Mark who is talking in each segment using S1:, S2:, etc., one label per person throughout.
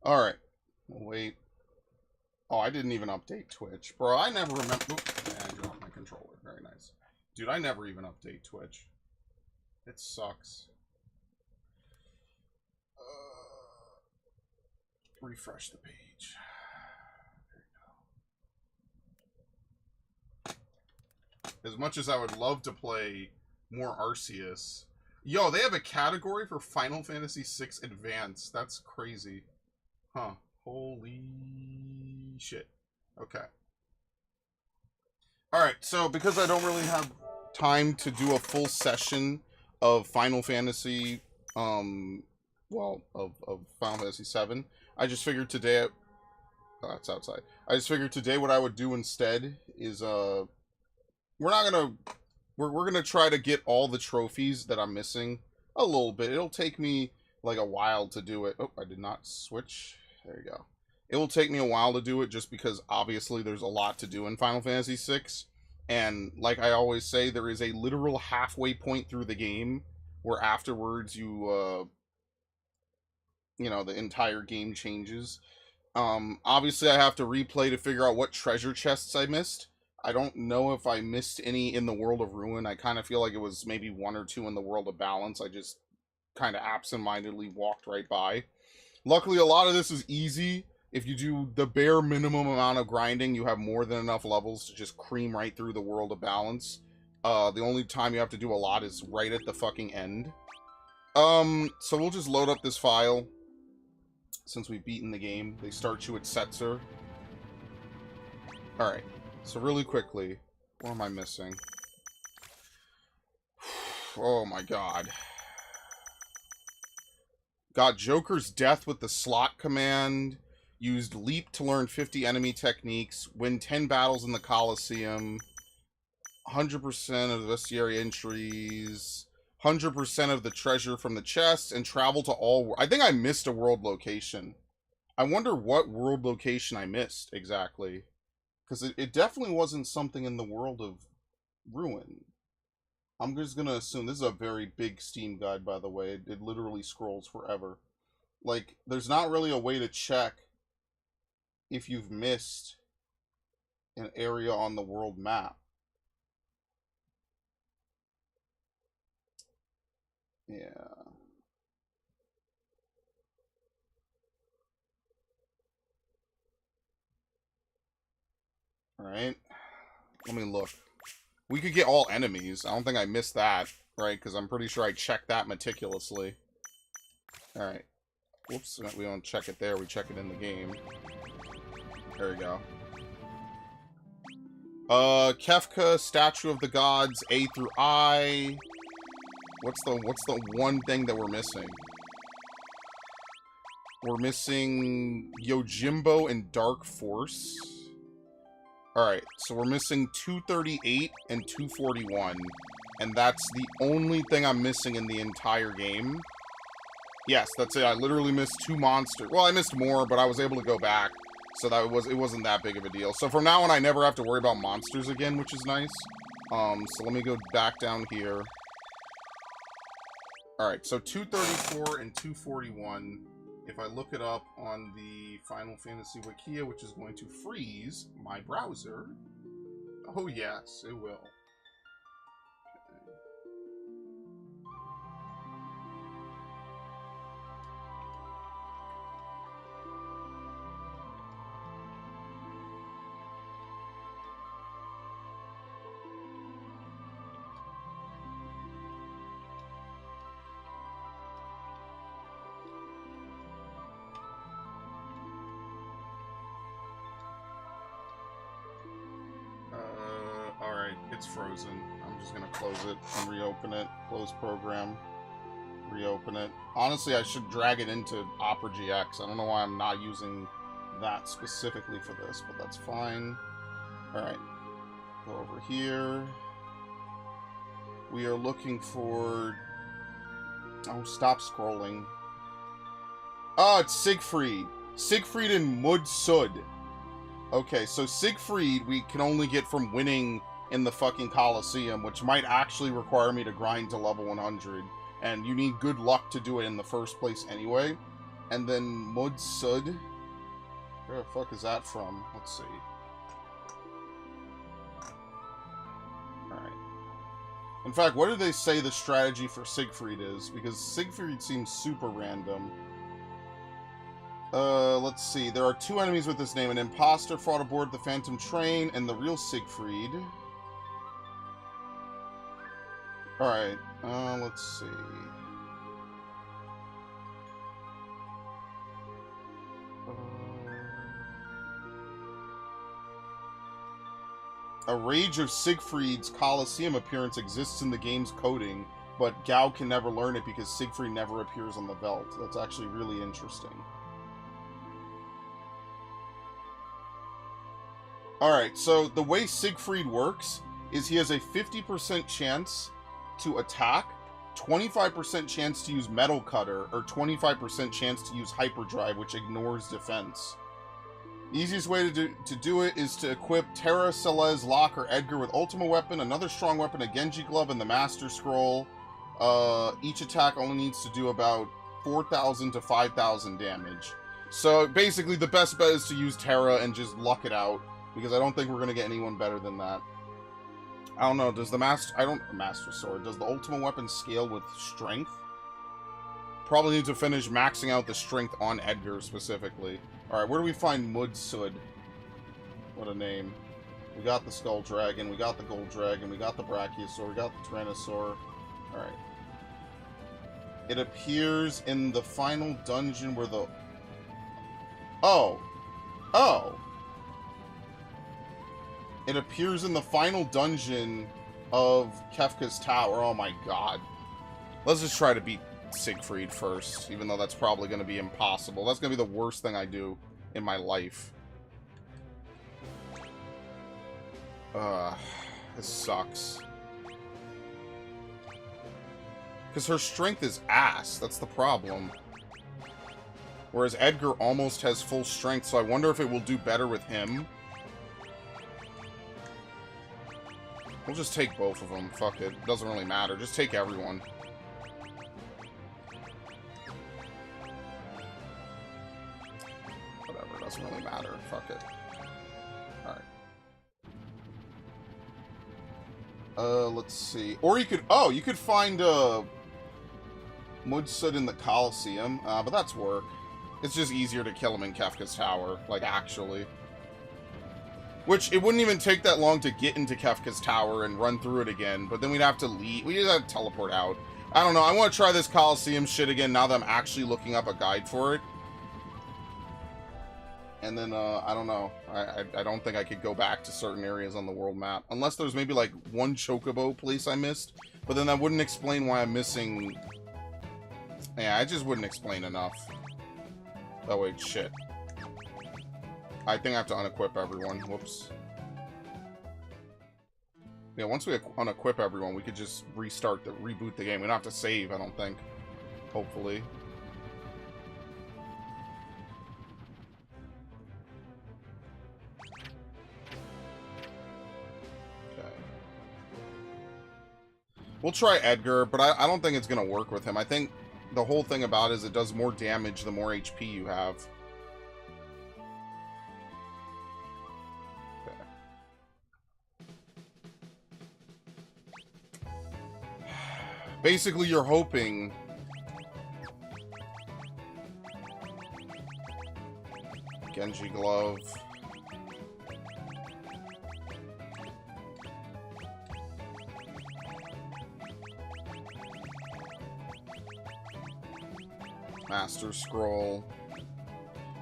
S1: Alright. Wait. Oh, I didn't even update Twitch. Bro, I never remember... Oop, I dropped my controller. Very nice. Dude, I never even update Twitch. It sucks. Refresh the page. There you go. As much as I would love to play more Arceus... Yo, they have a category for Final Fantasy VI Advance. That's crazy. Huh. Holy shit. Okay. Alright, so because I don't really have time to do a full session of Final Fantasy, well, of Final Fantasy VII, I just figured today... Oh, that's outside. I just figured today what I would do instead is, we're not gonna... We're gonna try to get all the trophies that I'm missing a little bit. It'll take me, like, a while to do it. Oh, I did not switch. There you go. It will take me a while to do it just because, obviously, there's a lot to do in Final Fantasy VI. And, like I always say, there is a literal halfway point through the game where afterwards you, you know, the entire game changes. Obviously, I have to replay to figure out what treasure chests I missed. I don't know if I missed any in the World of Ruin. I kind of feel like it was maybe 1 or 2 in the World of Balance. I just kind of absentmindedly walked right by. Luckily, a lot of this is easy. If you do the bare minimum amount of grinding, you have more than enough levels to just cream right through the World of Balance. The only time you have to do a lot is right at the fucking end. So we'll just load up this file. Since we've beaten the game, they start you at Setzer. Alright. So really quickly, what am I missing? Oh my god. Got Joker's Death with the slot command. Used Leap to learn 50 enemy techniques. Win 10 battles in the Coliseum. 100% of the bestiary entries. 100% of the treasure from the chest. And travel to all... I think I missed a world location. I wonder what world location I missed exactly. Because it definitely wasn't something in the World of Ruin. I'm just going to assume... This is a very big Steam guide, by the way. It literally scrolls forever. Like, there's not really a way to check if you've missed an area on the world map. Yeah. Alright. Let me look. We could get all enemies. I don't think I missed that, right? Because I'm pretty sure I checked that meticulously. Alright. Whoops, we don't check it there. We check it in the game. There we go. Kefka, Statue of the Gods, A through I. What's the one thing that we're missing? We're missing Yojimbo and Dark Force. Alright, so we're missing 238 and 241. And that's the only thing I'm missing in the entire game. Yes, that's it. I literally missed 2 monsters. Well, I missed more, but I was able to go back. So it wasn't that big of a deal. So from now on, I never have to worry about monsters again, which is nice. So let me go back down here. Alright, so 234 and 241. If I look it up on the Final Fantasy Wikia, which is going to freeze my browser. Oh yes, it will. It's frozen. I'm just gonna close it and reopen it. Close program. Reopen it. Honestly, I should drag it into Opera GX. I don't know why I'm not using that specifically for this, but that's fine. Alright. Go over here. We are looking for... Oh, stop scrolling. Oh, it's Siegfried. Siegfried and Mudsud. Okay, so Siegfried we can only get from winning in the fucking Coliseum, which might actually require me to grind to level 100. And you need good luck to do it in the first place anyway. And then Mud Sud. Where the fuck is that from? Let's see. Alright. In fact, what do they say the strategy for Siegfried is? Because Siegfried seems super random. Let's see. There are 2 enemies with this name. An imposter fought aboard the Phantom train, and the real Siegfried. Alright, let's see. A Rage of Siegfried's Colosseum appearance exists in the game's coding, but Gao can never learn it because Siegfried never appears on the Veldt. That's actually really interesting. Alright, so the way Siegfried works is he has a 50% chance to attack, 25% chance to use Metal Cutter, or 25% chance to use Hyperdrive, which ignores defense. The easiest way to do it is to equip Terra, Celeste, Locke, or Edgar with Ultima Weapon, another strong weapon, a Genji Glove, and the Master Scroll. Each attack only needs to do about 4,000 to 5,000 damage. So basically the best bet is to use Terra and just luck it out, because I don't think we're going to get anyone better than that. I don't know, does the Master Sword, does the Ultima Weapon scale with Strength? Probably need to finish maxing out the Strength on Edgar specifically. Alright, where do we find Mud Sud? What a name. We got the Skull Dragon, we got the Gold Dragon, we got the Brachiosaur, we got the Tyrannosaur. Alright. It appears in the final dungeon where the... Oh! Oh! It appears in the final dungeon of Kefka's Tower. Oh my god. Let's just try to beat Siegfried first, even though that's probably going to be impossible. That's going to be the worst thing I do in my life. This sucks. Because her strength is ass. That's the problem. Whereas Edgar almost has full strength, so I wonder if it will do better with him. We'll just take both of them. Fuck it. Doesn't really matter. Just take everyone. Whatever. Doesn't really matter. Fuck it. Alright. Let's see. Or you could... Oh, you could find, Mud Sud in the Colosseum. But that's work. It's just easier to kill him in Kefka's Tower. Like, actually. Which, it wouldn't even take that long to get into Kefka's Tower and run through it again, but then we'd have to leave. We'd have to teleport out. I don't know, I want to try this Colosseum shit again now that I'm actually looking up a guide for it. And then, I don't know. I don't think I could go back to certain areas on the world map. Unless there's maybe, like, one Chocobo place I missed. But then that wouldn't explain why I'm missing... Yeah, it just wouldn't explain enough. Oh, wait, shit. I think I have to unequip everyone. Whoops. Yeah, once we unequip everyone, we could just reboot the game. We don't have to save, I don't think. Hopefully. Okay. We'll try Edgar, but I don't think it's going to work with him. I think the whole thing about it is it does more damage the more HP you have. Basically, you're hoping... Genji Glove. Master Scroll.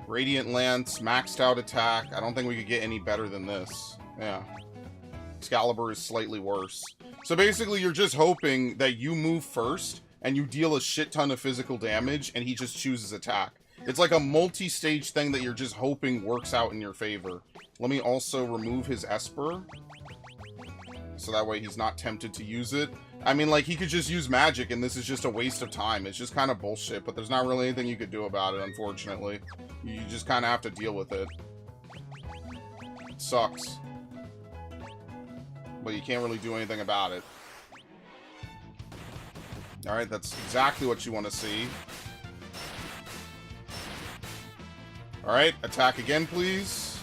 S1: Radiant Lance, maxed out attack. I don't think we could get any better than this. Yeah. Excalibur is slightly worse. So basically, you're just hoping that you move first, and you deal a shit ton of physical damage, and he just chooses attack. It's like a multi-stage thing that you're just hoping works out in your favor. Let me also remove his Esper, so that way he's not tempted to use it. I mean, like, he could just use magic, and this is just a waste of time. It's just kind of bullshit, but there's not really anything you could do about it, unfortunately. You just kind of have to deal with it. It sucks. But you can't really do anything about it. Alright, that's exactly what you want to see. Alright, attack again, please.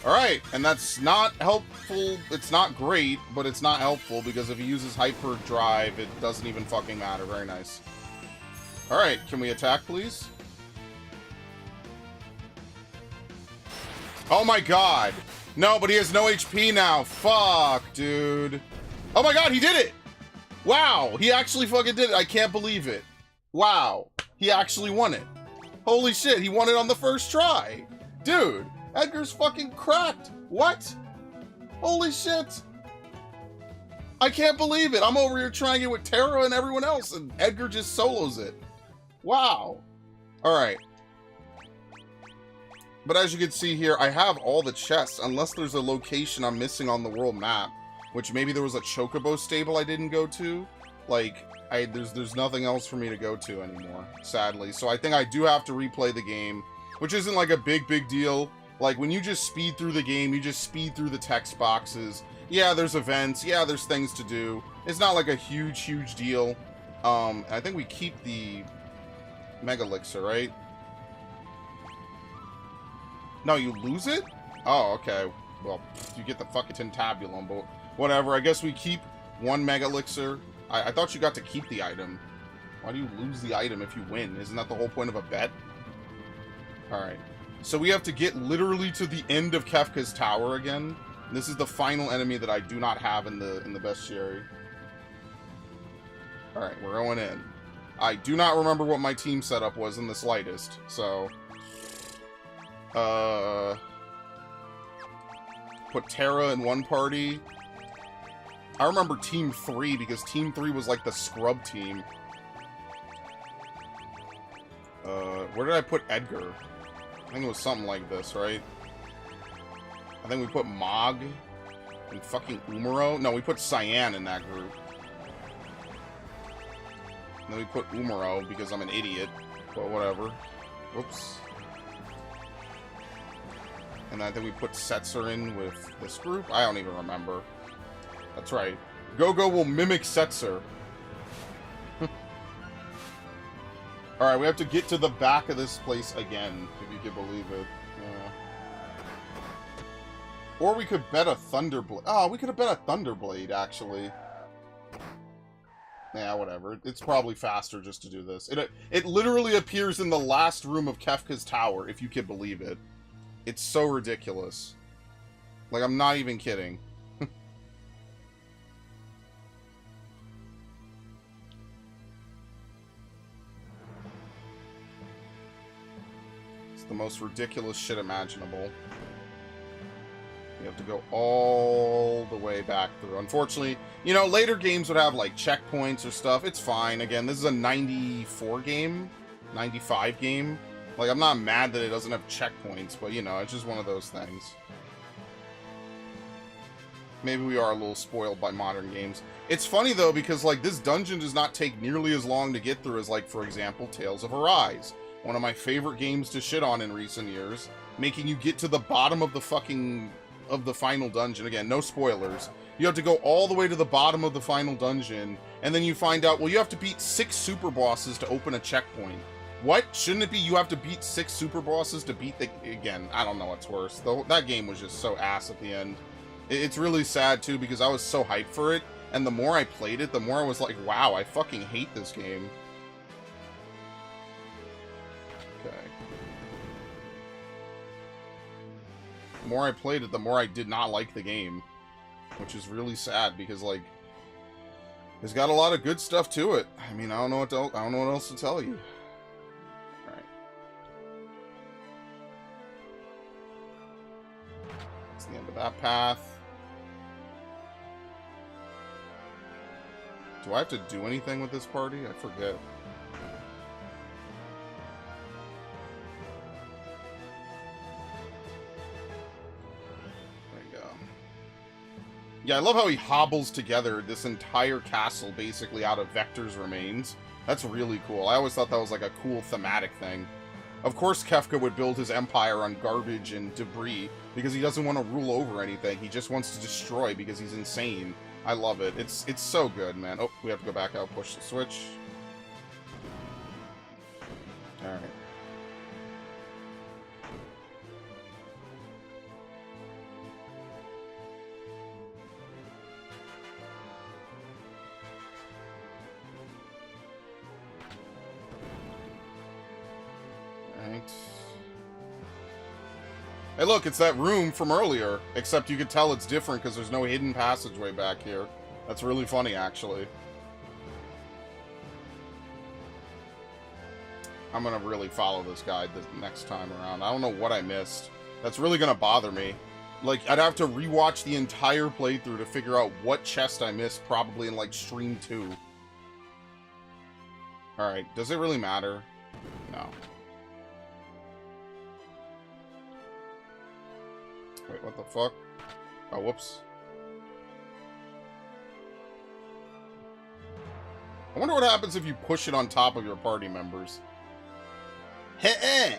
S1: Alright, and that's not helpful. It's not great, but it's not helpful because if he uses Hyper Drive, it doesn't even fucking matter. Very nice. Alright, can we attack, please? Oh my god! No, but he has no HP now. Fuck, dude. Oh my god, he did it! Wow, he actually fucking did it. I can't believe it. Wow, he actually won it. Holy shit, he won it on the first try. Dude, Edgar's fucking cracked. What? Holy shit. I can't believe it. I'm over here trying it with Terra and everyone else, and Edgar just solos it. Wow. Alright. But as you can see here, I have all the chests, unless there's a location I'm missing on the world map, which maybe there was a Chocobo stable I didn't go to. Like, there's nothing else for me to go to anymore, sadly. So I think I do have to replay the game, which isn't like a big deal. Like, when you just speed through the game, you just speed through the text boxes. Yeah, there's events. Yeah, there's things to do. It's not like a huge deal. I think we keep the Mega Elixir, right? No, you lose it? Oh, okay. Well, you get the fucking Tintabulum, but whatever. I guess we keep one Mega Elixir. I thought you got to keep the item. Why do you lose the item if you win? Isn't that the whole point of a bet? Alright. So we have to get literally to the end of Kefka's tower again. This is the final enemy that I do not have in the bestiary. Alright, we're going in. I do not remember what my team setup was in the slightest, so... Put Terra in one party. I remember Team 3 because Team 3 was like the scrub team. Where did I put Edgar? I think it was something like this, right? I think we put Mog and fucking Umaro. No, we put Cyan in that group. And then we put Umaro because I'm an idiot. But whatever. Whoops. And then I think we put Setzer in with this group. I don't even remember. That's right. Go-Go will mimic Setzer. Alright, we have to get to the back of this place again, if you can believe it. Yeah. Or we could bet a Thunderblade. Oh, we could have bet a Thunderblade, actually. Yeah, whatever. It's probably faster just to do this. It literally appears in the last room of Kefka's tower, if you can believe it. It's so ridiculous. Like, I'm not even kidding. It's the most ridiculous shit imaginable. You have to go all the way back through. Unfortunately, you know, later games would have, like, checkpoints or stuff. It's fine. Again, this is a 94 game, 95 game. Like, I'm not mad that it doesn't have checkpoints, but, you know, it's just one of those things. Maybe we are a little spoiled by modern games. It's funny, though, because, like, this dungeon does not take nearly as long to get through as, like, for example, Tales of Arise. One of my favorite games to shit on in recent years. Making you get to the bottom of the fucking... of the final dungeon. Again, no spoilers. You have to go all the way to the bottom of the final dungeon, and then you find out, well, you have to beat 6 super bosses to open a checkpoint. What? Shouldn't it be you have to beat 6 super bosses to beat the... Again, I don't know what's worse. That game was just so ass at the end. It's really sad, too, because I was so hyped for it, and the more I played it, the more I was like, wow, I fucking hate this game. Okay. The more I played it, the more I did not like the game. Which is really sad, because, like, it's got a lot of good stuff to it. I mean, I don't know what else to tell you. That's the end of that path. Do I have to do anything with this party? I forget. There you go. Yeah, I love how he hobbles together this entire castle basically out of Vector's remains. That's really cool. I always thought that was like a cool thematic thing. Of course Kefka would build his empire on garbage and debris, because he doesn't want to rule over anything. He just wants to destroy because he's insane. I love it. It's so good, man. Oh, we have to go back out, push the switch. Alright. Hey, look, it's that room from earlier, except you could tell it's different because there's no hidden passageway back here. That's really funny, actually. I'm gonna really follow this guide the next time around. I don't know what I missed. That's really gonna bother me. Like, I'd have to rewatch the entire playthrough to figure out what chest I missed, probably in, like, Stream 2. Alright, does it really matter? No. Wait, what the fuck? Oh, whoops. I wonder what happens if you push it on top of your party members. Heh-eh!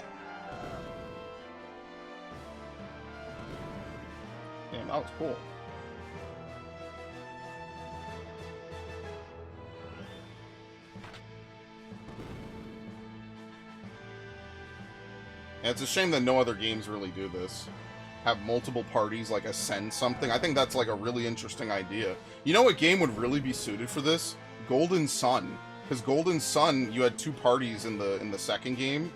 S1: Damn, that was cool. And it's a shame that no other games really do this. Have multiple parties, like, ascend something. I think that's, like, a really interesting idea. You know what game would really be suited for this? Golden Sun. Because Golden Sun, you had 2 parties in the second game.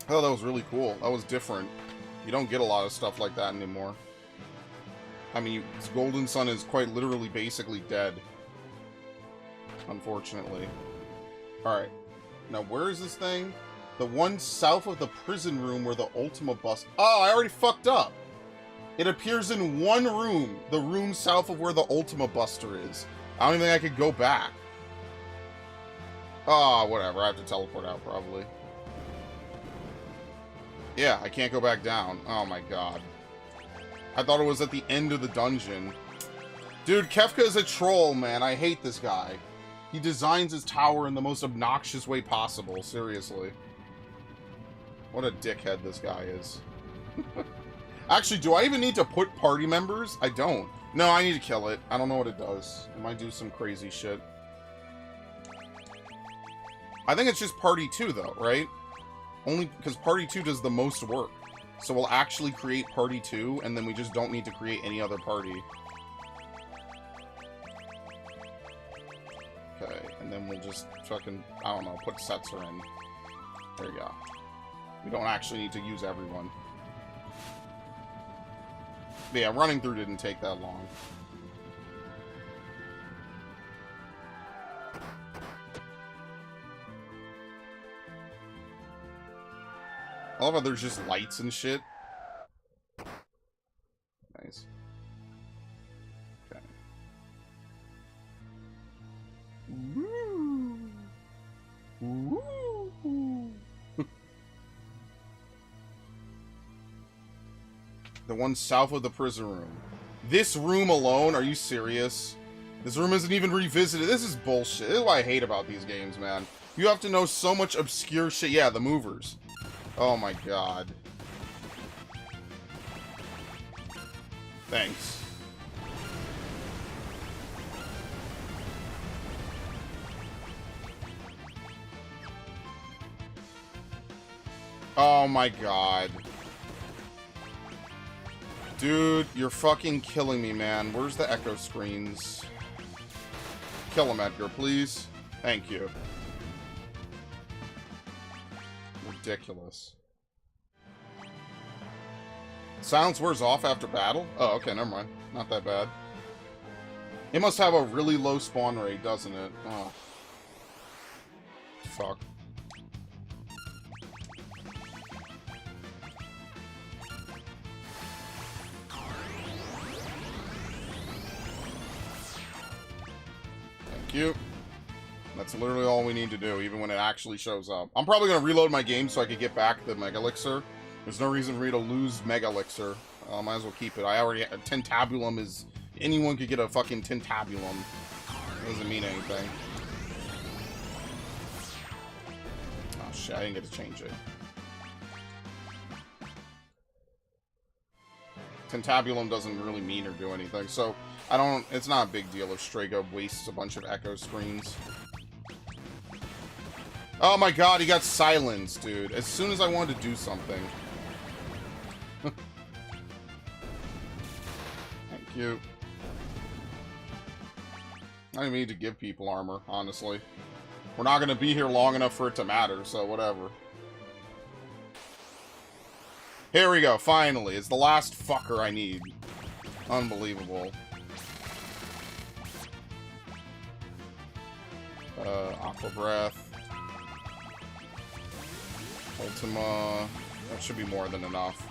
S1: I thought that was really cool. That was different. You don't get a lot of stuff like that anymore. I mean, Golden Sun is quite literally basically dead. Unfortunately. Alright. Now, where is this thing? The one south of the prison room where the Ultima bus... Oh, I already fucked up! It appears in one room. The room south of where the Ultima Buster is. I don't even think I could go back. Oh, whatever. I have to teleport out, probably. Yeah, I can't go back down. Oh my god. I thought it was at the end of the dungeon. Dude, Kefka is a troll, man. I hate this guy. He designs his tower in the most obnoxious way possible. Seriously. What a dickhead this guy is. Actually, do I even need to put party members? I don't. No, I need to kill it. I don't know what it does. It might do some crazy shit. I think it's just party 2, though, right? Only because party 2 does the most work. So we'll actually create party 2, and then we just don't need to create any other party. Okay, and then we'll just fucking, I don't know, put Setzer in. There you go. We don't actually need to use everyone. But yeah, running through didn't take that long. I love how there's just lights and shit. Nice. Okay. Woo. Woo. The one south of the prison room. This room alone? Are you serious? This room isn't even revisited. This is bullshit. This is what I hate about these games, man. You have to know so much obscure shit. Yeah, the movers. Oh my god. Thanks. Oh my god. Dude, you're fucking killing me, man. Where's the echo screens? Kill him, Edgar, please. Thank you. Ridiculous. Silence wears off after battle? Oh, okay, never mind. Not that bad. It must have a really low spawn rate, doesn't it? Oh. Fuck. Thank you. That's literally all we need to do, even when it actually shows up. I'm probably going to reload my game so I can get back the Mega Elixir. There's no reason for me to lose Mega Elixir. Might as well keep it. I already... Tentabulum is... Anyone could get a fucking Tentabulum. It doesn't mean anything. Oh shit, I didn't get to change it. Tentabulum doesn't really mean or do anything, so... I don't... It's not a big deal if Strago wastes a bunch of echo screens. Oh my god, he got silenced, dude. As soon as I wanted to do something. Thank you. I didn't need to give people armor, honestly. We're not going to be here long enough for it to matter, so whatever. Here we go, finally. It's the last fucker I need. Unbelievable. Aqua Breath. Ultima. That should be more than enough.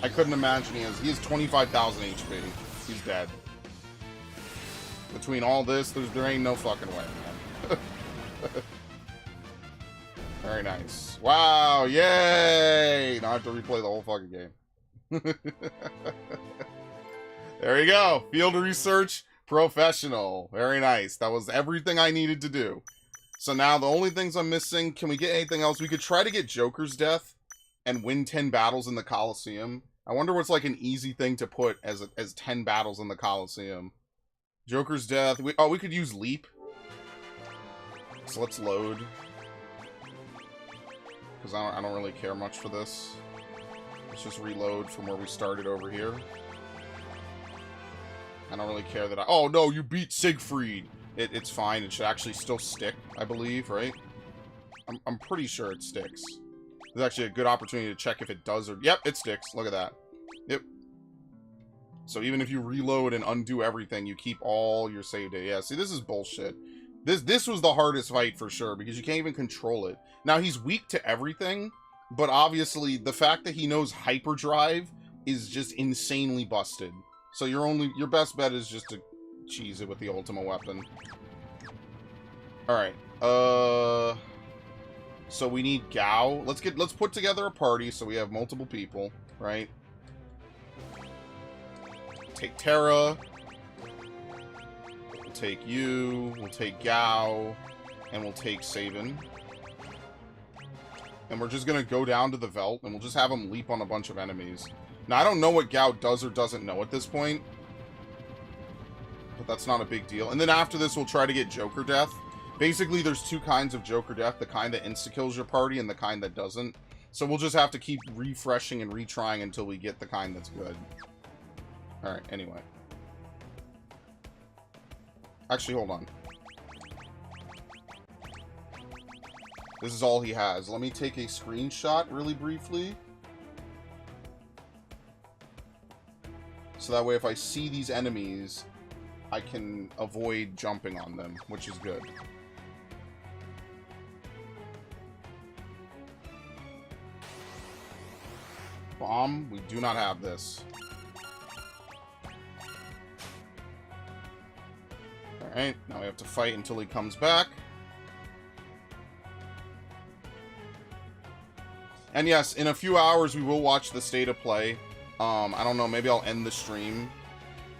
S1: I couldn't imagine he has 25,000 HP. He's dead. Between all this, there ain't no fucking way, man. Very nice. Wow, yay! Now I have to replay the whole fucking game. There you go. Field research professional. Very nice. That was everything I needed to do. So now the only things I'm missing, can we get anything else? We could try to get Joker's Death and win 10 battles in the Coliseum. I wonder what's like an easy thing to put as 10 battles in the Coliseum. Joker's Death. We could use Leap. So let's load. Because I don't really care much for this. Let's just reload from where we started over here. I don't really care that oh no, you beat Siegfried! It's fine, it should actually still stick, I believe, right? I'm pretty sure it sticks. There's actually a good opportunity to check if it does or... Yep, it sticks. Look at that. Yep. So even if you reload and undo everything, you keep all your save data. Yeah, see, this is bullshit. This was the hardest fight for sure, because you can't even control it. Now, he's weak to everything, but obviously, the fact that he knows Hyperdrive is just insanely busted. So your best bet is just to cheese it with the Ultima weapon. Alright, so we need Gao. Let's put together a party so we have multiple people, right? Take Terra. We'll take you. We'll take Gao. And we'll take Sabin. And we're just gonna go down to the Veldt, and we'll just have him leap on a bunch of enemies. Now, I don't know what Gao does or doesn't know at this point. But that's not a big deal. And then after this, we'll try to get Joker Death. Basically, there's two kinds of Joker Death. The kind that insta-kills your party and the kind that doesn't. So we'll just have to keep refreshing and retrying until we get the kind that's good. Alright, anyway. Actually, hold on. This is all he has. Let me take a screenshot really briefly. So that way if I see these enemies, I can avoid jumping on them, which is good. Bomb? We do not have this. Alright, now we have to fight until he comes back. And yes, in a few hours we will watch the state of play. I don't know, maybe I'll end the stream.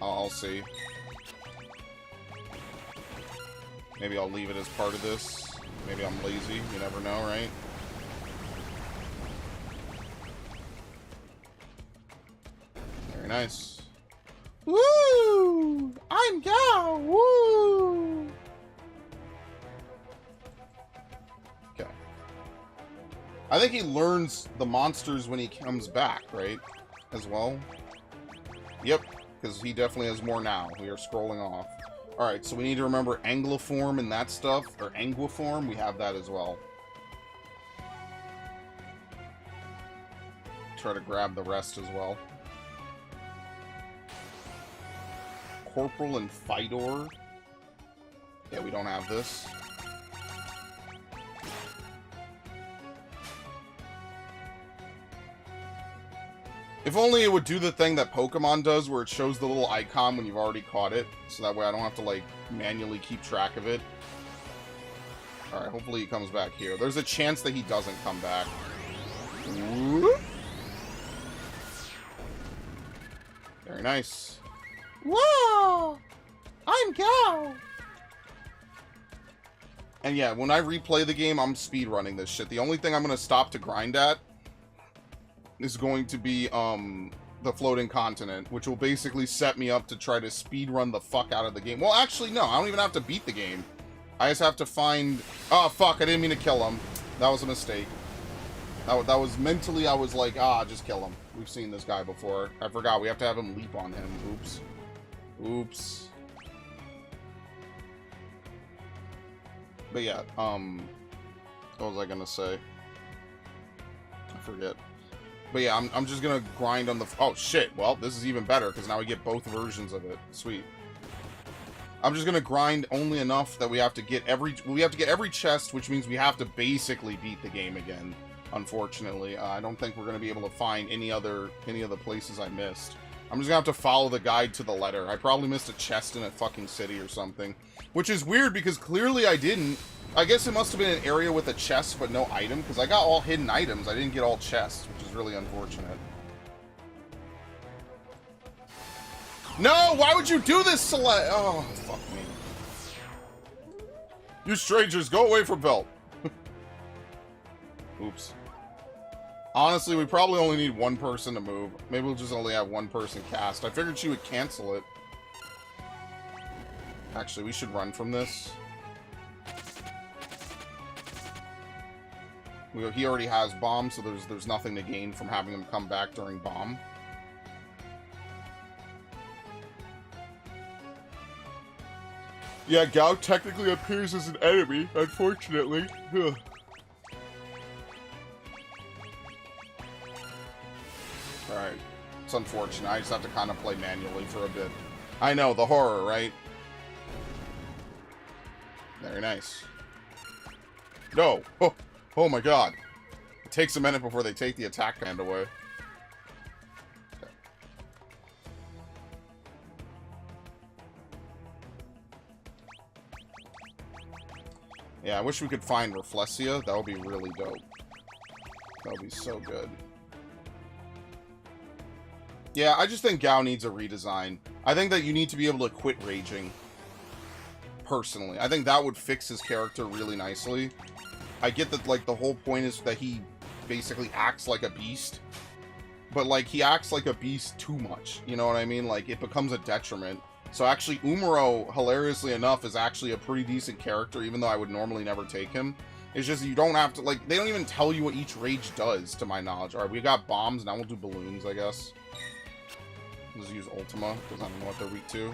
S1: I'll see. Maybe I'll leave it as part of this. Maybe I'm lazy, you never know, right? Very nice. Woo! I'm Gao! Woo! Okay. I think he learns the monsters when he comes back, right? As well. Yep, because he definitely has more now. We are scrolling off. Alright, so we need to remember Angloform and that stuff, or Anguiform, we have that as well. Try to grab the rest as well. Corporal and Fidor. Yeah, we don't have this. If only it would do the thing that Pokemon does, where it shows the little icon when you've already caught it. So that way I don't have to, like, manually keep track of it. Alright, hopefully he comes back here. There's a chance that he doesn't come back. Ooh. Very nice. Whoa! I'm Gao! And yeah, when I replay the game, I'm speedrunning this shit. The only thing I'm going to stop to grind at is going to be the floating continent, which will basically set me up to try to speedrun the fuck out of the game. Well, actually, no, I don't even have to beat the game. I just have to find... Oh, fuck, I didn't mean to kill him. That was a mistake. That was mentally, I was like, just kill him. We've seen this guy before. I forgot, we have to have him leap on him. Oops. Oops. But yeah, what was I gonna say? forget. But yeah, I'm just gonna grind on the... Oh, shit. Well, this is even better, because now we get both versions of it. Sweet. I'm just gonna grind only enough that we have to get every chest, which means we have to basically beat the game again. Unfortunately, I don't think we're gonna be able to find any other places I missed. I'm just gonna have to follow the guide to the letter. I probably missed a chest in a fucking city or something, which is weird because clearly I didn't. I guess it must have been an area with a chest but no item, because I got all hidden items. I didn't get all chests, which is really unfortunate. No, why would you do this, Celeste? Oh, fuck me. You strangers, go away from Belt. Oops. Honestly, we probably only need one person to move. Maybe we'll just only have one person cast. I figured she would cancel it. Actually, we should run from this. He already has bomb, so there's nothing to gain from having him come back during bomb. Yeah, Gao technically appears as an enemy, unfortunately. Ugh. Alright. It's unfortunate. I just have to kind of play manually for a bit. I know, the horror, right? Very nice. No! Oh, oh my god. It takes a minute before they take the attack command away. Yeah, I wish we could find Reflexia. That would be really dope. That would be so good. Yeah, I just think Gao needs a redesign. I think that you need to be able to quit raging. Personally. I think that would fix his character really nicely. I get that, like, the whole point is that he basically acts like a beast. But, like, he acts like a beast too much. You know what I mean? Like, it becomes a detriment. So actually, Umaro, hilariously enough, is actually a pretty decent character, even though I would normally never take him. It's just you don't have to, like, they don't even tell you what each rage does, to my knowledge. Alright, we got bombs, now we'll do balloons, I guess. Let's use Ultima, because I don't know what they're weak to.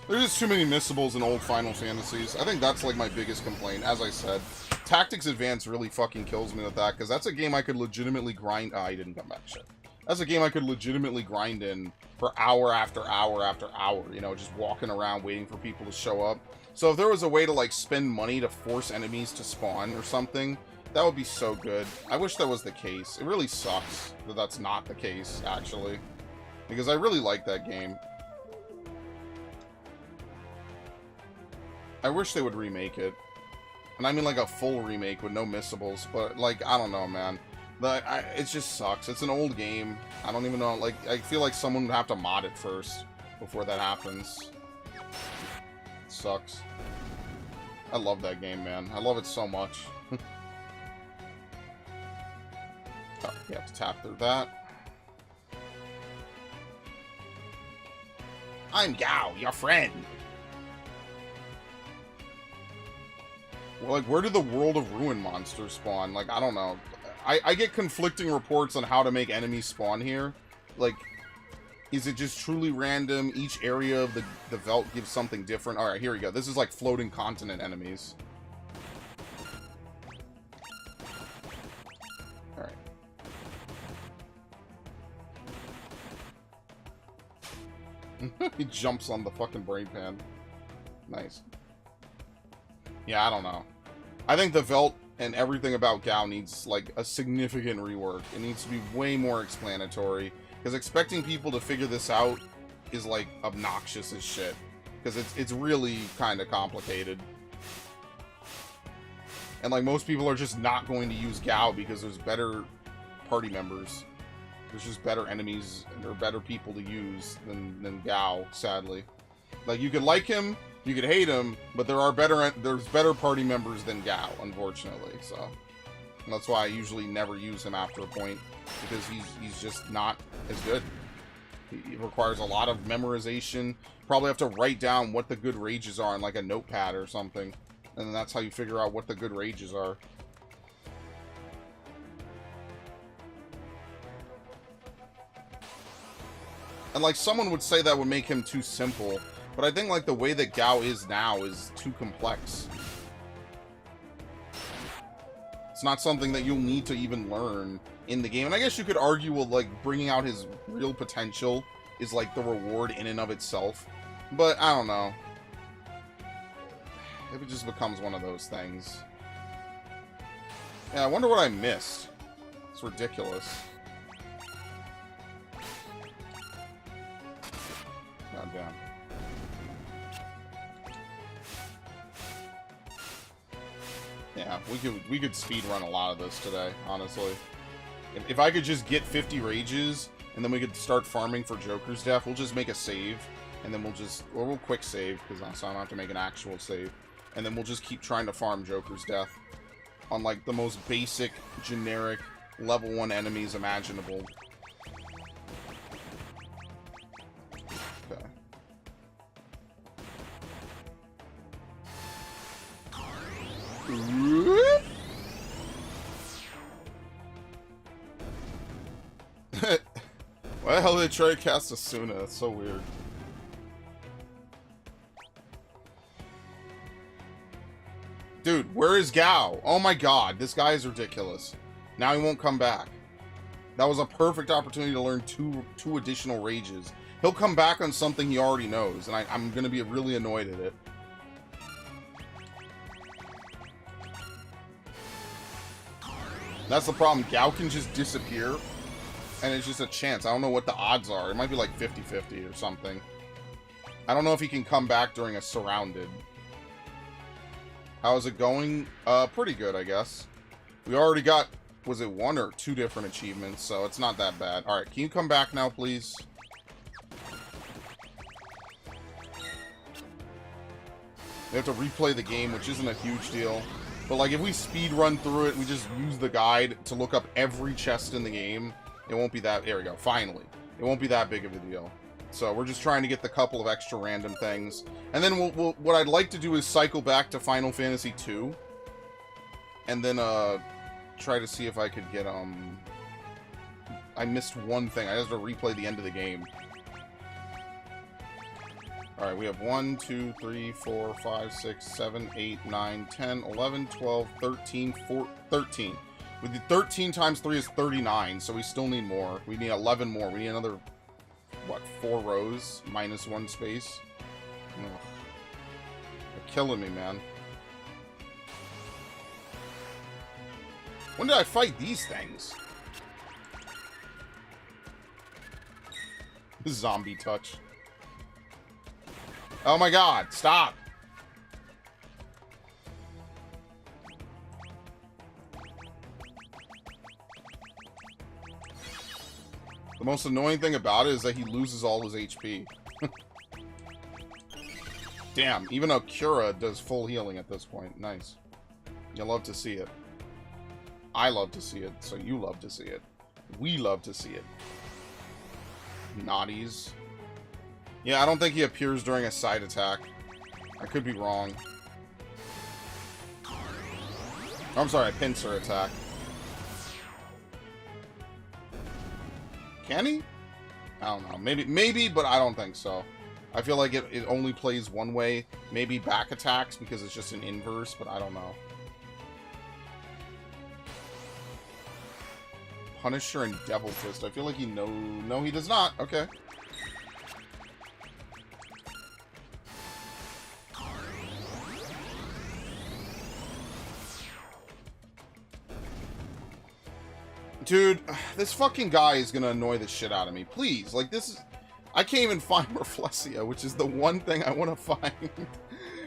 S1: There's just too many missables in old Final Fantasies. I think that's, like, my biggest complaint. As I said, Tactics Advance really fucking kills me with that, because that's a game I could legitimately grind... Oh, he didn't come back, shit. That's a game I could legitimately grind in for hour after hour after hour, you know, just walking around waiting for people to show up. So if there was a way to, like, spend money to force enemies to spawn or something, that would be so good. I wish that was the case. It really sucks that that's not the case, actually. Because I really like that game. I wish they would remake it. And I mean, like, a full remake with no missables, but, like, I don't know, man. It just sucks. It's an old game. I don't even know, like, I feel like someone would have to mod it first before that happens. It sucks. I love that game, man. I love it so much. Oh, you have to tap through that. I'm Gao, your friend. Well, like, where do the World of Ruin monsters spawn? Like, I don't know. I get conflicting reports on how to make enemies spawn here. Like, is it just truly random? Each area of the Veldt gives something different. Alright, here we go. This is like floating continent enemies. Alright. He jumps on the fucking brain pan. Nice. Yeah, I don't know. I think the Veldt and everything about Gao needs, like, a significant rework. It needs to be way more explanatory. Because expecting people to figure this out is, like, obnoxious as shit. Because it's really kind of complicated. And, like, most people are just not going to use Gao because there's better party members. There's just better enemies or better people to use than Gao, sadly. Like, you could like him, you could hate him, but there's better party members than Gao, unfortunately, so. And that's why I usually never use him after a point, because he's just not as good. He requires a lot of memorization. Probably have to write down what the good rages are on, like, a notepad or something. And then that's how you figure out what the good rages are. And, like, someone would say that would make him too simple. But I think, like, the way that Gao is now is too complex. It's not something that you'll need to even learn in the game. And I guess you could argue, well, like, bringing out his real potential is, like, the reward in and of itself. But, I don't know. If it just becomes one of those things. Yeah, I wonder what I missed. It's ridiculous. God damn. Yeah, we could speed run a lot of this today, honestly. If I could just get 50 rages, and then we could start farming for Joker's death, we'll just make a save, and then we'll quick save, because so I don't have to make an actual save. And then we'll just keep trying to farm Joker's death on, like, the most basic, generic, level 1 enemies imaginable. Okay. Why the hell did they try to cast Asuna? That's so weird. Dude, where is Gao? Oh my god, this guy is ridiculous. Now he won't come back. That was a perfect opportunity to learn two additional rages. He'll come back on something he already knows, and I'm going to be really annoyed at it. That's the problem. Gao can just disappear, and it's just a chance. I don't know what the odds are. It might be like 50-50 or something. I don't know if he can come back during a surrounded. How's it going? Pretty good, I guess. We already got, was it 1 or 2 different achievements, so it's not that bad. Alright, can you come back now, please? We have to replay the game, which isn't a huge deal. But, like, if we speed run through it, we just use the guide to look up every chest in the game, it won't be that, there we go, finally. It won't be that big of a deal. So we're just trying to get the couple of extra random things. And then what I'd like to do is cycle back to Final Fantasy II. And then, try to see if I could get, I missed one thing. I have to replay the end of the game. Alright, we have 1, 2, 3, 4, 5, 6, 7, 8, 9, 10, 11, 12, 13, 13. With the 13 times 3 is 39, so we still need more. We need 11 more. We need another, what, 4 rows minus 1 space? Ugh. They're killing me, man. When did I fight these things? Zombie touch. Oh my god, stop! The most annoying thing about it is that he loses all his HP. Damn, even Okura does full healing at this point. Nice. You love to see it. I love to see it, so you love to see it. We love to see it. Naughties. Yeah, I don't think he appears during a side attack. I could be wrong. Oh, I'm sorry, a pincer attack. Can he? I don't know. Maybe, but I don't think so. I feel like it only plays one way. Maybe back attacks because it's just an inverse, but I don't know. Punisher and Devil Fist. I feel like he No, he does not. Okay. Dude, this fucking guy is gonna annoy the shit out of me. Please, like, this is... I can't even find Rafflesia, which is the one thing I want to find.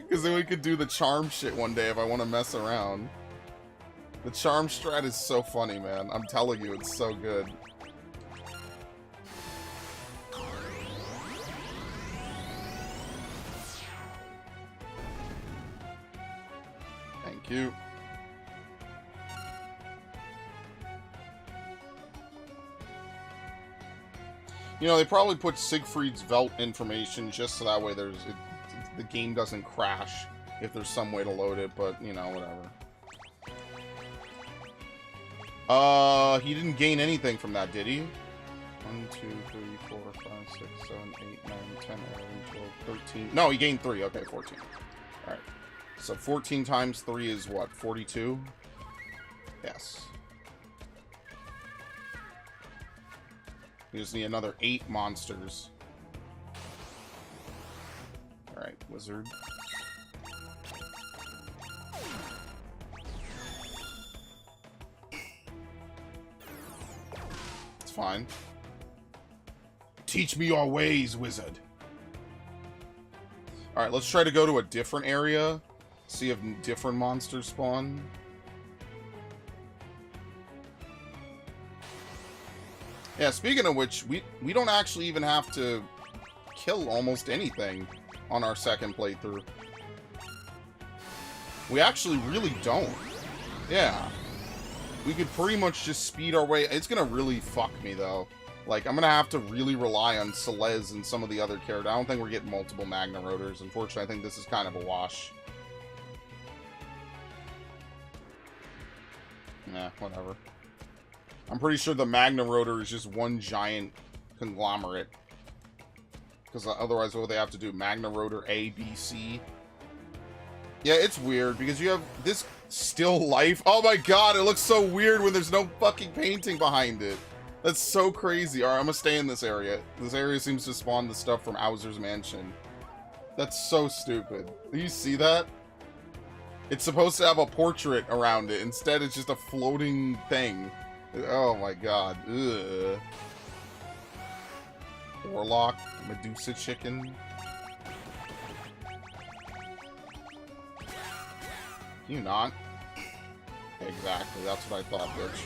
S1: Because then we could do the charm shit one day if I want to mess around. The charm strat is so funny, man. I'm telling you, it's so good. Thank you. You know, they probably put Siegfried's Velt information just so that way the game doesn't crash if there's some way to load it, but, you know, whatever. He didn't gain anything from that, did he? 1, 2, 3, 4, 5, 6, 7, 8, 9, 10, 11, 12, 13. No, he gained 3. Okay, 14. Alright. So 14 times 3 is what? 42? Yes. We just need another 8 monsters. Alright, wizard. It's fine. Teach me your ways, wizard. Alright, let's try to go to a different area. See if different monsters spawn. Yeah, speaking of which, we don't actually even have to kill almost anything on our second playthrough. We actually really don't. Yeah. We could pretty much just speed our way. It's gonna really fuck me, though. Like, I'm gonna have to really rely on Celeste and some of the other characters. I don't think we're getting multiple Magna Rotors. Unfortunately, I think this is kind of a wash. Nah, whatever. I'm pretty sure the Magna Rotor is just one giant conglomerate. Because otherwise, what would they have to do? Magna Rotor A, B, C? Yeah, it's weird, because you have this still life. Oh my god, it looks so weird when there's no fucking painting behind it. That's so crazy. Alright, I'm gonna stay in this area. This area seems to spawn the stuff from Bowser's Mansion. That's so stupid. Do you see that? It's supposed to have a portrait around it. Instead, it's just a floating thing. Oh my god. Ugh. Warlock, Medusa Chicken. Can you not? Exactly, that's what I thought, bitch.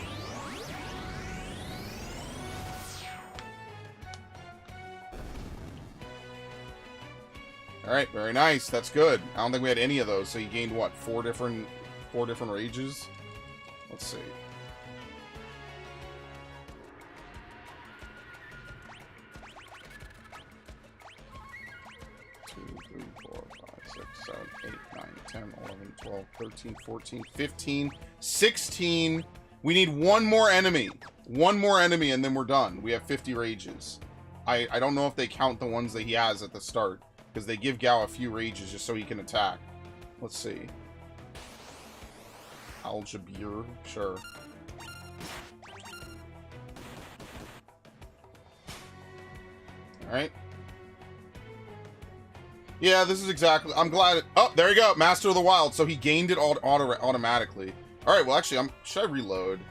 S1: Alright, very nice. That's good. I don't think we had any of those, so you gained what? Four different rages? Let's see. 2, 3, 4, 5, 6, 7, 8, 9, 10, 11, 12, 13, 14, 15, 16. We need one more enemy. One more enemy and then we're done. We have 50 rages. I don't know if they count the ones that he has at the start, because they give Gao a few rages just so he can attack. Let's see. Al-Jabir, sure. Alright. Yeah, this is exactly... I'm glad... Oh, there you go. Master of the Wild. So he gained it automatically. Alright, well, actually, should I reload?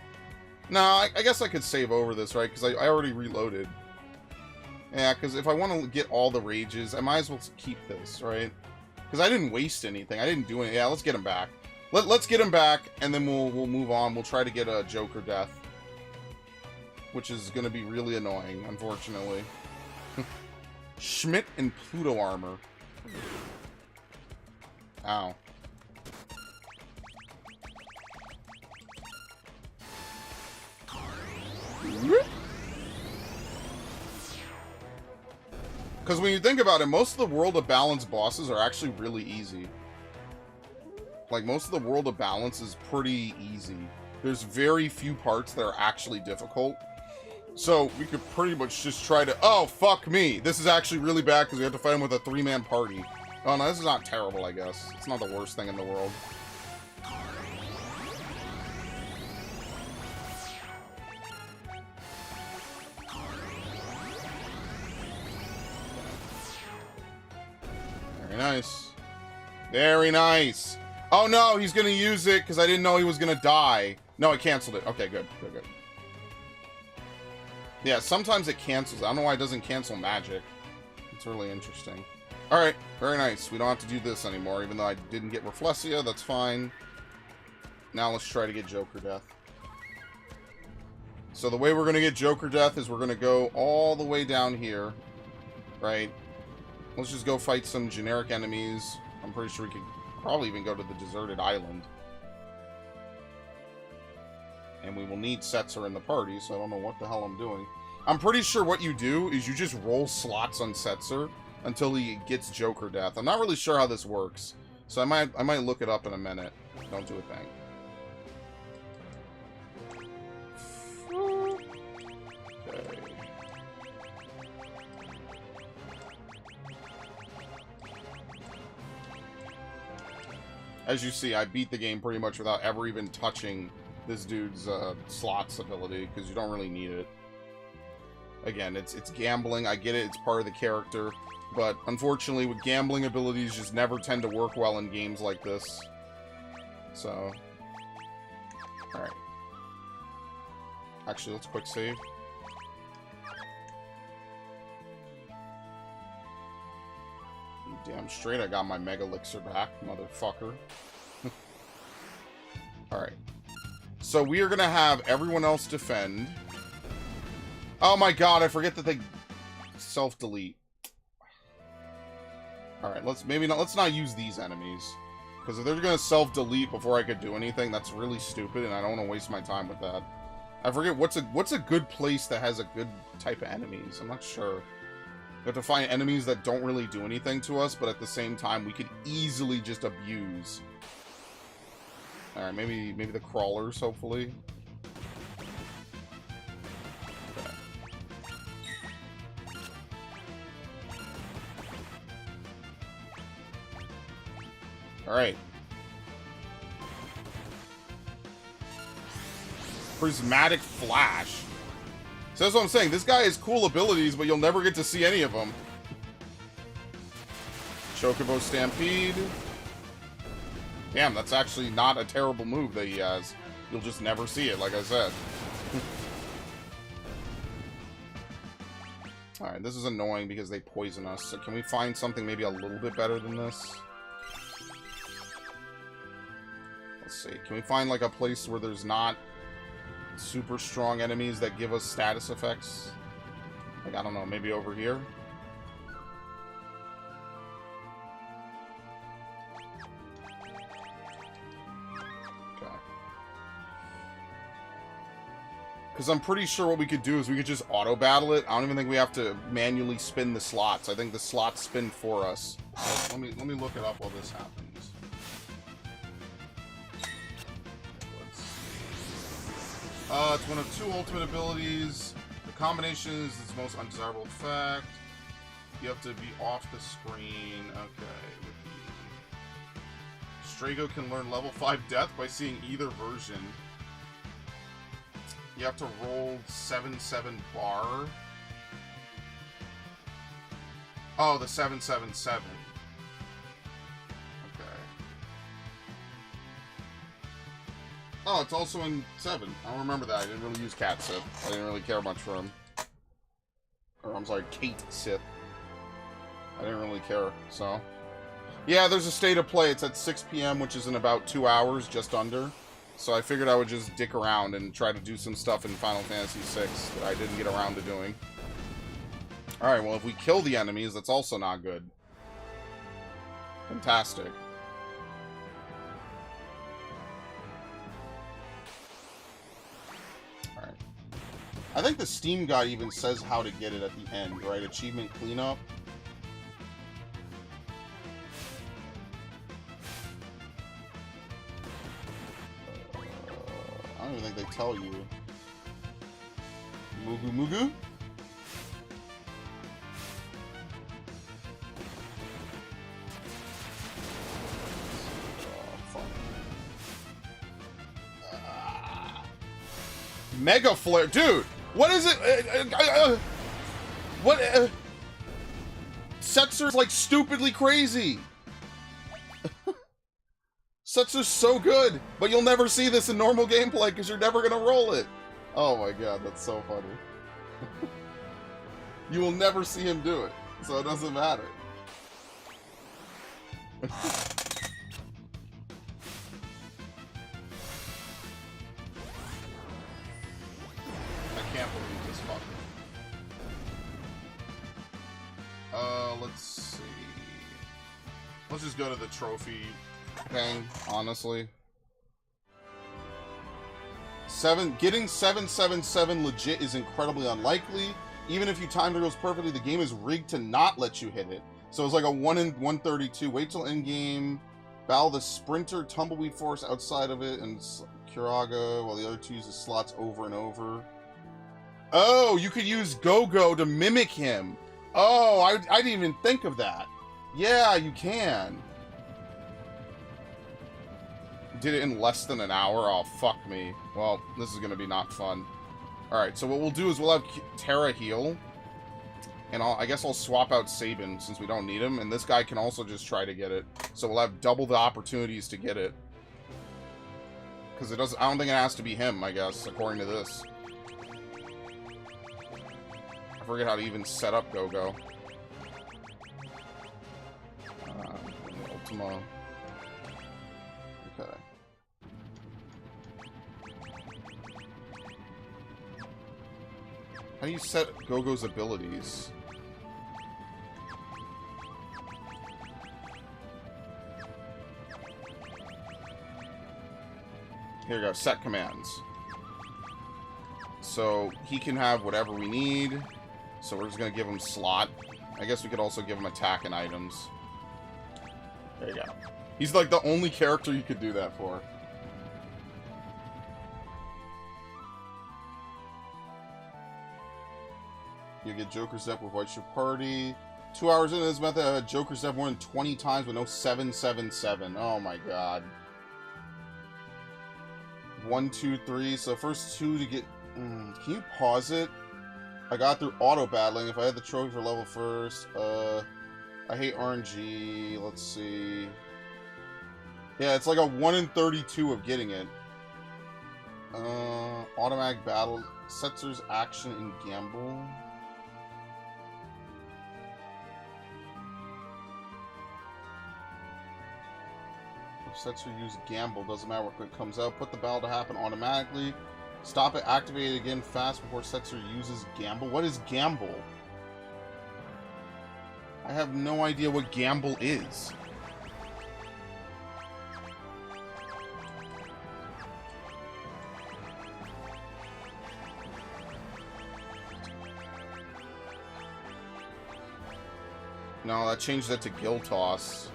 S1: No, I guess I could save over this, right? Because I already reloaded. Yeah, because if I want to get all the rages, I might as well keep this, right? Because I didn't waste anything. I didn't do anything. Yeah, let's get him back. Let's get him back, and then we'll move on. We'll try to get a Joker death. Which is going to be really annoying, unfortunately. Schmidt and Pluto armor. Ow. Because when you think about it, most of the World of Balance bosses are actually really easy. Like, most of the World of Balance is pretty easy. There's very few parts that are actually difficult. So, we could pretty much just try to... Oh, fuck me! This is actually really bad because we have to fight him with a 3-man party. Oh, no, this is not terrible, I guess. It's not the worst thing in the world. Very nice. Very nice. Oh, no, he's going to use it because I didn't know he was going to die. No, I canceled it. Okay, good. Good, good. Yeah, sometimes it cancels. I don't know why it doesn't cancel magic. It's really interesting. Alright, very nice. We don't have to do this anymore, even though I didn't get Reflexia. That's fine. Now let's try to get Joker Death. So the way we're going to get Joker Death is we're going to go all the way down here. Right? Let's just go fight some generic enemies. I'm pretty sure we could probably even go to the deserted island. And we will need Setzer in the party, so I don't know what the hell I'm doing. I'm pretty sure what you do is you just roll slots on Setzer until he gets Joker Death. I'm not really sure how this works, so I might look it up in a minute. Don't do a thing. Okay. As you see, I beat the game pretty much without ever even touching this dude's slots ability, because you don't really need it. Again, it's gambling. I get it. It's part of the character. But unfortunately, with gambling abilities, just never tend to work well in games like this. So, alright. Actually, let's quick save. Damn straight I got my Mega Elixir back, motherfucker. Alright. So we are going to have everyone else defend. Oh my god, I forget that they self-delete. Alright, let's not use these enemies. Because if they're going to self-delete before I could do anything, that's really stupid, and I don't want to waste my time with that. I forget, what's a good place that has a good type of enemies? I'm not sure. We have to find enemies that don't really do anything to us, but at the same time, we could easily just abuse. Alright, maybe the crawlers, hopefully. Okay. Alright. Prismatic Flash. So that's what I'm saying. This guy has cool abilities, but you'll never get to see any of them. Chocobo Stampede. Damn, that's actually not a terrible move that he has. You'll just never see it, like I said. Alright, this is annoying because they poison us. So can we find something maybe a little bit better than this? Let's see. Can we find like a place where there's not super strong enemies that give us status effects? Like, I don't know, maybe over here? Okay. Because I'm pretty sure what we could do is we could just auto-battle it. I don't even think we have to manually spin the slots. I think the slots spin for us. So let me look it up while this happens. It's one of 2 ultimate abilities. The combination is its most undesirable effect. You have to be off the screen. Okay. Strago can learn level 5 death by seeing either version. You have to roll 7-7 bar. Oh, the 7-7-7. Oh, it's also in 7. I don't remember that. I didn't really use Cat Sith. I didn't really care much for him. Or, I'm sorry, Kate Sith. I didn't really care, so. Yeah, there's a state of play. It's at 6 p.m., which is in about 2 hours, just under. So I figured I would just dick around and try to do some stuff in Final Fantasy VI that I didn't get around to doing. Alright, well, if we kill the enemies, that's also not good. Fantastic. I think the Steam guide even says how to get it at the end, right? Achievement cleanup. I don't even think they tell you. Mugu Mugu? Mega Flare. Dude! What is it? What? Setzer's like stupidly crazy. Setzer's so good, but you'll never see this in normal gameplay because you're never gonna roll it. Oh my god, that's so funny. You will never see him do it, so it doesn't matter. Let's see. Let's just go to the trophy thing, honestly. Getting 777 legit is incredibly unlikely. Even if you timed the rules perfectly, the game is rigged to not let you hit it. So it's like a 1 in 132. Wait till endgame. Battle the Sprinter, Tumbleweed Force outside of it, and Kiraga, while the other 2 use the slots over and over. Oh, you could use Go-Go to mimic him. Oh, I didn't even think of that. Yeah, you can. did it in less than an hour? Oh, fuck me. Well, this is gonna be not fun. Alright, so what we'll do is we'll have Terra heal. And I guess I'll swap out Sabin since we don't need him. And this guy can also just try to get it. So we'll have double the opportunities to get it. Because it doesn't. I don't think it has to be him, I guess, according to this. I forget how to even set up Go-Go. Ultima. Okay. How do you set Go-Go's abilities? Here we go, set commands. So, he can have whatever we need. So we're just going to give him slot. I guess we could also give him attack and items. There you go. He's like the only character you could do that for. You get Joker's Death with White Shirt Party. 2 hours into this method, I had Joker's Death more than 20 times with no 777. Oh my god. 1, 2, 3. So first 2 to get... can you pause it? I got through auto battling. If I had the trophy for level first. I hate RNG. Let's see. Yeah, it's like a 1 in 32 of getting it. Automatic battle. Setzer's action and gamble. Setzer use gamble, doesn't matter what it comes out. Put the battle to happen automatically. Stop it, activate it again fast before Setzer uses gamble. What is gamble? I have no idea what gamble is. No, that changed that to Guild Toss.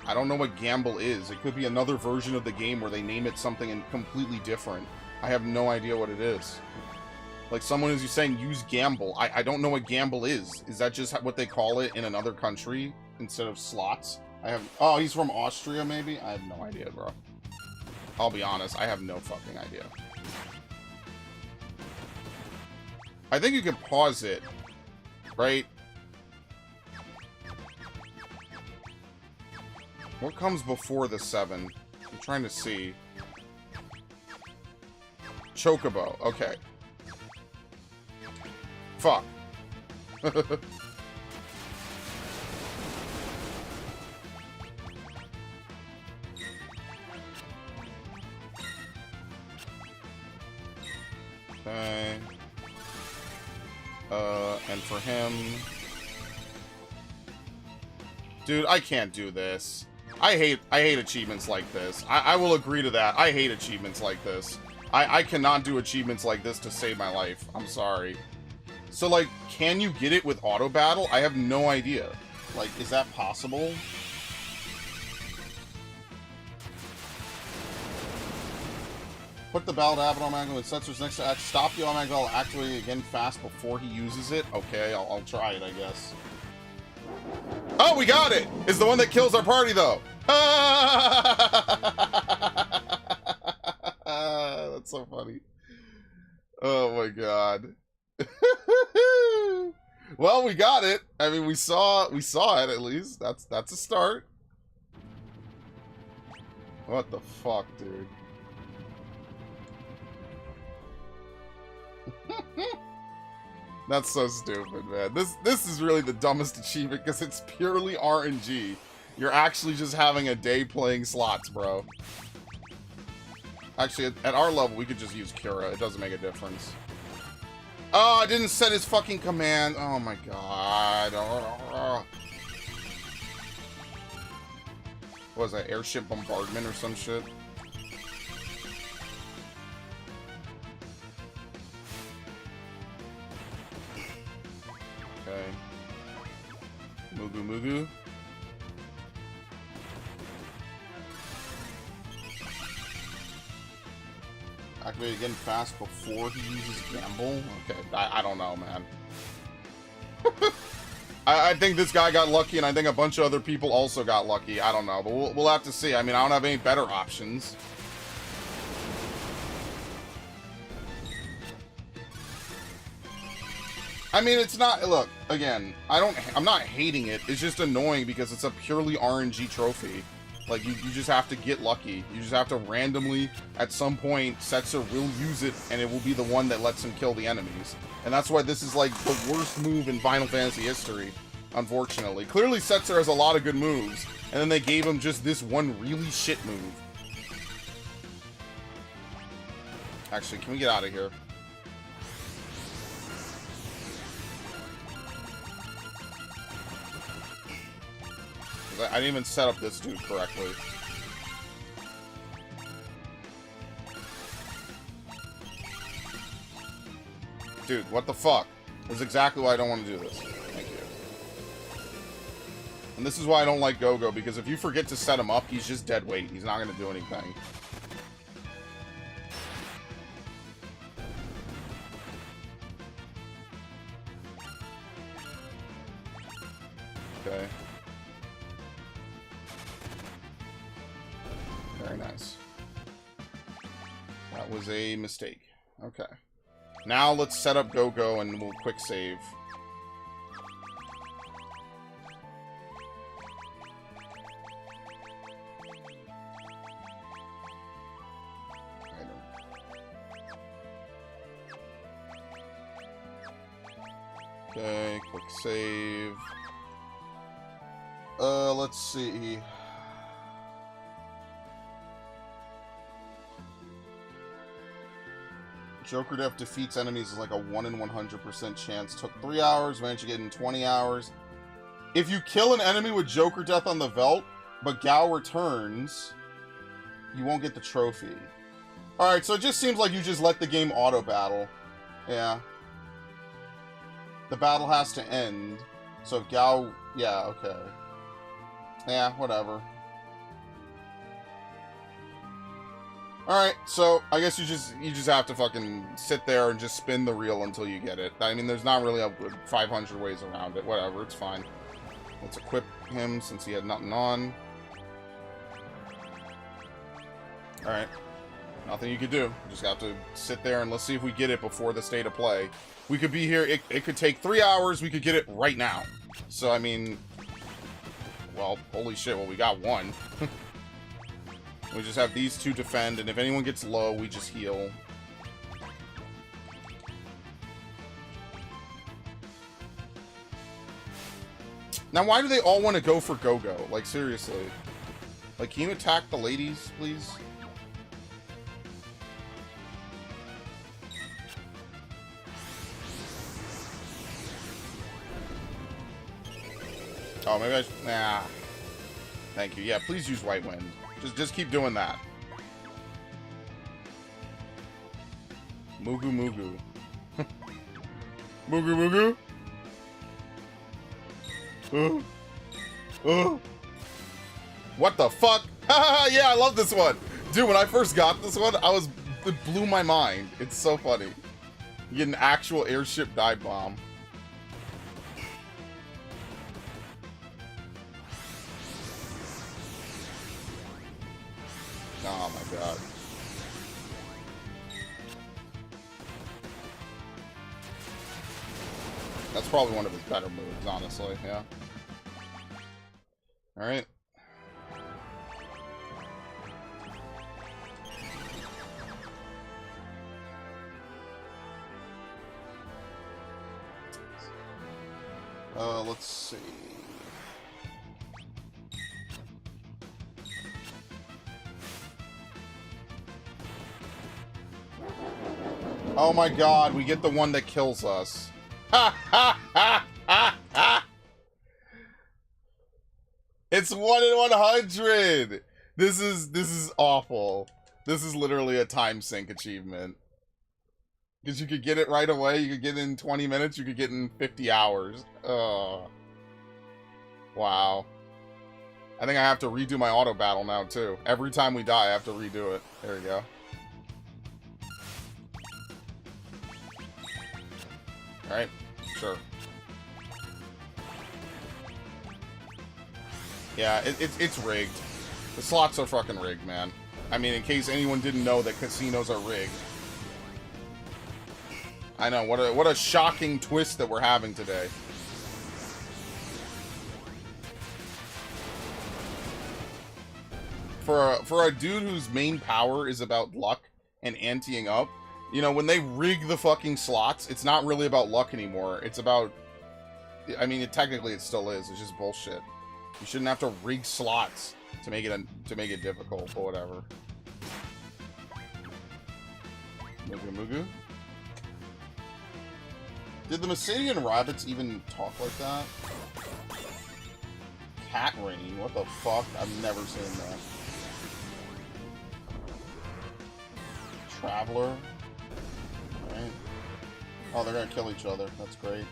S1: I don't know what gamble is. It could be another version of the game where they name it something completely different. I have no idea what it is. Like, someone is saying use gamble. I don't know what gamble is. Is that just what they call it in another country instead of slots? I have... Oh, he's from Austria, maybe? I have no idea, bro. I'll be honest. I have no fucking idea. I think you can pause it, right? What comes before the 7? I'm trying to see. Chocobo. Okay. Fuck. Okay. And for him... Dude, I can't do this. I hate achievements like this. I will agree to that. I hate achievements like this. I cannot do achievements like this to save my life. I'm sorry. So, like, can you get it with auto battle? I have no idea. Like, is that possible? Put the battle to happen automatically when Setzer's next to act. Stop the automatic battle activating again fast before he uses it. Okay, I'll try it, I guess. Oh, we got it! It's the one that kills our party, though. That's so funny. Oh my god. Well, we got it. I mean, we saw it at least. That's a start. What the fuck, dude? That's so stupid, man. This is really the dumbest achievement because it's purely RNG. You're actually just having a day playing slots, bro. Actually, at our level, we could just use Cura. It doesn't make a difference. Oh, I didn't set his fucking command. Oh my god. What was that? Airship bombardment or some shit? Okay. Mugu Mugu. Activate again fast before he uses gamble? Okay, I don't know, man. I think this guy got lucky, and I think a bunch of other people also got lucky. I don't know, but we'll have to see. I mean, I don't have any better options. I mean, it's not... Look, again, I'm not hating it. It's just annoying because it's a purely RNG trophy. Like, you just have to get lucky. You just have to randomly, at some point, Setzer will use it, and it will be the one that lets him kill the enemies. And that's why this is, like, the worst move in Final Fantasy history, unfortunately. Clearly, Setzer has a lot of good moves, and then they gave him just this one really shit move. Actually, can we get out of here? I didn't even set up this dude correctly. Dude, what the fuck? This is exactly why I don't want to do this. Thank you. And this is why I don't like Go-Go, because if you forget to set him up, he's just dead weight. He's not going to do anything. Okay. Very nice. That was a mistake. Okay. Now let's set up Go-Go and we'll quick save. Okay, quick save. Let's see. Joker Death defeats enemies is like a 1 in 100% chance. Took 3 hours, managed to get in 20 hours. If you kill an enemy with Joker Death on the Veldt, but Gao returns, you won't get the trophy. Alright, so it just seems like you just let the game auto-battle. Yeah. The battle has to end. So if Gao... Yeah, okay. Yeah, whatever. Alright, so I guess you just have to fucking sit there and just spin the reel until you get it. I mean, there's not really a 500 ways around it. Whatever, it's fine. Let's equip him since he had nothing on. Alright. Nothing you could do. You just have to sit there and let's see if we get it before the state of play. We could be here, it could take 3 hours, we could get it right now. So, I mean... Well, holy shit, well, we got one. We just have these two defend, and if anyone gets low, we just heal. Now, why do they all want to go for Go-Go? Like, seriously. Like, can you attack the ladies, please? Oh, maybe I should... Nah. Thank you. Yeah, please use White Wind. Just keep doing that. Mugu Mugu. Mugu Mugu? What the fuck? Yeah, I love this one. Dude, when I first got this one, it blew my mind. It's so funny. You get an actual airship dive bomb. Oh my god. That's probably one of his better moves, honestly, yeah. Alright. Let's see. Oh my god, we get the one that kills us. Ha ha ha ha ha! It's 1 in 100! This is awful. This is literally a time sink achievement. Because you could get it right away, you could get it in 20 minutes, you could get it in 50 hours. Ugh. Wow. I think I have to redo my auto battle now too. Every time we die, I have to redo it. There we go. Alright, sure. Yeah, it's rigged. The slots are fucking rigged, man. I mean, in case anyone didn't know that casinos are rigged. I know, what a shocking twist that we're having today. For a dude whose main power is about luck and anteing up, you know, when they rig the fucking slots, it's not really about luck anymore. It's about, I mean, technically it still is. It's just bullshit. You shouldn't have to rig slots to make it difficult, but whatever. Mugu Mugu. Did the Massadian rabbits even talk like that? Cat ringing? What the fuck? I've never seen that. Traveler. Right. Oh, they're gonna kill each other. That's great.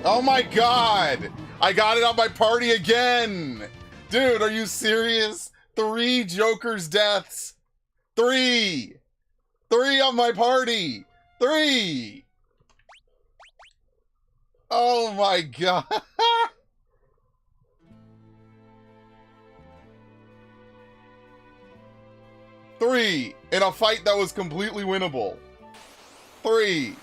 S1: Oh my god! I got it on my party again! Dude, are you serious? 3 Joker's deaths! 3! 3 on my party! 3! Oh my god! 3 in a fight that was completely winnable. 3.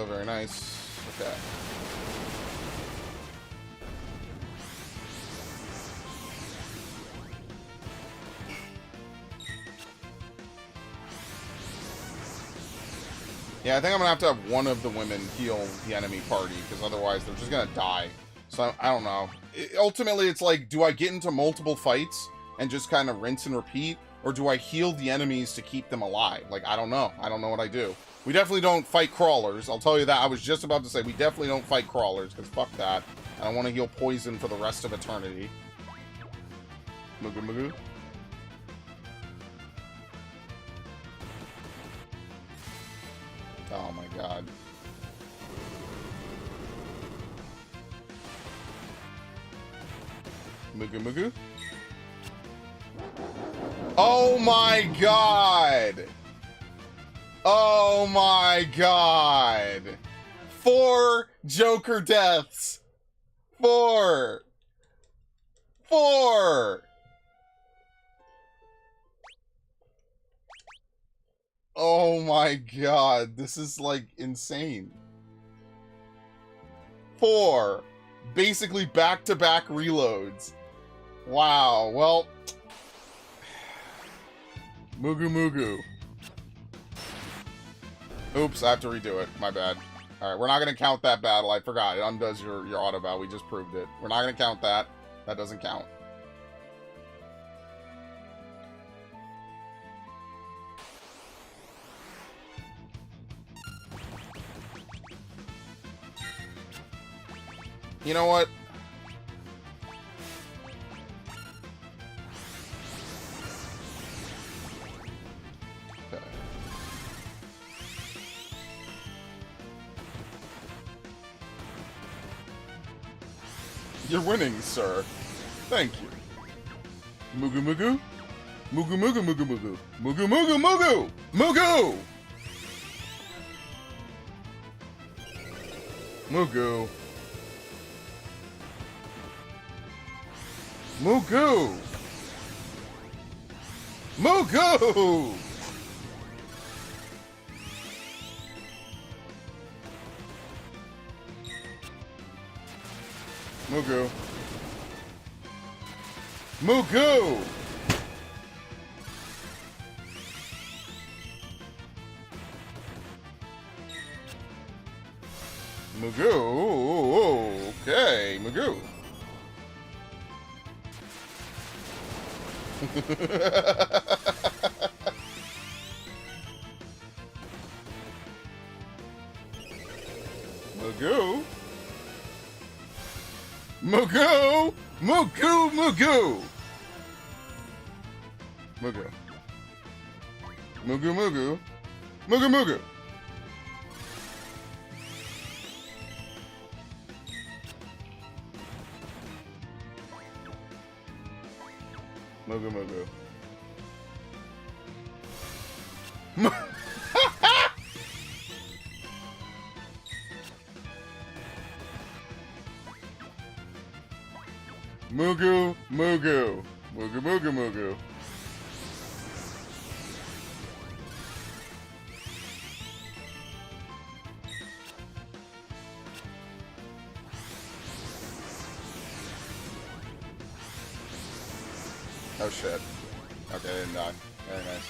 S1: Very nice. Okay. Yeah, I think I'm gonna have to have one of the women heal the enemy party, because otherwise they're just gonna die. So, I don't know. Ultimately, it's like, do I get into multiple fights and just kind of rinse and repeat? Or do I heal the enemies to keep them alive? Like, I don't know. I don't know what I do. We definitely don't fight crawlers. I'll tell you that. I was just about to say, we definitely don't fight crawlers, because fuck that. I don't want to heal poison for the rest of eternity. Mugu Mugu. Oh my god. Mugu Mugu. Oh my god! Oh my god! 4 Joker deaths! 4! 4! Oh my god, this is like insane. 4. Basically back-to-back reloads. Wow, well... Mugu Mugu. Oops, I have to redo it. My bad. Alright, we're not going to count that battle. I forgot. It undoes your auto battle. We just proved it. We're not going to count that. That doesn't count. You know what? Okay. You're winning, sir. Thank you. Mugu Mugu? Mugu Mugu Mugu Mugu. Mugu Mugu Mugu! Mugu! Mugu. Mugu! Mugu! Mugu. Mugu! Mugu. Okay, Mugu. Mugu. Mugu. Mugu. Mugu. Mugu. Mugu. Mugu. Mugu. Mugu. Mugu Mugu. Mugu Mugu. Mugu Mugu Mugu. Oh shit. Okay, I didn't die. Very nice.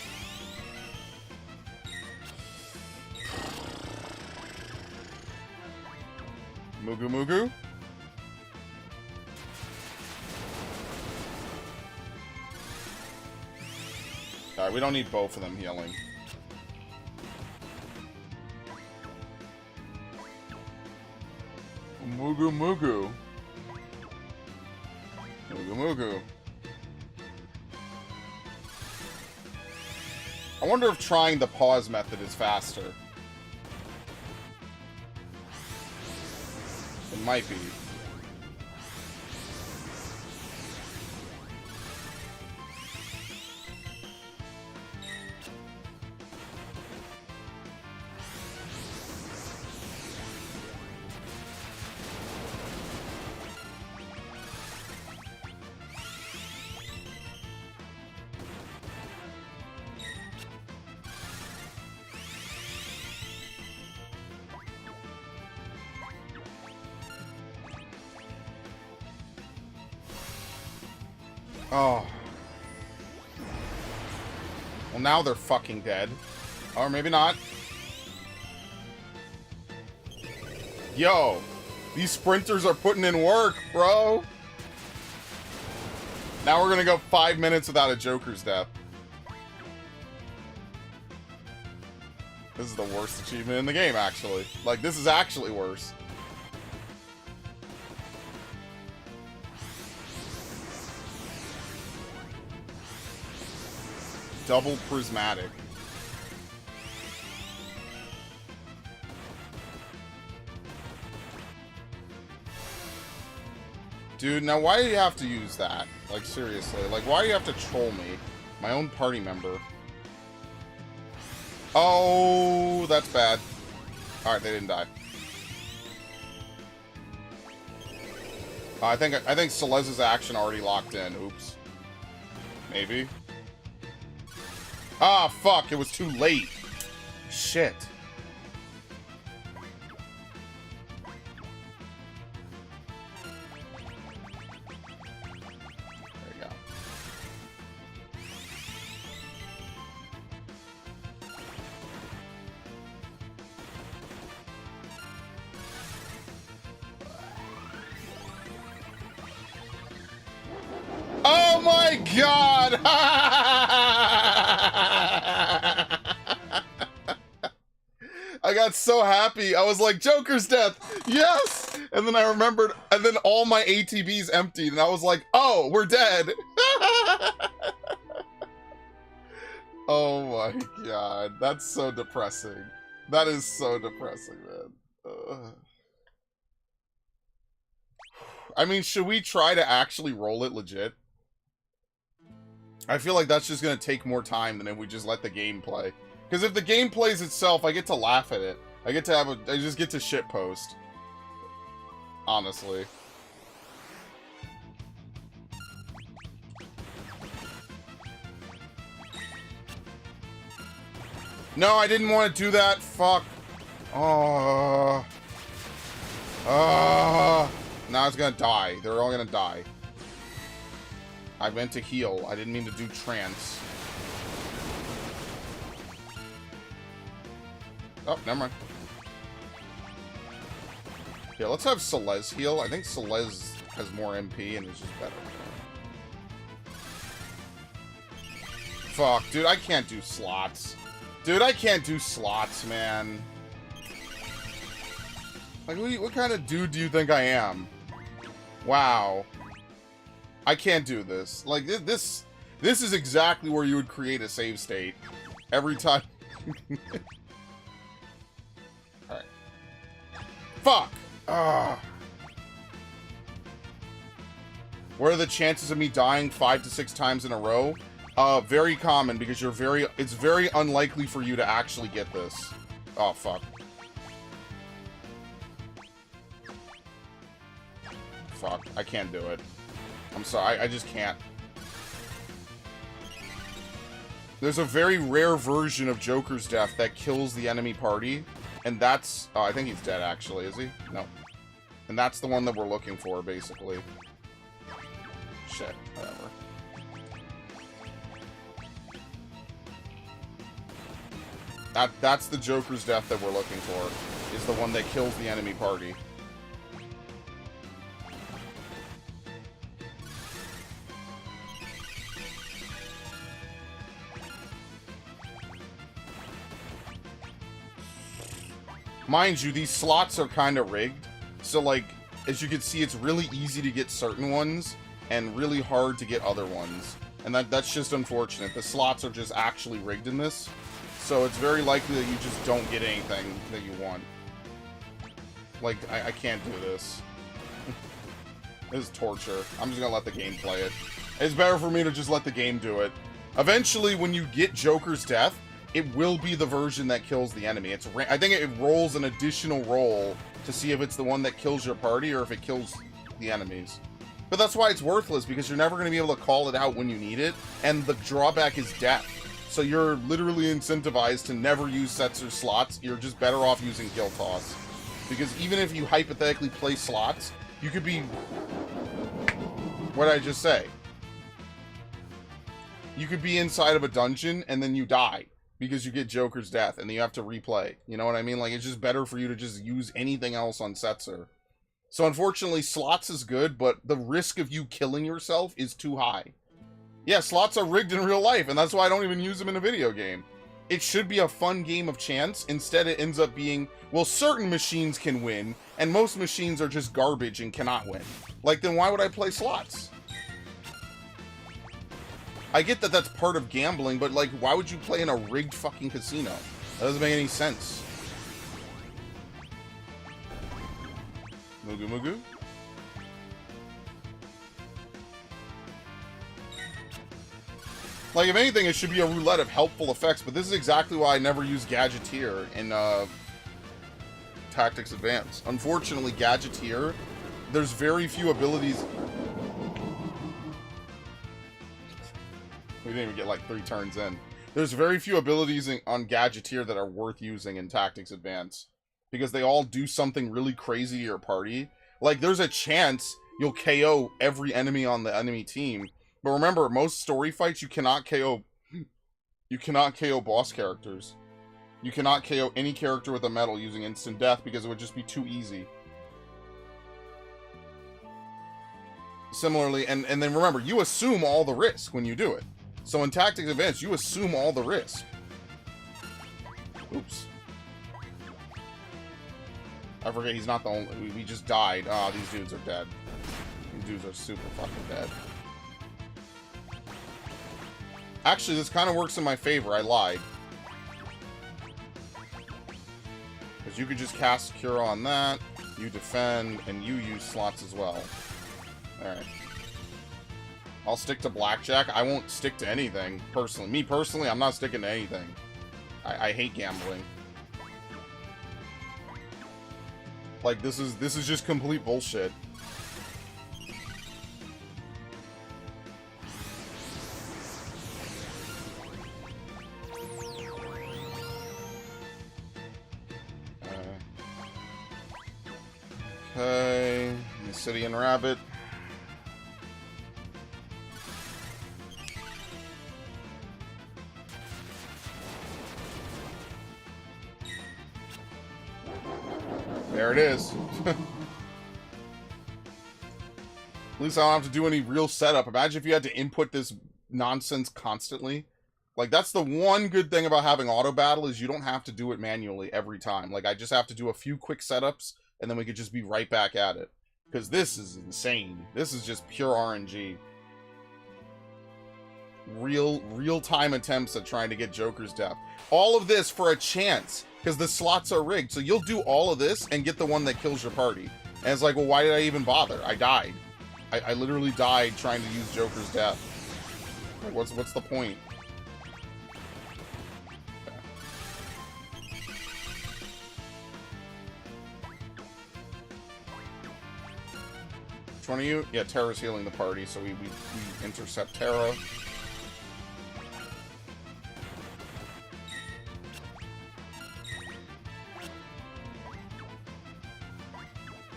S1: Mugu Mugu? Alright, we don't need both of them healing. Mugu Mugu. Mugu Mugu. I wonder if trying the pause method is faster. It might be. Oh. Well, now they're fucking dead. Or maybe not. Yo. These sprinters are putting in work, bro. Now we're gonna go 5 minutes without a Joker's death. This is the worst achievement in the game, actually. Like, this is actually worse. Double prismatic. Dude, now why do you have to use that? Like, seriously. Like, why do you have to troll me? My own party member. Oh, that's bad. Alright, they didn't die. I think Celeste's action already locked in. Oops. Maybe. Ah, fuck, it was too late. Shit. There you go. Oh my god! I got so happy. I was like, Joker's death! Yes! And then I remembered, and then all my ATBs emptied, and I was like, oh, we're dead! Oh my god. That's so depressing. That is so depressing, man. Ugh. I mean, should we try to actually roll it legit? I feel like that's just going to take more time than if we just let the game play. Because if the game plays itself, I get to laugh at it. I just get to shitpost. Honestly. No, I didn't want to do that. Fuck. Oh. Now it's gonna die. They're all gonna die. I meant to heal. I didn't mean to do trance. Oh, never mind. Yeah, let's have Celeste heal. I think Celeste has more MP and is just better. Fuck, dude, I can't do slots. Dude, I can't do slots, man. Like, what kind of dude do you think I am? Wow. I can't do this. Like, this is exactly where you would create a save state. Every time. Alright. Fuck! Ugh. What are the chances of me dying 5 to 6 times in a row? Very common, because it's very unlikely for you to actually get this. Oh, fuck. Fuck, I can't do it. I'm sorry, I just can't. There's a very rare version of Joker's death that kills the enemy party, and that's... Oh, I think he's dead, actually, is he? No. And that's the one that we're looking for, basically. Shit, whatever. That's the Joker's death that we're looking for, is the one that kills the enemy party. Mind you, these slots are kind of rigged, so, like, as you can see, it's really easy to get certain ones, and really hard to get other ones. And that's just unfortunate. The slots are just actually rigged in this, so it's very likely that you just don't get anything that you want. Like, I can't do this. This is torture. I'm just gonna let the game play it. It's better for me to just let the game do it. Eventually, when you get Joker's death, it will be the version that kills the enemy. I think it rolls an additional roll to see if it's the one that kills your party or if it kills the enemies. But that's why it's worthless, because you're never going to be able to call it out when you need it, and the drawback is death. So you're literally incentivized to never use sets or slots. You're just better off using Kill Toss. Because even if you hypothetically play slots, you could be... What did I just say? You could be inside of a dungeon, and then you die. Because you get Joker's death, and then you have to replay. You know what I mean? Like, it's just better for you to just use anything else on Setzer. So, unfortunately, slots is good, but the risk of you killing yourself is too high. Yeah, slots are rigged in real life, and that's why I don't even use them in a video game. It should be a fun game of chance. Instead, it ends up being, well, certain machines can win, and most machines are just garbage and cannot win. Like, then why would I play slots? I get that that's part of gambling, but, like, why would you play in a rigged fucking casino? That doesn't make any sense. Mugu Mugu? Like, if anything, it should be a roulette of helpful effects, but this is exactly why I never use Gadgeteer in, Tactics Advance. Unfortunately, Gadgeteer, there's very few abilities... We didn't even get like 3 turns in. There's very few abilities on Gadgeteer that are worth using in Tactics Advance. Because they all do something really crazy to your party. Like, there's a chance you'll KO every enemy on the enemy team. But remember, most story fights, you cannot KO... You cannot KO boss characters. You cannot KO any character with a medal using instant death because it would just be too easy. Similarly, and then remember, you assume all the risk when you do it. So in Tactics Advance, you assume all the risk. Oops. I forget he's not the only... We just died. Ah, these dudes are dead. These dudes are super fucking dead. Actually, this kind of works in my favor. I lied. Because you could just cast Cure on that, you defend, and you use slots as well. Alright. I'll stick to blackjack. I won't stick to anything, personally. Me, personally, I'm not sticking to anything. I hate gambling. Like, this is just complete bullshit. Okay, Obsidian Rabbit. There it is. At least I don't have to do any real setup. Imagine if you had to input this nonsense constantly. Like, that's the one good thing about having auto battle, is you don't have to do it manually every time. Like, I just have to do a few quick setups, and then we could just be right back at it. Because this is insane. This is just pure RNG. Real-time attempts at trying to get Joker's death. All of this for a chance, because the slots are rigged. So you'll do all of this and get the one that kills your party. And it's like, well, why did I even bother? I died. I literally died trying to use Joker's death. Like, what's the point? Okay. Which one are you? Yeah, Terra's healing the party, so we intercept Terra.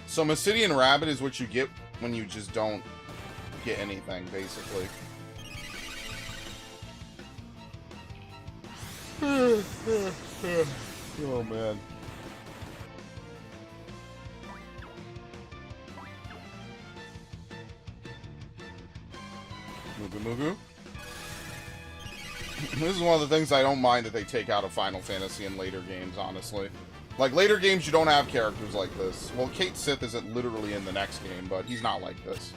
S1: So Massidian Rabbit is what you get when you just don't get anything, basically. Oh, man. Mugu Mugu. This is one of the things I don't mind that they take out of Final Fantasy in later games, honestly. Like, later games, you don't have characters like this. Well, Kate Sith isn't literally in the next game, but he's not like this.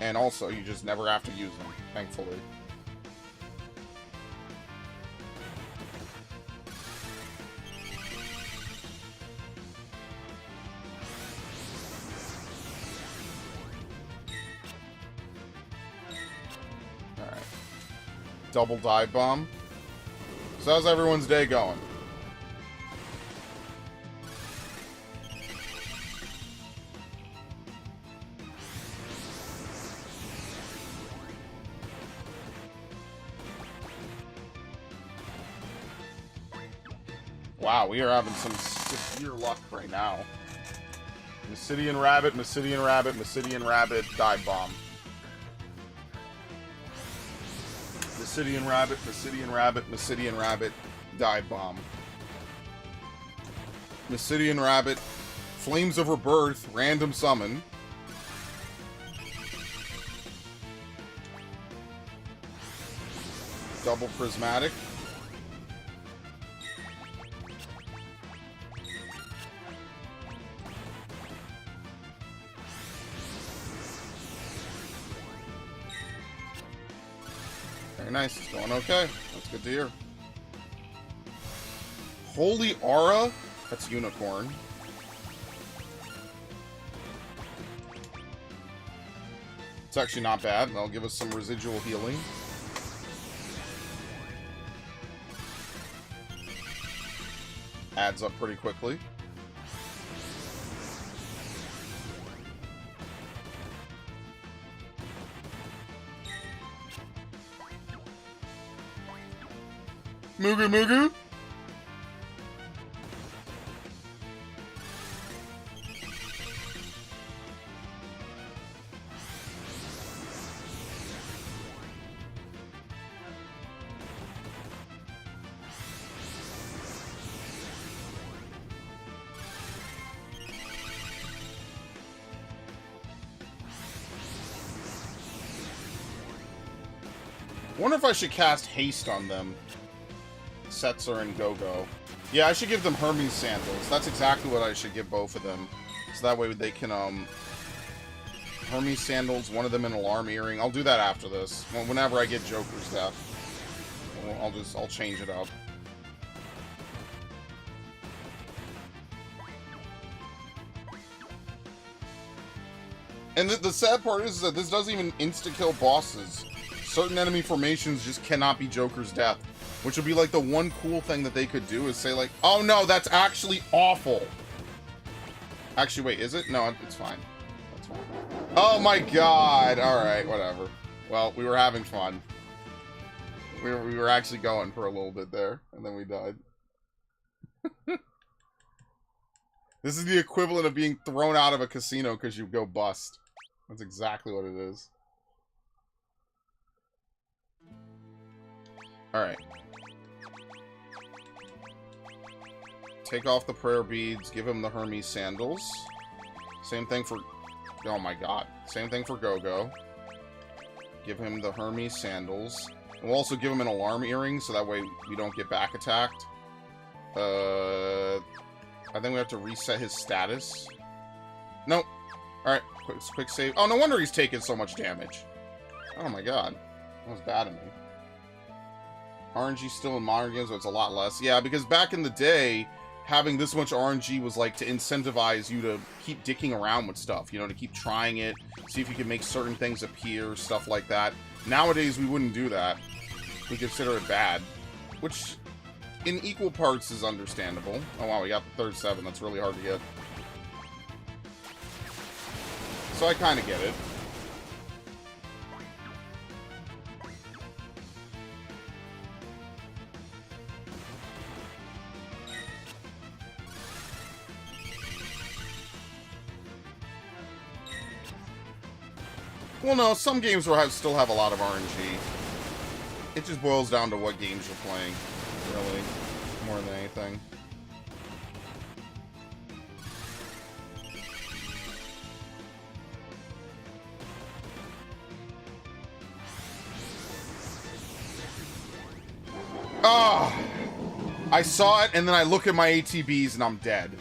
S1: And also, you just never have to use him, thankfully. Alright. Double dive bomb. So how's everyone's day going? Wow, we are having some severe luck right now. Massidian Rabbit, Massidian Rabbit, Massidian Rabbit, dive bomb. Massidian Rabbit, Massidian Rabbit, Massidian Rabbit, dive bomb. Massidian Rabbit, Flames of Rebirth, random summon. Double prismatic. Very nice. It's going okay. That's good to hear. Holy Aura? That's Unicorn. It's actually not bad. That'll give us some residual healing. Adds up pretty quickly. Mugu Mugu? I wonder if I should cast Haste on them. Setzer and Go-Go. Yeah, I should give them Hermes Sandals. That's exactly what I should give both of them. So that way they can, Hermes Sandals, one of them an Alarm Earring. I'll do that after this. Whenever I get Joker's death. I'll change it up. And the sad part is that this doesn't even insta-kill bosses. Certain enemy formations just cannot be Joker's death. Which would be like the one cool thing that they could do is say like, oh no, that's actually awful. Actually, wait, is it? No, it's fine. That's fine. Oh my god. Alright, whatever. Well, we were having fun. We were actually going for a little bit there, and then we died. This is the equivalent of being thrown out of a casino because you go bust. That's exactly what it is. Alright. Take off the prayer beads, give him the Hermes Sandals. Same thing for... Oh my god. Same thing for Go-Go. Give him the Hermes Sandals. And we'll also give him an Alarm Earring, so that way we don't get back attacked. I think we have to reset his status. Nope. Alright, quick save. Oh, no wonder he's taking so much damage. Oh my god. That was bad of me. RNG still in modern games, but it's a lot less. Yeah, because back in the day, having this much RNG was like to incentivize you to keep dicking around with stuff, you know, to keep trying it, see if you can make certain things appear, stuff like that. Nowadays, we wouldn't do that. We consider it bad, which in equal parts is understandable. Oh wow, we got the third 7. That's really hard to get. So I kind of get it. Well, no, some games will still have a lot of RNG. It just boils down to what games you're playing, really, more than anything. Ah! I saw it, and then I look at my ATBs, and I'm dead.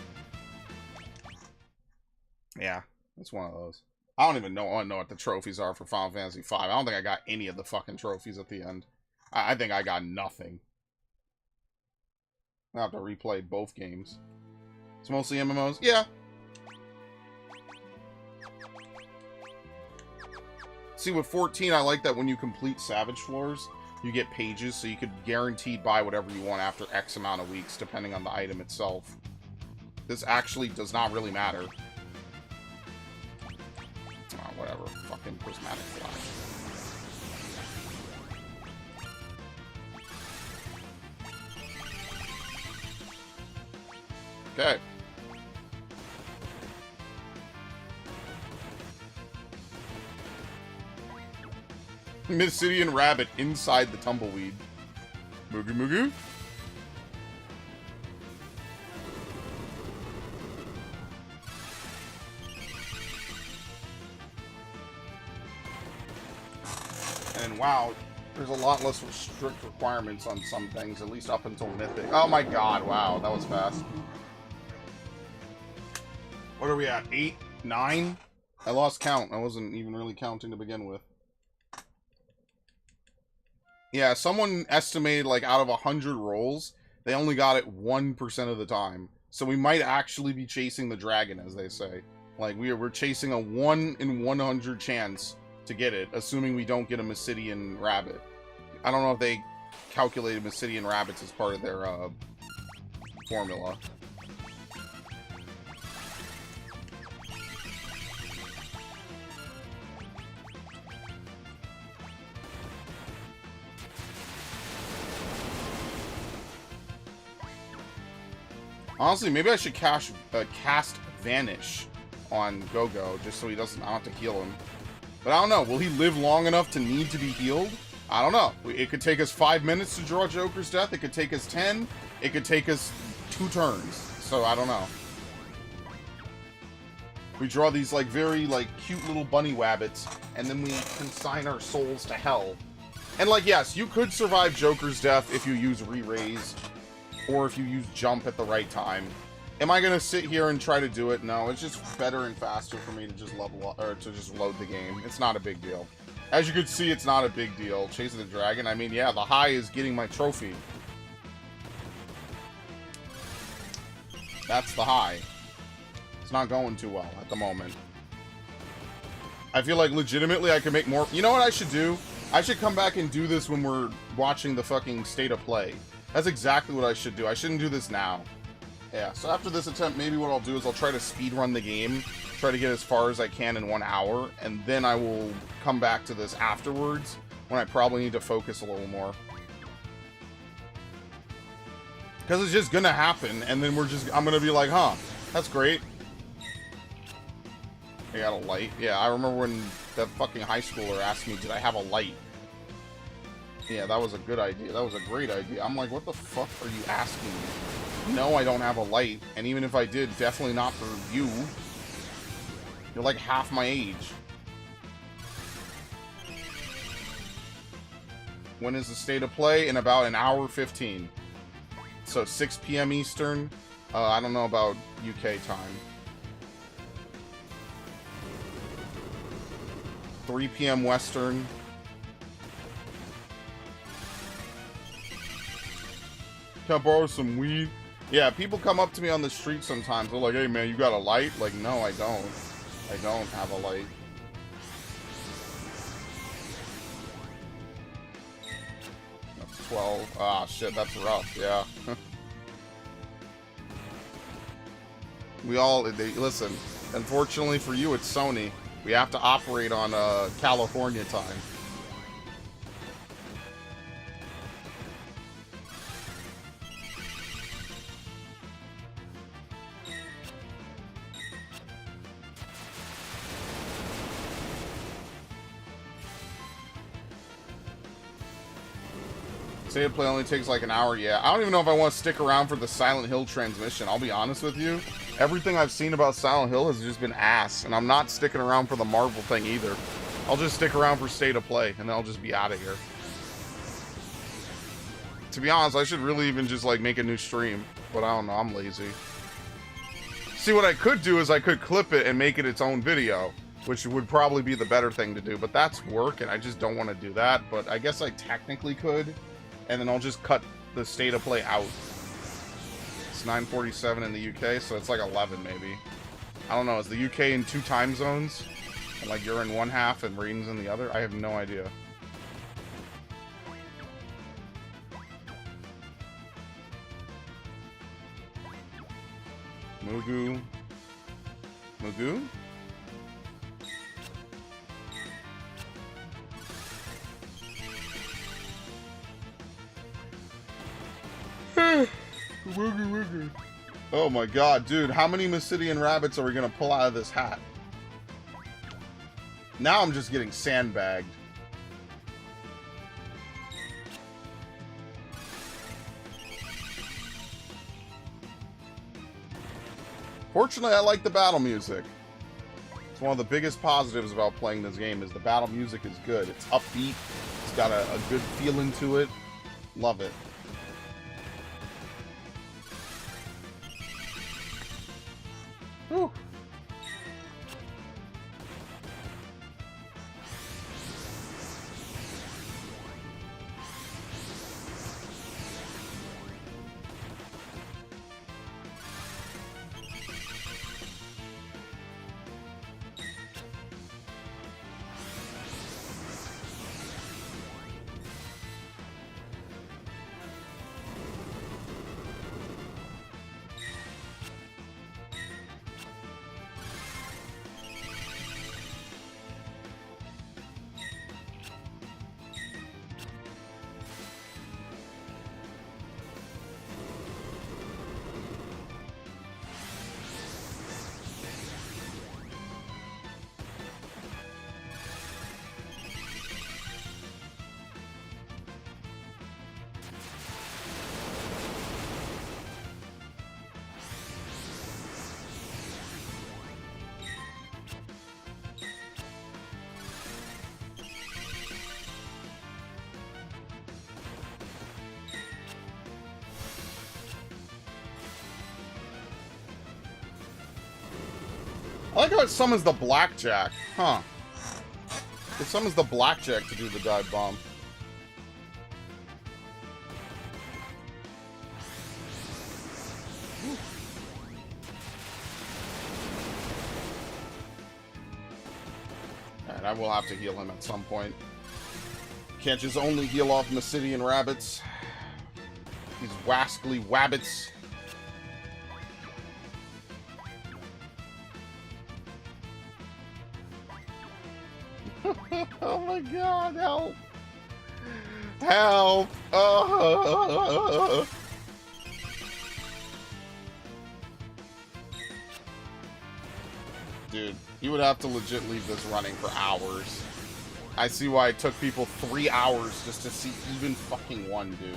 S1: Yeah, it's one of those. I don't even know what the trophies are for Final Fantasy V. I don't think I got any of the fucking trophies at the end. I think I got nothing. I'll have to replay both games. It's mostly MMOs? Yeah. See, with 14, I like that when you complete Savage Floors, you get pages, so you could guaranteed buy whatever you want after X amount of weeks, depending on the item itself. This actually does not really matter. Whatever. Fucking prismatic flash. Okay. Missidian rabbit inside the tumbleweed. Mugu Mugu? And wow, there's a lot less strict requirements on some things, at least up until Mythic. Oh my god, wow, that was fast. What are we at? 8? 9? I lost count. I wasn't even really counting to begin with. Yeah, someone estimated, like, out of 100 rolls, they only got it 1% of the time. So we might actually be chasing the dragon, as they say. Like, we're chasing a 1 in 100 chance to get it, assuming we don't get a Missidian rabbit. I don't know if they calculated Missidian rabbits as part of their formula. Honestly, maybe I should cast Vanish on Go-Go, just so he doesn't, I don't have to heal him. But I don't know, will he live long enough to need to be healed? I don't know. It could take us 5 minutes to draw Joker's death, it could take us 10, it could take us 2 turns. So, I don't know. We draw these, like, very, like, cute little bunny wabbits, and then we consign our souls to hell. And, like, yes, you could survive Joker's death if you use Re-Raise, or if you use Jump at the right time. Am I gonna sit here and try to do it? No, it's just better and faster for me to just level up, or to just load the game. It's not a big deal. As you can see, it's not a big deal. Chasing the dragon, I mean, yeah, the high is getting my trophy. That's the high. It's not going too well at the moment. I feel like legitimately I could make more. You know what I should do? I should come back and do this when we're watching the fucking state of play. That's exactly what I should do. I shouldn't do this now. Yeah, so after this attempt, maybe what I'll do is I'll try to speedrun the game, try to get as far as I can in 1 hour, and then I will come back to this afterwards, when I probably need to focus a little more. Because it's just gonna happen, and then I'm gonna be like, huh, that's great. I got a light. Yeah, I remember when that fucking high schooler asked me, did I have a light? Yeah, that was a good idea. That was a great idea. I'm like, what the fuck are you asking me? No, I don't have a light. And even if I did, definitely not for you. You're like half my age. When is the state of play? In about an hour 15. So 6 p.m. Eastern. I don't know about UK time. 3 p.m. Western. Can I borrow some weed? Yeah, people come up to me on the street sometimes. They're like, "Hey, man, you got a light?" Like, no, I don't. I don't have a light. That's 12. Ah, shit, that's rough. Yeah. Listen. Unfortunately for you, it's Sony. We have to operate on California time. State of play only takes like an hour. Yeah, I don't even know if I want to stick around for the Silent Hill transmission. I'll be honest with you. Everything I've seen about Silent Hill has just been ass, and I'm not sticking around for the Marvel thing either. I'll just stick around for State of Play, and then I'll just be out of here. To be honest, I should really even just like make a new stream, but I don't know. I'm lazy. See, what I could do is I could clip it and make it its own video, which would probably be the better thing to do, but that's work, and I just don't want to do that. But I guess I technically could. And then I'll just cut the State of Play out. It's 9:47 in the UK, so it's like 11 maybe. I don't know, is the UK in 2 time zones? And like you're in one half and Raiden's in the other? I have no idea. Mugu. Mugu? Oh my god, dude, how many Mysidian rabbits are we gonna pull out of this hat? Now I'm just getting sandbagged. Fortunately, I like the battle music. It's one of the biggest positives about playing this game is the battle music is good. It's upbeat. It's got a good feeling to it. Love it. Whew. I like how it summons the blackjack. Huh. It summons the blackjack to do the dive bomb. Alright, I will have to heal him at some point. Can't just only heal off Mysidian rabbits. These wascally wabbits. Oh my god, help! Help! Dude, you would have to legit leave this running for hours. I see why it took people 3 hours just to see even fucking one, dude.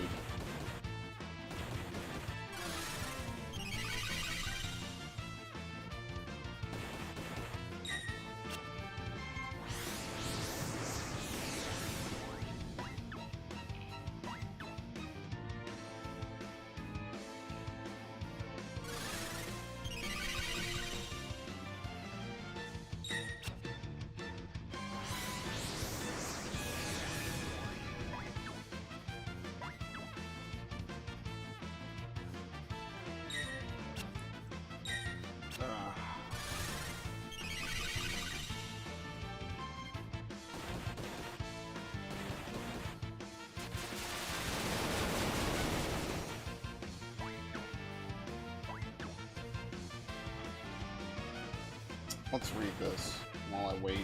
S1: Let's read this while I wait.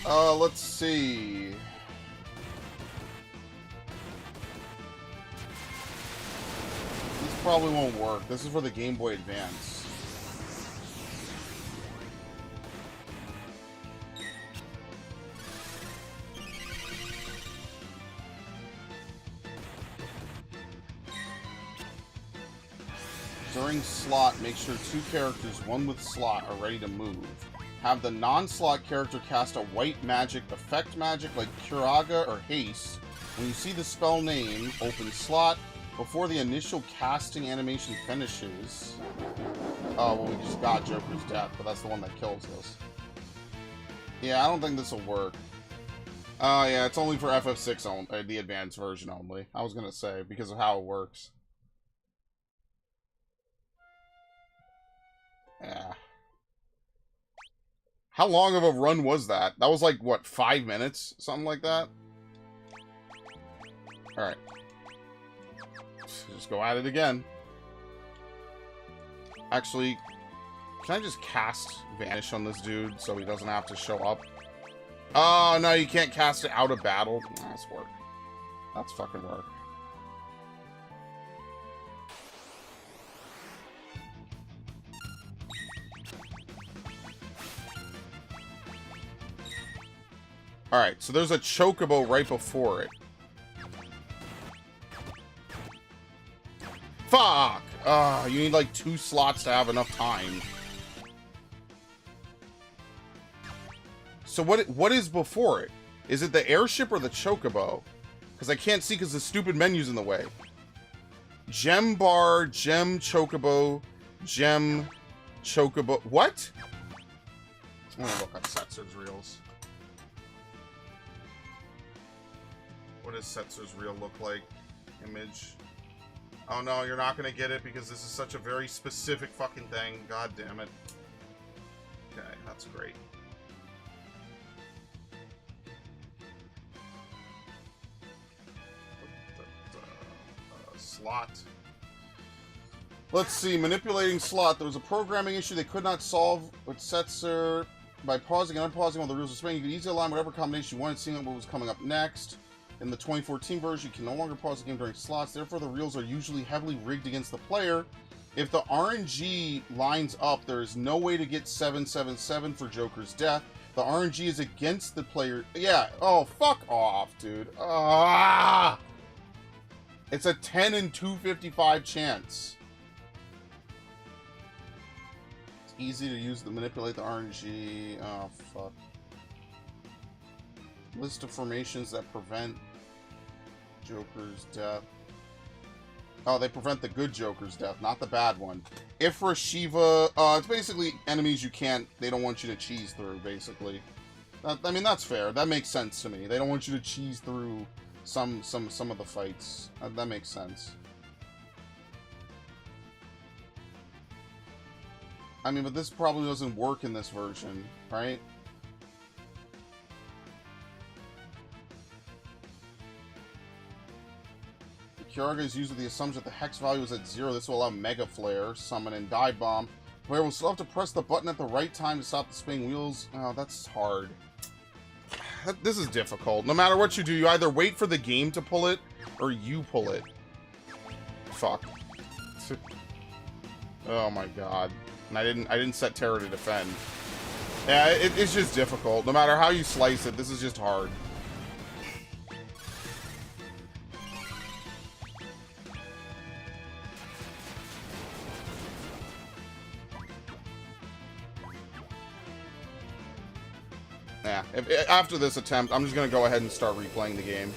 S1: Let's see. This probably won't work. This is for the Game Boy Advance. During slot, make sure 2 characters, one with slot, are ready to move. Have the non-slot character cast a white magic effect magic like Curaga or Haste. When you see the spell name, open slot before the initial casting animation finishes. Oh, well, we just got Joker's Death, but that's the one that kills us. Yeah, I don't think this will work. Oh, yeah, it's only for FF6 only, the advanced version only. I was gonna say, because of how it works. Yeah. How long of a run was that? That was like, what, 5 minutes? Something like that? Alright. Just go at it again. Actually, can I just cast Vanish on this dude so he doesn't have to show up? Oh, no, you can't cast it out of battle. That's work. That's fucking work. Alright, so there's a Chocobo right before it. Fuck! You need like 2 slots to have enough time. So what is before it? Is it the airship or the Chocobo? Because I can't see because the stupid menu's in the way. Gem bar, gem Chocobo, gem Chocobo. What? I'm gonna look up Setzer's reels. What does Setzer's reel look like? Image. Oh no, you're not gonna get it because this is such a very specific fucking thing. God damn it. Okay, that's great. Slot. Let's see, manipulating slot. There was a programming issue they could not solve with Setzer. By pausing and unpausing while the rules are spinning, you could easily align whatever combination you wanted, seeing what was coming up next. In the 2014 version, you can no longer pause the game during slots, therefore the reels are usually heavily rigged against the player. If the RNG lines up, there is no way to get 777 for Joker's Death. The RNG is against the player. Yeah, oh, fuck off, dude. Ah! It's a 10 in 255 chance. It's easy to use to manipulate the RNG. Oh, fuck. List of formations that prevent Joker's death. Oh, they prevent the good Joker's death, not the bad one. Ifra, Shiva, it's basically enemies they don't want you to cheese through, basically. I mean, that's fair. That makes sense to me. They don't want you to cheese through some of the fights. That makes sense. I mean, but this probably doesn't work in this version, right? Kyoraga is used with the assumption that the hex value is at 0. This will allow Mega Flare, Summon, and Dive Bomb. The player will still have to press the button at the right time to stop the spinning wheels. Oh, that's hard. This is difficult. No matter what you do, you either wait for the game to pull it, or you pull it. Fuck. Oh my god. And I didn't set Terror to defend. Yeah, it's just difficult. No matter how you slice it, this is just hard. Yeah, after this attempt, I'm just going to go ahead and start replaying the game.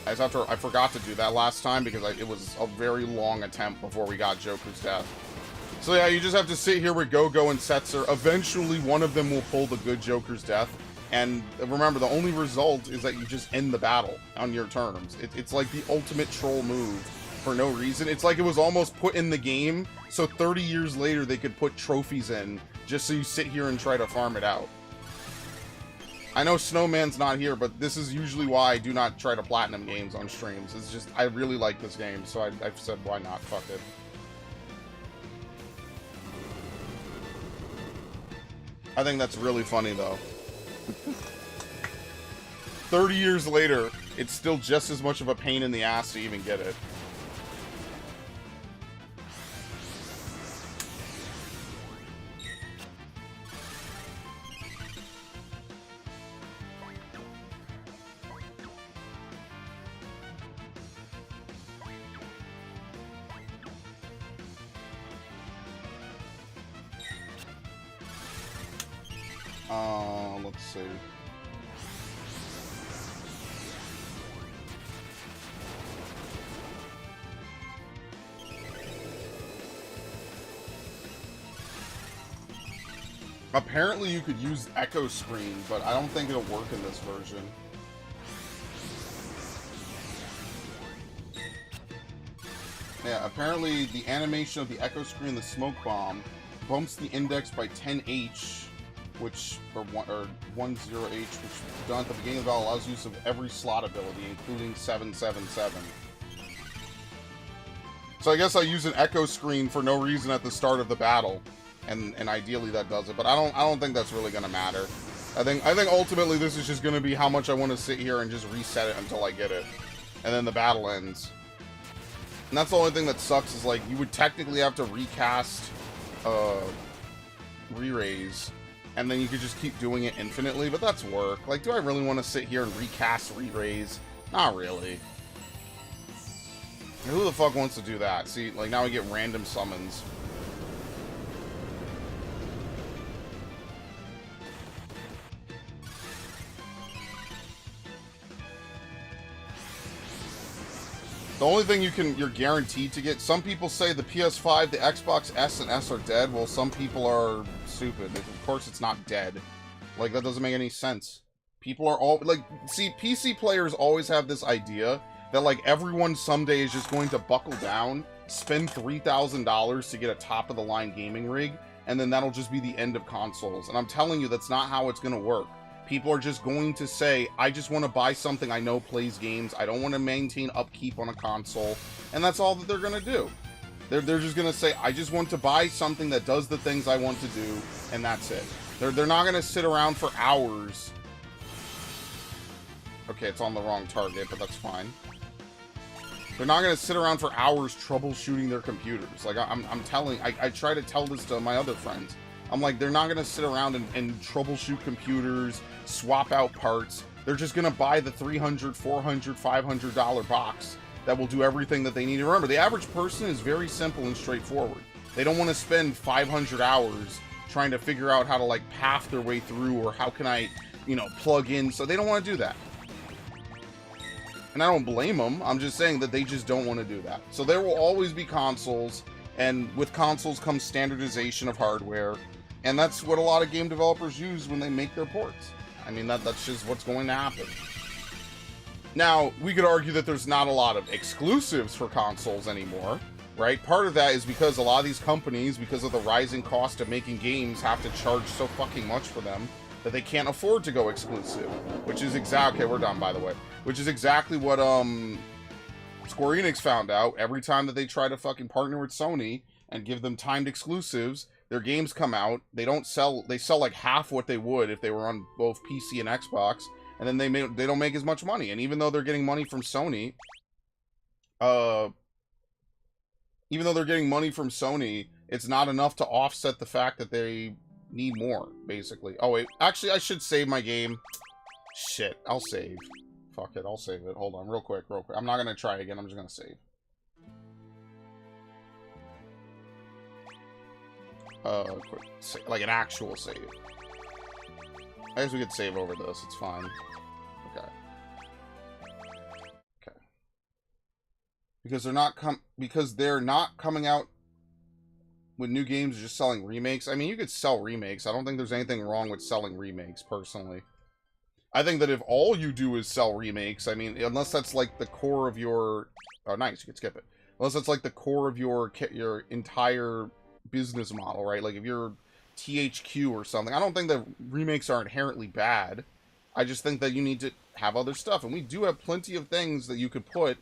S1: I forgot to do that last time because it was a very long attempt before we got Joker's Death. So yeah, you just have to sit here with Go-Go and Setzer. Eventually, one of them will pull the good Joker's Death. And remember, the only result is that you just end the battle on your terms. It's like the ultimate troll move for no reason. It's like it was almost put in the game, so 30 years later they could put trophies in just so you sit here and try to farm it out. I know Snowman's not here, but this is usually why I do not try to platinum games on streams. It's just, I really like this game, so I've said, why not? Fuck it. I think that's really funny, though. 30 years later, it's still just as much of a pain in the ass to even get it. Let's see. Apparently you could use Echo Screen, but I don't think it'll work in this version. Yeah, apparently the animation of the Echo Screen, the Smoke Bomb, bumps the index by 10H, which, or 10H, which done at the beginning of the battle allows use of every slot ability, including 777. So I guess I use an Echo Screen for no reason at the start of the battle, and ideally that does it. But I don't think that's really gonna matter. I think ultimately this is just gonna be how much I want to sit here and just reset it until I get it, and then the battle ends. And that's the only thing that sucks is, like, you would technically have to recast re-raise, and then you could just keep doing it infinitely, but that's work. Like, do I really want to sit here and recast re-raise? Not really. Who the fuck wants to do that? See, like, now I get random summons. The only thing you're guaranteed to get, some people say the PS5, the Xbox S and S are dead. Well, some people are stupid. Of course it's not dead. Like, that doesn't make any sense. People are all, like, see, PC players always have this idea that, like, everyone someday is just going to buckle down, spend $3,000 to get a top-of-the-line gaming rig, and then that'll just be the end of consoles. And I'm telling you, that's not how it's going to work. People are just going to say, I just want to buy something I know plays games. I don't want to maintain upkeep on a console. And that's all that they're going to do. They're just going to say, I just want to buy something that does the things I want to do, and that's it. They're not going to sit around for hours. Okay, it's on the wrong target, but that's fine. They're not going to sit around for hours troubleshooting their computers. Like, I'm telling, I try to tell this to my other friends. I'm like, they're not going to sit around and troubleshoot computers, swap out parts. They're just going to buy the $300, $400, $500 box that will do everything that they need. To remember, the average person is very simple and straightforward. They don't want to spend 500 hours trying to figure out how to, like, path their way through, or how can I, you know, plug in. So they don't want to do that. And I don't blame them. I'm just saying that they just don't want to do that. So there will always be consoles, and with consoles comes standardization of hardware. And that's what a lot of game developers use when they make their ports. I mean, that's just what's going to happen. Now, we could argue that there's not a lot of exclusives for consoles anymore, right? Part of that is because a lot of these companies, because of the rising cost of making games, have to charge so fucking much for them that they can't afford to go exclusive. Which is okay, we're done, by the way. Which is exactly what Square Enix found out. Every time that they try to fucking partner with Sony and give them timed exclusives, their games come out, they sell like half what they would if they were on both PC and Xbox, and then they don't make as much money. And even though they're getting money from Sony, it's not enough to offset the fact that they need more, basically. Oh wait, actually I should save my game. Shit, I'll save. Fuck it, I'll save it. Hold on, real quick. I'm not gonna try again, I'm just gonna save. Quick, like an actual save. I guess we could save over this, it's fine. Okay. Okay. Because they're not coming out with new games, just selling remakes. I mean, you could sell remakes. I don't think there's anything wrong with selling remakes, personally. I think that if all you do is sell remakes, I mean, unless that's like the core of your... Oh, nice, you can skip it. Unless that's like the core of your entire business model, right? Like if you're THQ or something, I don't think that remakes are inherently bad. I just think that you need to have other stuff, and we do have plenty of things that you could put...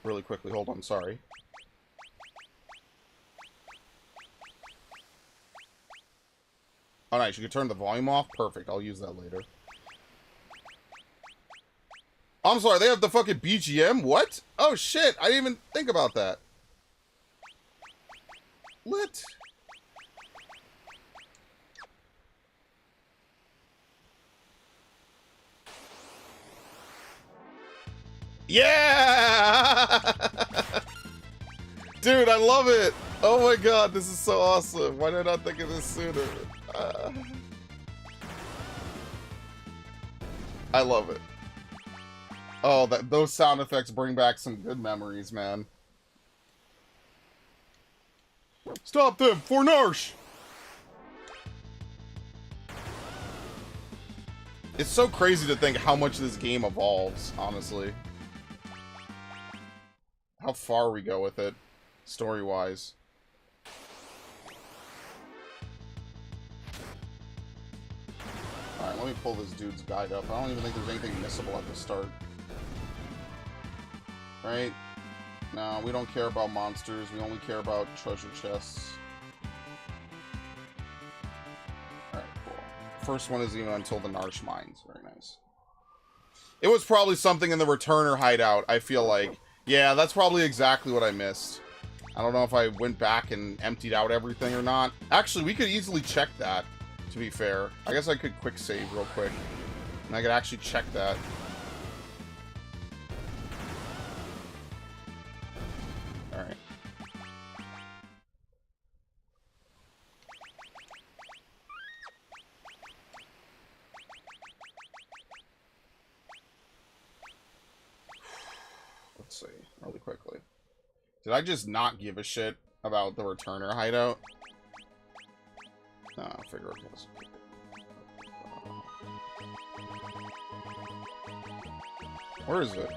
S1: Really quickly, hold on, sorry. Oh, nice. You can turn the volume off? Perfect. I'll use that later. I'm sorry, they have the fucking BGM? What? Oh, shit. I didn't even think about that. Lit. Yeah! Dude, I love it. Oh my god, this is so awesome. Why did I not think of this sooner? I love it. Oh, those sound effects bring back some good memories, man. Stop them! For Narsh! It's so crazy to think how much this game evolves, honestly. How far we go with it, story-wise. Alright, let me pull this dude's guide up. I don't even think there's anything missable at the start. Right? No, we don't care about monsters. We only care about treasure chests. Alright, cool. First one isn't even until the Narsh Mines. Very nice. It was probably something in the Returner hideout, I feel like. Yeah, that's probably exactly what I missed. I don't know if I went back and emptied out everything or not. Actually, we could easily check that, to be fair. I guess I could quick save real quick. And I could actually check that. Alright. Let's see, really quickly. Did I just not give a shit about the Returner hideout? No, I'll figure it was. Where is it?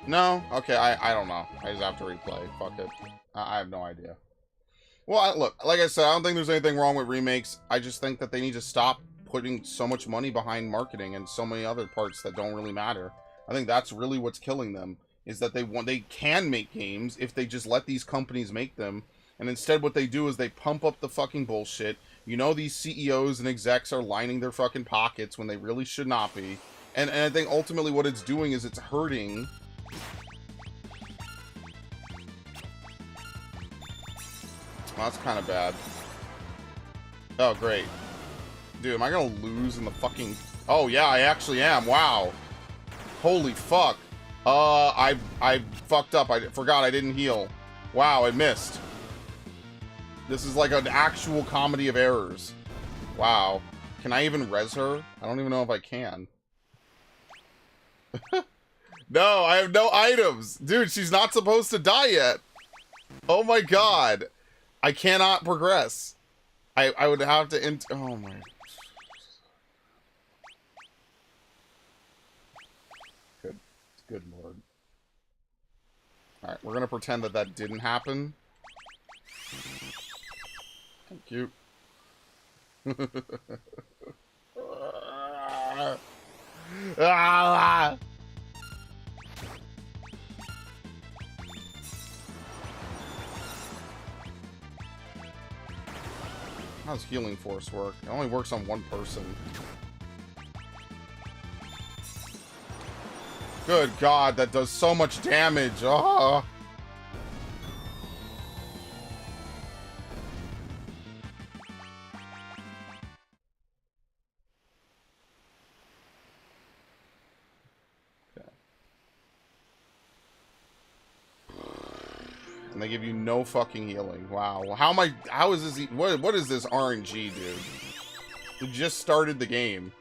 S1: No? Okay, I don't know. I just have to replay. Fuck it. I have no idea. Well, look, like I said, I don't think there's anything wrong with remakes. I just think that they need to stop putting so much money behind marketing and so many other parts that don't really matter. I think that's really what's killing them, is that they can make games if they just let these companies make them. And instead what they do is they pump up the fucking bullshit. You know, these CEOs and execs are lining their fucking pockets when they really should not be. And I think ultimately what it's doing is it's hurting... Well, that's kind of bad. Oh, great. Dude, am I gonna lose in the fucking... Oh, yeah, I actually am. Wow. Holy fuck. I fucked up. I forgot I didn't heal. Wow, I missed. This is like an actual comedy of errors. Wow. Can I even res her? I don't even know if I can. No, I have no items. Dude, she's not supposed to die yet. Oh my god. I cannot progress. I would have to oh my... Good lord. Alright, we're gonna pretend that that didn't happen. Thank you. Ah! How does Healing Force work? It only works on one person. Good god, that does so much damage. Oh. Okay. And they give you no fucking healing. Wow. How is this what is this RNG, dude? We just started the game.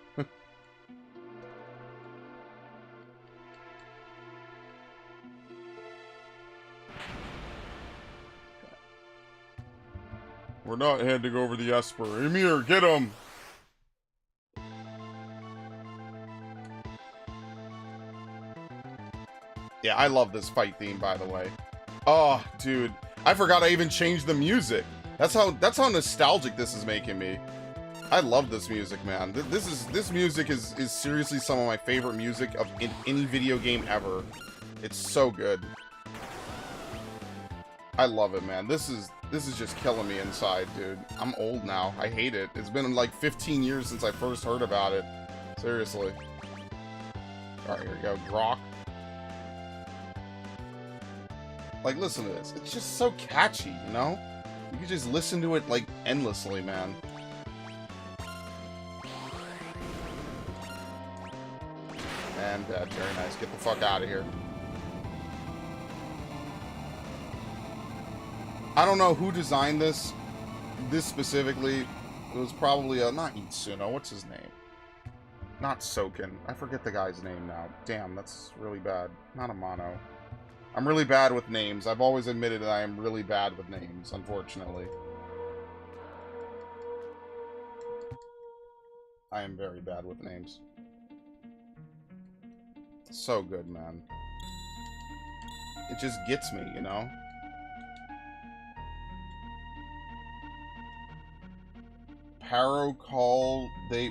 S1: We're not handing over the Esper. Emir, get him! Yeah, I love this fight theme, by the way. Oh, dude. I forgot I even changed the music. That's how nostalgic this is making me. I love this music, man. This music is seriously some of my favorite music of any video game ever. It's so good. I love it, man. This is just killing me inside, dude. I'm old now. I hate it. It's been like 15 years since I first heard about it. Seriously. Alright, here we go. Grok. Like, listen to this. It's just so catchy, you know? You can just listen to it, like, endlessly, man. And very nice. Get the fuck out of here. I don't know who designed this specifically. It was probably not Itsuno. What's his name? Not Soken. I forget the guy's name now. Damn, that's really bad. Not Amano. I'm really bad with names. I've always admitted that I am really bad with names, unfortunately. I am very bad with names. So good, man. It just gets me, you know? Paro call they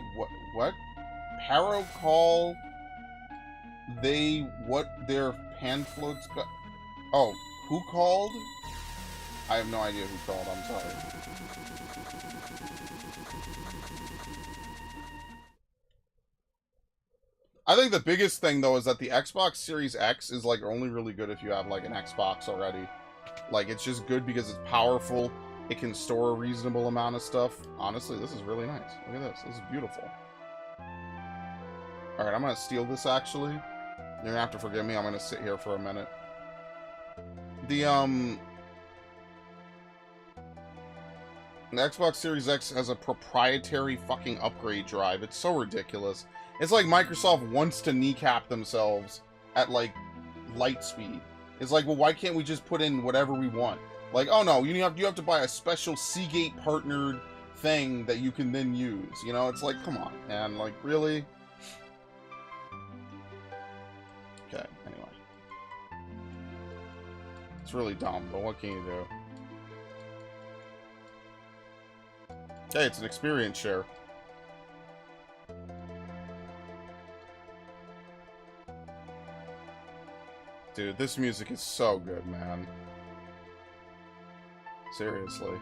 S1: what? Paro call they what their pan floats got. Oh, who called? I have no idea who called, I'm sorry. I think the biggest thing though is that the Xbox Series X is like only really good if you have like an Xbox already. Like it's just good because it's powerful. It can store a reasonable amount of stuff. Honestly, this is really nice. Look at this. This is beautiful. Alright, I'm gonna steal this, actually. You're gonna have to forgive me. I'm gonna sit here for a minute. The Xbox Series X has a proprietary fucking upgrade drive. It's so ridiculous. It's like Microsoft wants to kneecap themselves at, like, light speed. It's like, well, why can't we just put in whatever we want? Like, oh no, you have to buy a special Seagate partnered thing that you can then use. You know, it's like, come on, man. Like, really? Okay, anyway. It's really dumb, but what can you do? Hey, it's an experience share. Dude, this music is so good, man. Seriously.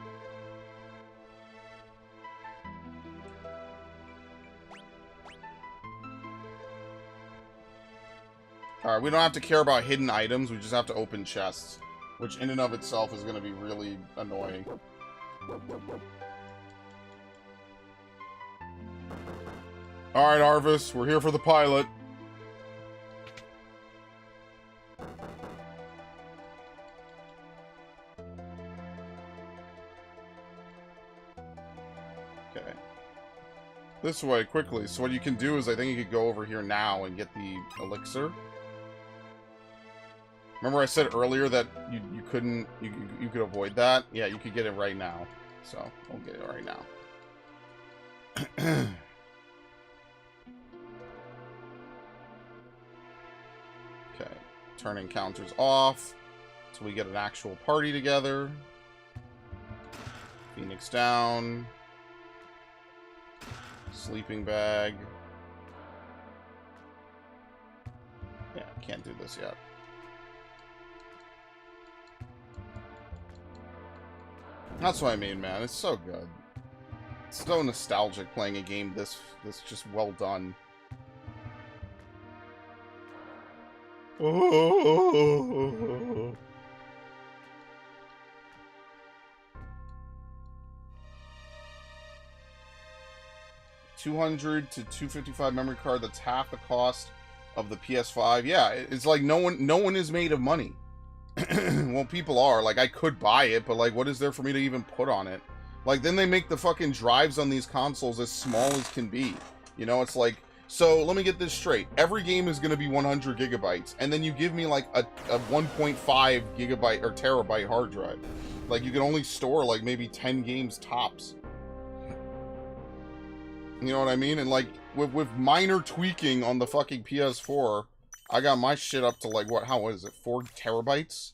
S1: Alright, we don't have to care about hidden items, we just have to open chests. Which in and of itself is going to be really annoying. Alright, Arvis, we're here for the pilot. Okay. This way, quickly. So what you can do is, I think you could go over here now and get the elixir. Remember I said earlier that you couldn't, you could avoid that? Yeah, you could get it right now. So, we'll get it right now. Okay. Turn encounters off. So we get an actual party together. Phoenix down. Sleeping bag. Yeah, can't do this yet. That's what I mean, man. It's so good. It's so nostalgic playing a game this just well done. Oh. 200 to 255 memory card. That's half the cost of the PS5. Yeah, it's like no one is made of money. Well, people are. Like, I could buy it, but like, what is there for me to even put on it? Like, then they make the fucking drives on these consoles as small as can be. You know, it's like, so let me get this straight. Every game is going to be 100 gigabytes, and then you give me like a 1.5 gigabyte or terabyte hard drive. Like, you can only store like maybe 10 games tops. You know what I mean? And like, with minor tweaking on the fucking PS4, I got my shit up to like, how is it, 4 terabytes?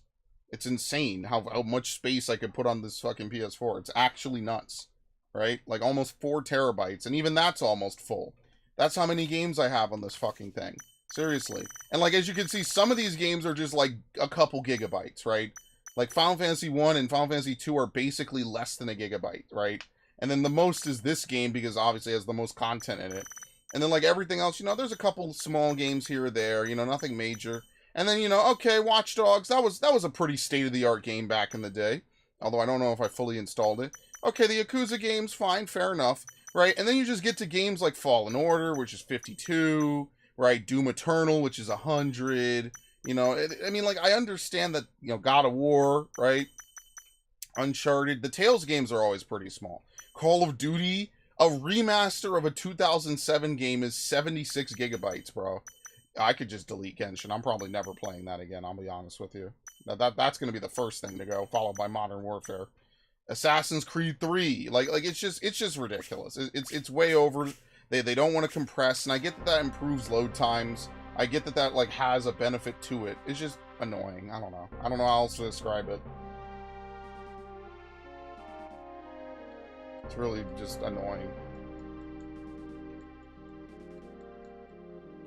S1: It's insane how much space I could put on this fucking PS4. It's actually nuts. right? Like almost 4 terabytes, and even that's almost full. That's how many games I have on this fucking thing. Seriously. And like, as you can see, some of these games are just like a couple gigabytes, right? Like Final Fantasy 1 and Final Fantasy 2 are basically less than a gigabyte, right? And then the most is this game because obviously it has the most content in it. And then like everything else, you know, there's a couple small games here or there, you know, nothing major. And then, you know, okay, Watch Dogs, that was a pretty state-of-the-art game back in the day. Although I don't know if I fully installed it. Okay, the Yakuza game's fine, fair enough, right? And then you just get to games like Fallen Order, which is 52, right? Doom Eternal, which is 100. You know, I mean, like, I understand that, you know, God of War, right? Uncharted. The Tales games are always pretty small. Call of Duty, a remaster of a 2007 game is 76 gigabytes, bro. I could just delete Genshin. I'm probably never playing that again, I'll be honest with you. That's going to be the first thing to go, followed by Modern Warfare. Assassin's Creed 3, like it's just ridiculous. It's way over. They don't want to compress, and I get that improves load times. I get that like has a benefit to it. It's just annoying. I don't know how else to describe it. It's really just annoying.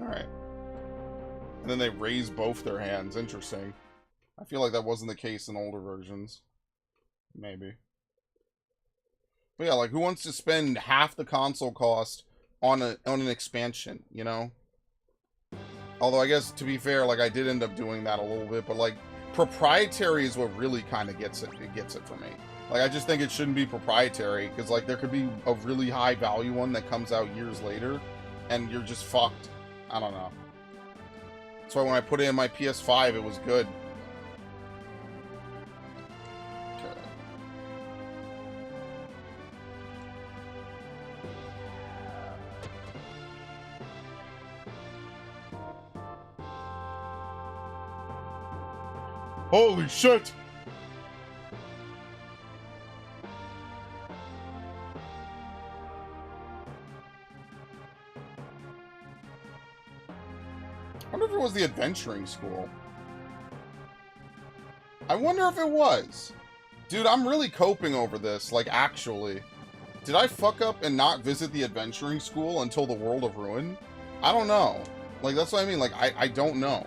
S1: All right. And then they raise both their hands. Interesting. I feel like that wasn't the case in older versions. Maybe. But yeah, like, who wants to spend half the console cost on an expansion, you know? Although, I guess, to be fair, like, I did end up doing that a little bit, but, like, proprietary is what really kind of gets it. It gets it for me. Like, I just think it shouldn't be proprietary, because, like, there could be a really high value one that comes out years later, and you're just fucked. I don't know. That's why when I put it in my PS5, it was good. Holy shit! I wonder if it was the adventuring school. I wonder if it was. Dude, I'm really coping over this, like, actually. Did I fuck up and not visit the adventuring school until the World of Ruin? I don't know. Like, that's what I mean, like, I don't know.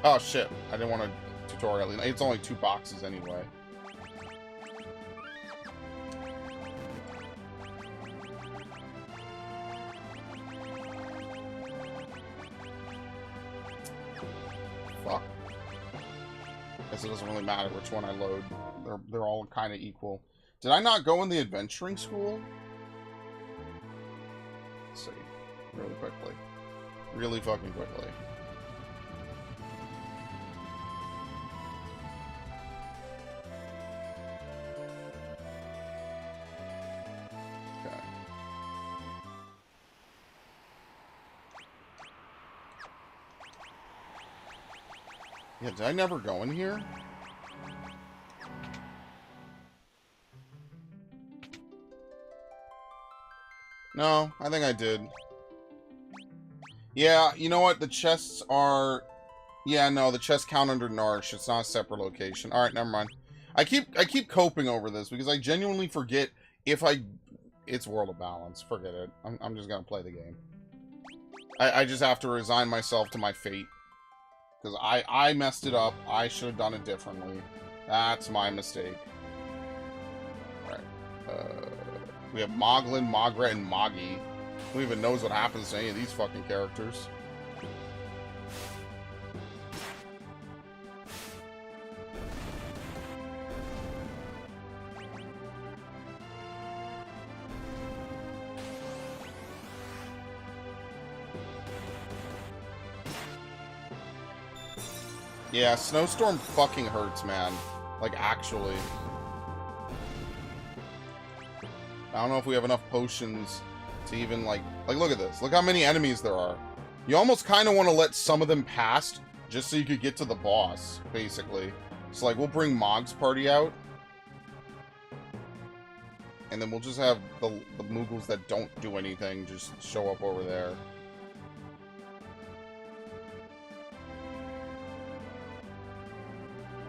S1: Oh, shit. I didn't want a tutorial. It's only 2 boxes anyway. Fuck. Guess it doesn't really matter which one I load. They're all kind of equal. Did I not go in the adventuring school? Let's see. Really quickly. Really fucking quickly. Yeah, did I never go in here? No, I think I did. Yeah, you know what? The chests are... Yeah, no, the chests count under Narsh. It's not a separate location. Alright, never mind. I keep coping over this because I genuinely forget if I... It's World of Balance. Forget it. I'm just gonna play the game. I just have to resign myself to my fate. Because I messed it up. I should have done it differently. That's my mistake. Alright. We have Moglin, Mogret, and Moggy. Who even knows what happens to any of these fucking characters? Yeah, Snowstorm fucking hurts, man. Like, actually. I don't know if we have enough potions to even, like, look at this. Look how many enemies there are. You almost kind of want to let some of them past, just so you could get to the boss, basically. So, like, we'll bring Mog's party out. And then we'll just have the Moogles that don't do anything just show up over there.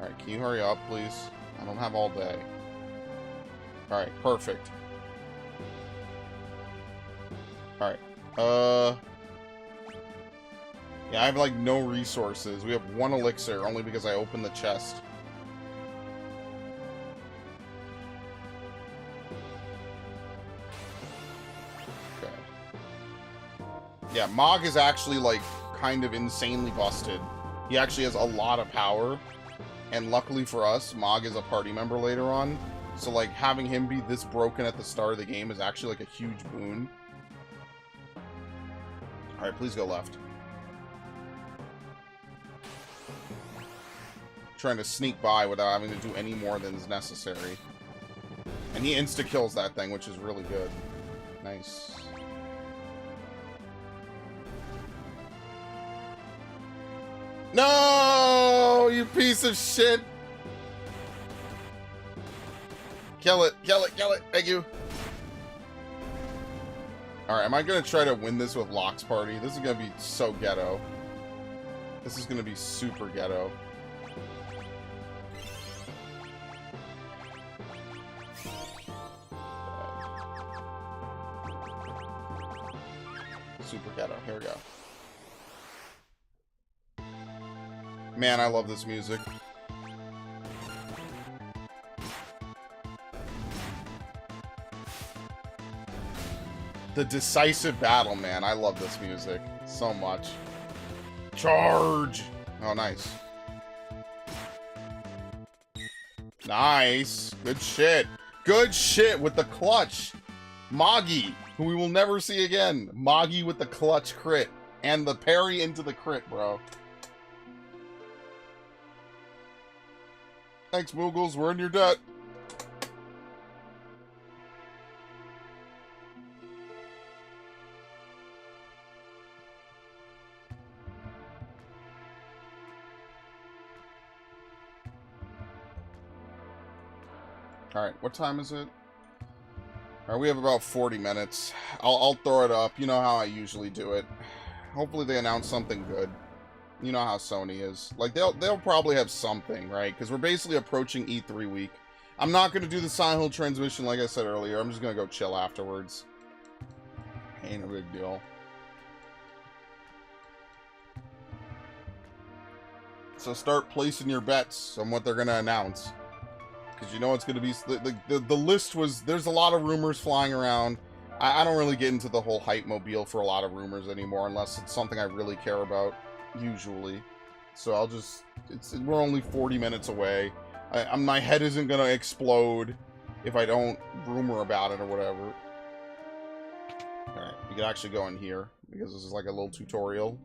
S1: Alright, can you hurry up, please? I don't have all day. Alright, perfect. Alright. Yeah, I have, like, no resources. We have 1 elixir, only because I opened the chest. Okay. Yeah, Mog is actually, like, kind of insanely busted. He actually has a lot of power. And luckily for us, Mog is a party member later on. So, like, having him be this broken at the start of the game is actually, like, a huge boon. Alright, please go left. Trying to sneak by without having to do any more than is necessary. And he insta-kills that thing, which is really good. Nice. No! You piece of shit! Kill it! Kill it! Kill it! Thank you! Alright, am I gonna try to win this with Locke's party? This is gonna be so ghetto. This is gonna be super ghetto. Super ghetto. Here we go. Man, I love this music. The decisive battle, man. I love this music so much. Charge! Oh, nice. Nice. Good shit. Good shit with the clutch. Moggy, who we will never see again. Moggy with the clutch crit. And the parry into the crit, bro. Thanks, Moogles. We're in your debt. Alright, what time is it? Alright, we have about 40 minutes. I'll throw it up. You know how I usually do it. Hopefully they announce something good. You know how Sony is. Like, they'll probably have something, right? Because we're basically approaching E3 week. I'm not going to do the Silent Hill transmission like I said earlier. I'm just going to go chill afterwards. Ain't a big deal. So start placing your bets on what they're going to announce. Because you know it's going to be... The list was... There's a lot of rumors flying around. I don't really get into the whole hype mobile for a lot of rumors anymore, unless it's something I really care about, usually. So I'll just... We're only 40 minutes away. My head isn't going to explode if I don't rumor about it or whatever. Alright, we can actually go in here, because this is like a little tutorial.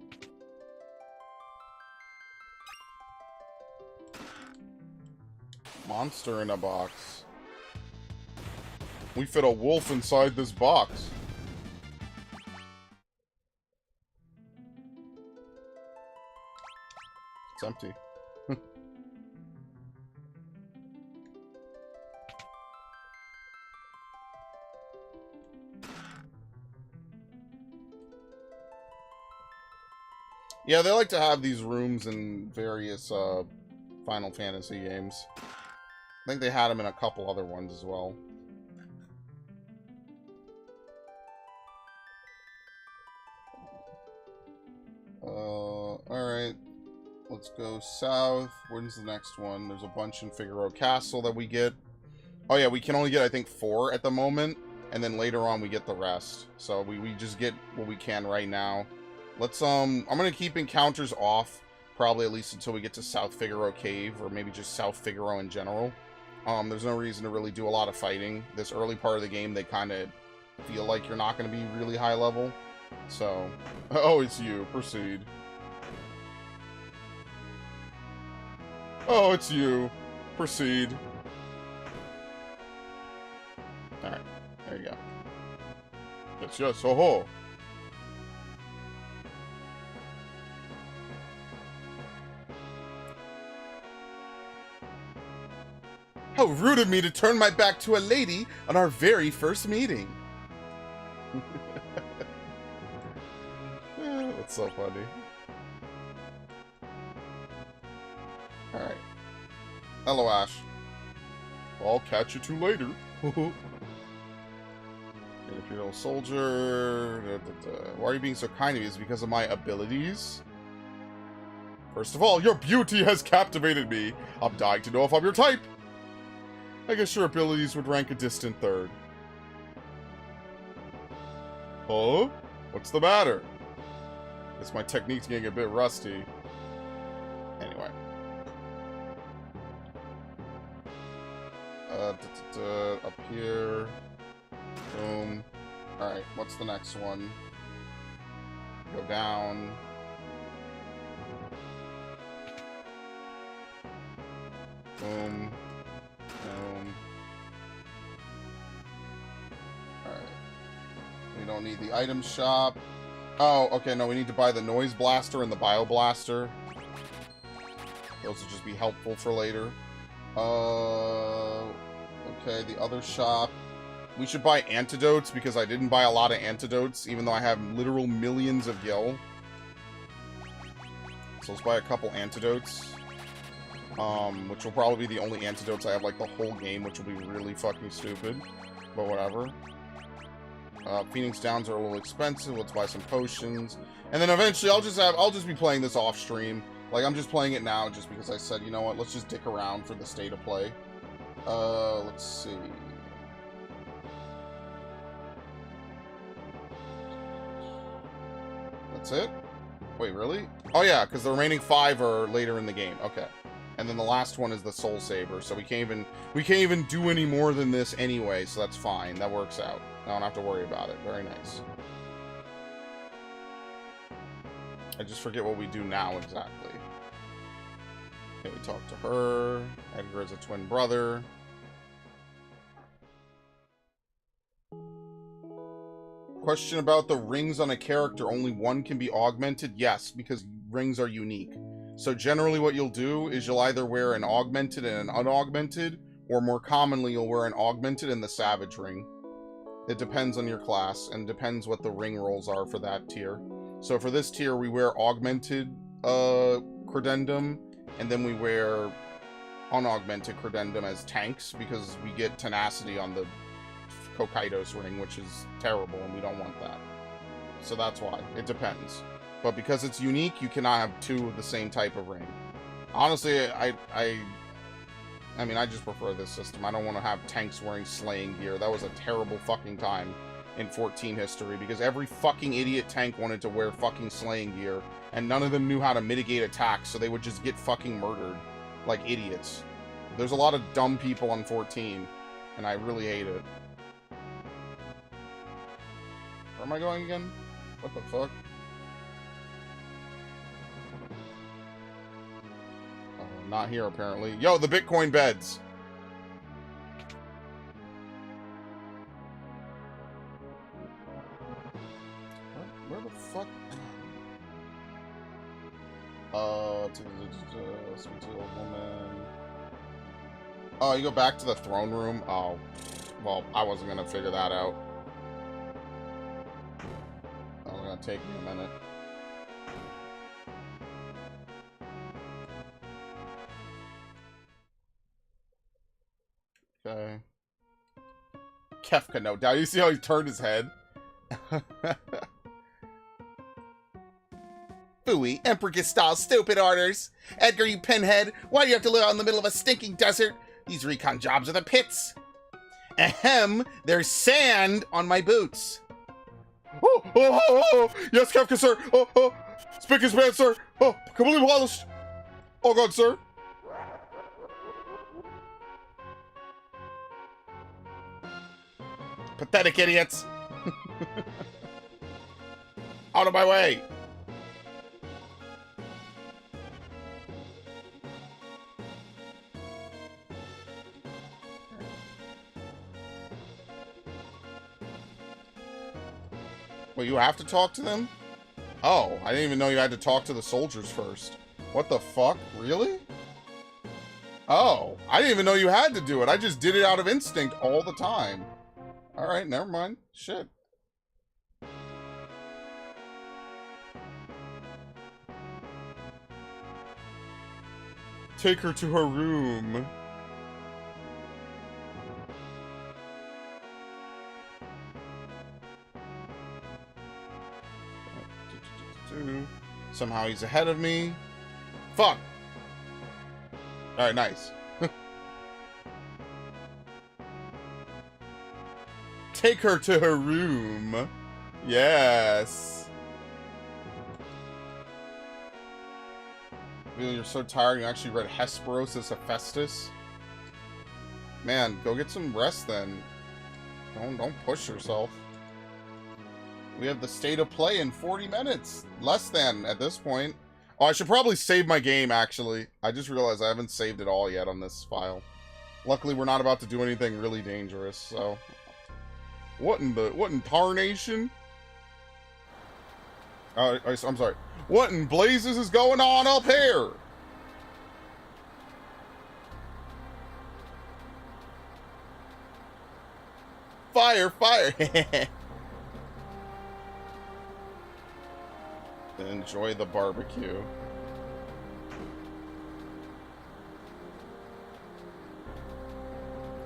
S1: Monster in a box. We fit a wolf inside this box. It's empty. Yeah, they like to have these rooms in various Final Fantasy games. I think they had them in a couple other ones as well. Alright. Let's go south. When's the next one? There's a bunch in Figaro Castle that we get. Oh yeah, we can only get, I think, 4 at the moment. And then later on we get the rest. So we just get what we can right now. Let's, I'm gonna keep encounters off. Probably at least until we get to South Figaro Cave. Or maybe just South Figaro in general. There's no reason to really do a lot of fighting. This early part of the game, they kind of feel like you're not going to be really high level. So, oh, it's you. Proceed. Oh, it's you. Proceed. Alright, there you go. Yes, ho ho. How rude of me to turn my back to a lady on our very first meeting. That's so funny. Alright. Hello, Ash. I'll catch you two later. Imperial soldier. Why are you being so kind to me? Is it because of my abilities? First of all, your beauty has captivated me. I'm dying to know if I'm your type. I guess your abilities would rank a distant third. Huh? What's the matter? Guess my technique's getting a bit rusty. Anyway. Up here. Boom. Alright, what's the next one? Go down. Boom. Boom. Alright. We don't need the item shop. Oh, okay, no, we need to buy the noise blaster and the bio blaster. Those will just be helpful for later. Okay, the other shop. We should buy antidotes, because I didn't buy a lot of antidotes, even though I have literal millions of gil. So let's buy a couple antidotes. Which will probably be the only antidotes I have, like, the whole game, which will be really fucking stupid. But whatever. Phoenix Downs are a little expensive. Let's buy some potions. And then eventually I'll just be playing this off stream. Like, I'm just playing it now just because I said, you know what, let's just dick around for the state of play. Let's see. That's it? Wait, really? Oh yeah, because the remaining 5 are later in the game. Okay. And then the last one is the Soul Saber, so we can't even do any more than this anyway, so that's fine. That works out. I don't have to worry about it. Very nice. I just forget what we do now exactly. Okay, we talk to her. Edgar is a twin brother. Question about the rings on a character. Only one can be augmented? Yes, because rings are unique. So generally what you'll do is you'll either wear an augmented and an unaugmented, or more commonly you'll wear an augmented and the savage ring. It depends on your class, and depends what the ring rolls are for that tier. So for this tier, we wear augmented credendum, and then we wear unaugmented credendum as tanks, because we get tenacity on the Kokaidos ring, which is terrible, and we don't want that. So that's why. It depends. But because it's unique, you cannot have 2 of the same type of ring. Honestly, I mean, I just prefer this system. I don't want to have tanks wearing slaying gear. That was a terrible fucking time in 14 history, because every fucking idiot tank wanted to wear fucking slaying gear, and none of them knew how to mitigate attacks, so they would just get fucking murdered like idiots. There's a lot of dumb people on 14, and I really hate it. Where am I going again? What the fuck? Not here, apparently. Yo, the Bitcoin beds! Where the fuck? Speak to a woman. Oh, you go back to the throne room? Oh, well, I wasn't gonna figure that out. It's gonna take me a minute. Okay. Kefka, no doubt. You see how he turned his head? Phooey, Emperor style stupid orders. Edgar, you pinhead. Why do you have to live out in the middle of a stinking desert? These recon jobs are the pits. Ahem, there's sand on my boots. Oh. Yes, Kefka, sir. Oh. Spick his man, sir. Oh, completely polished. Oh, God, sir. Pathetic idiots. Out of my way. Well, you have to talk to them? Oh, I didn't even know you had to talk to the soldiers first. What the fuck? Really? Oh, I didn't even know you had to do it. I just did it out of instinct all the time. Alright, never mind. Shit. Take her to her room. Somehow he's ahead of me. Fuck! Alright, nice. Take her to her room. Yes. Really, you're so tired you actually read Hesperosis Hephaestus? Man, go get some rest then. Don't push yourself. We have the state of play in 40 minutes. Less than at this point. Oh, I should probably save my game, actually. I just realized I haven't saved it all yet on this file. Luckily, we're not about to do anything really dangerous, so... What in tarnation? I'm sorry. What in blazes is going on up here? Fire, fire! Enjoy the barbecue.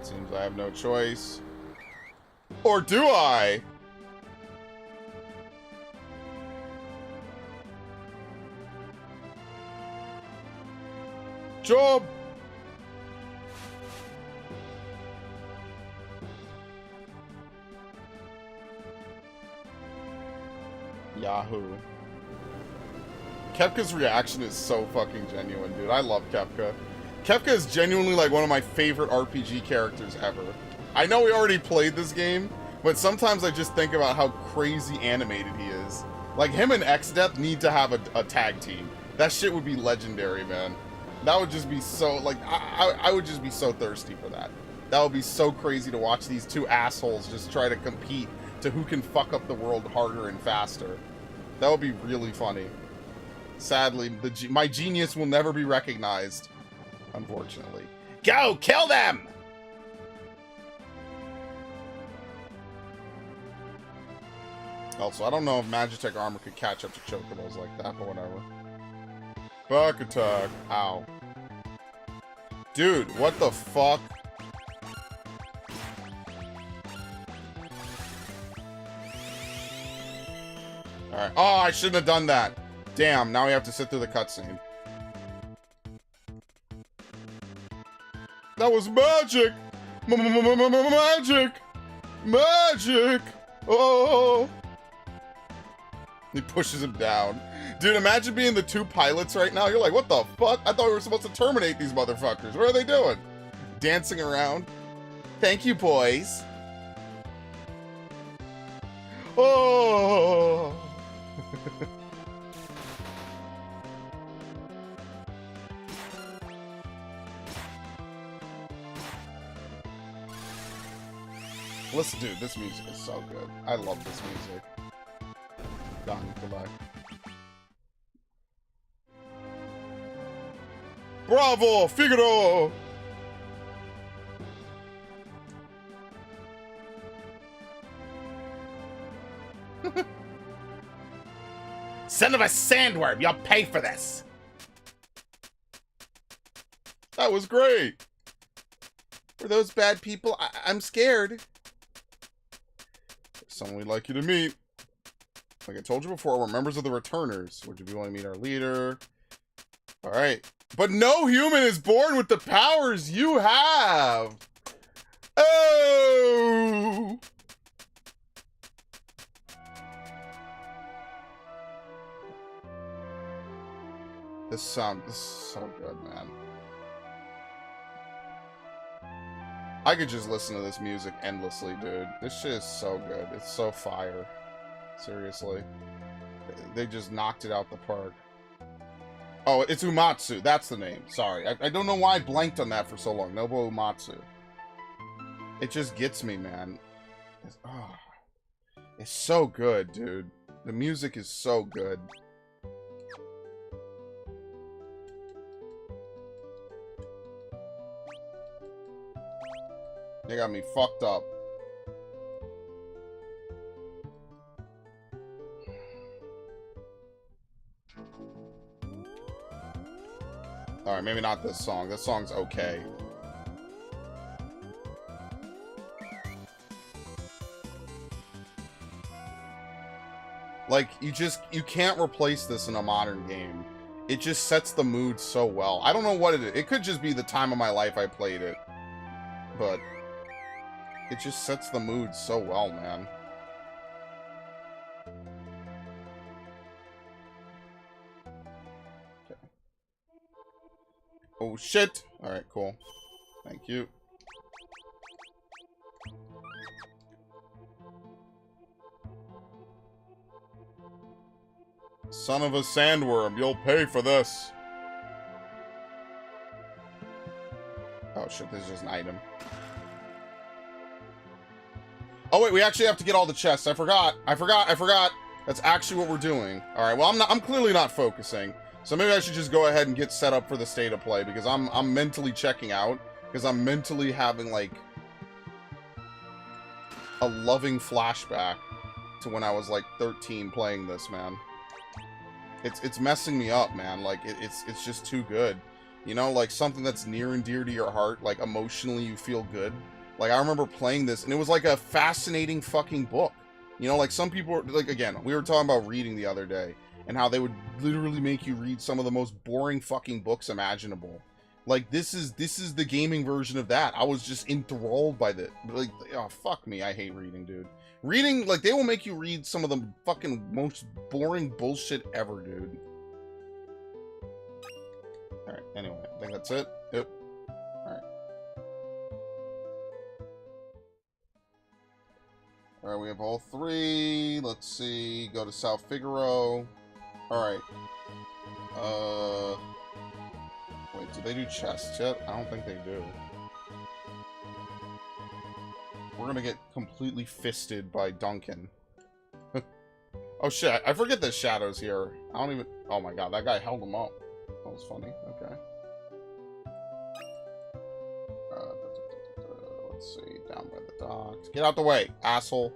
S1: Seems I have no choice. Or do I? Job! Yahoo. Kefka's reaction is so fucking genuine, dude. I love Kefka. Kefka is genuinely like one of my favorite RPG characters ever. I know we already played this game, but sometimes I just think about how crazy animated he is. Like, him and X-Death need to have a tag team. That shit would be legendary, man. That would just be so, like, I would just be so thirsty for that. That would be so crazy to watch these two assholes just try to compete to who can fuck up the world harder and faster. That would be really funny. Sadly, my genius will never be recognized. Unfortunately. Go! Kill them! Also, I don't know if Magitech armor could catch up to Chocobos like that, but whatever. Back attack. Ow. Dude, what the fuck? Alright. Oh, I shouldn't have done that. Damn, now we have to sit through the cutscene. That was magic! Magic! Magic! Oh! He pushes him down. Dude, imagine being the two pilots right now. You're like, what the fuck? I thought we were supposed to terminate these motherfuckers. What are they doing? Dancing around. Thank you, boys. Oh! Listen, dude, this music is so good. I love this music. Done. Goodbye. Bravo, Figaro! Son of a sandworm, you'll pay for this! That was great! For those bad people, I'm scared. Someone we'd like you to meet. Like I told you before, we're members of the Returners. Would you be willing to meet our leader? Alright. But no human is born with the powers you have! Oh! This is so good, man. I could just listen to this music endlessly, dude. This shit is so good. It's so fire. Seriously. They just knocked it out the park. Oh, it's Umatsu. That's the name. Sorry. I don't know why I blanked on that for so long. Nobuo Umatsu. It just gets me, man. It's so good, dude. The music is so good. They got me fucked up. Alright, maybe not this song. This song's okay. Like, you can't replace this in a modern game. It just sets the mood so well. I don't know what it is. It could just be the time of my life I played it. But it just sets the mood so well, man. Okay. Oh, shit! Alright, cool. Thank you. Son of a sandworm, you'll pay for this. Oh shit, this is just an item. Oh wait, we actually have to get all the chests. I forgot. That's actually what we're doing. Alright, well I'm clearly not focusing. So maybe I should just go ahead and get set up for the state of play, because I'm mentally checking out. Because I'm mentally having like a loving flashback to when I was like 13 playing this, man. It's messing me up, man. Like, it's just too good. You know, like, something that's near and dear to your heart. Like, emotionally, you feel good. Like, I remember playing this, and it was, like, a fascinating fucking book. You know, like, some people... Like, again, we were talking about reading the other day, and how they would literally make you read some of the most boring fucking books imaginable. Like, this is the gaming version of that. I was just enthralled by the... Like, oh, fuck me. I hate reading, dude. Reading, like, they will make you read some of the fucking most boring bullshit ever, dude. Alright, anyway, I think that's it. Yep. Alright. Alright, we have all three. Let's see. Go to South Figaro. Alright. Wait, do they do chests yet? I don't think they do. We're gonna get completely fisted by Duncan. Oh shit, I forget that Shadow's here. I don't even... Oh my god, that guy held him up. That was funny. Okay. Let's see, down by the docks. Get out the way, asshole.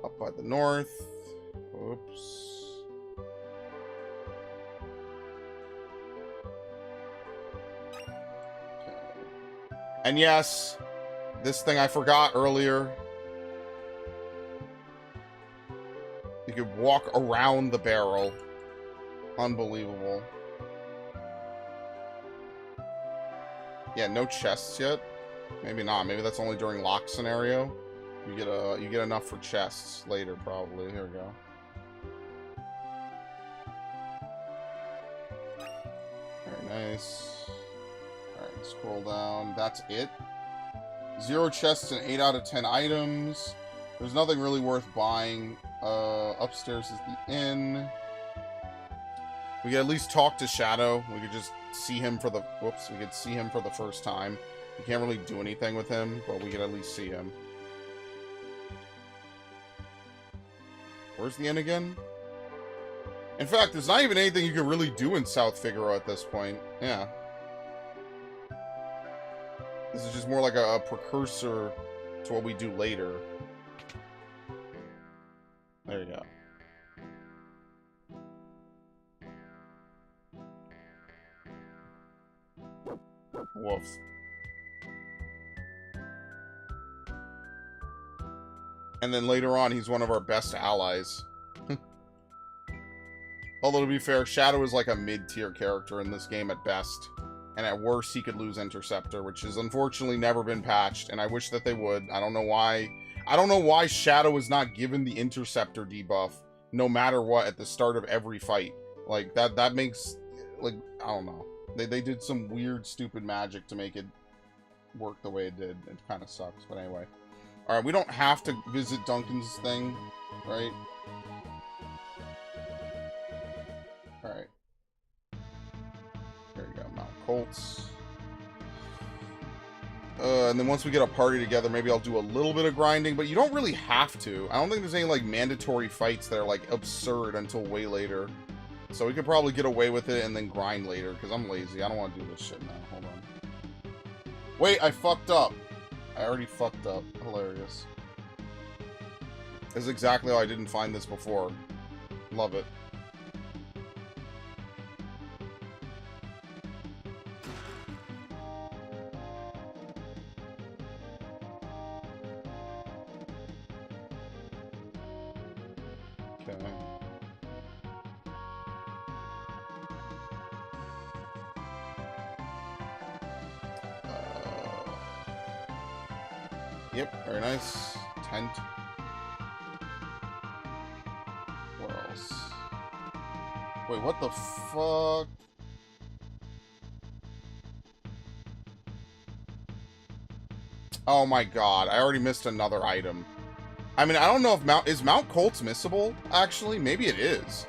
S1: Up by the north. Oops. And yes, this thing I forgot earlier. You could walk around the barrel. Unbelievable. Yeah, no chests yet. Maybe not. Maybe that's only during lock scenario. You get enough for chests later, probably. Here we go. Very nice. Alright, scroll down. That's it. 0 chests and 8 out of 10 items. There's nothing really worth buying. Upstairs is the inn. We could at least talk to Shadow. We could just see him for the... Whoops. We could see him for the first time. We can't really do anything with him, but we could at least see him. Where's the inn again? In fact, there's not even anything you can really do in South Figaro at this point. Yeah. This is just more like a precursor to what we do later. There you go. Woof. And then later on, he's one of our best allies. Although, to be fair, Shadow is like a mid-tier character in this game at best. And at worst, he could lose Interceptor, which has unfortunately never been patched, and I wish that they would. I don't know why. I don't know why Shadow is not given the Interceptor debuff, no matter what, at the start of every fight. Like, that makes... Like, I don't know. They did some weird, stupid magic to make it work the way it did. It kind of sucks, but anyway. Alright, we don't have to visit Duncan's thing, right? Alright. There you go, Mount Colts. And then once we get a party together, maybe I'll do a little bit of grinding, but you don't really have to. I don't think there's any, like, mandatory fights that are, like, absurd until way later. So we could probably get away with it and then grind later, because I'm lazy. I don't want to do this shit now. Hold on. Wait, I fucked up. I already fucked up. Hilarious. This is exactly how I didn't find this before. Love it. Yep, very nice. Tent. What else? Wait, what the fuck? Oh my god, I already missed another item. I mean, I don't know if is Mount Colts missable, actually? Maybe it is.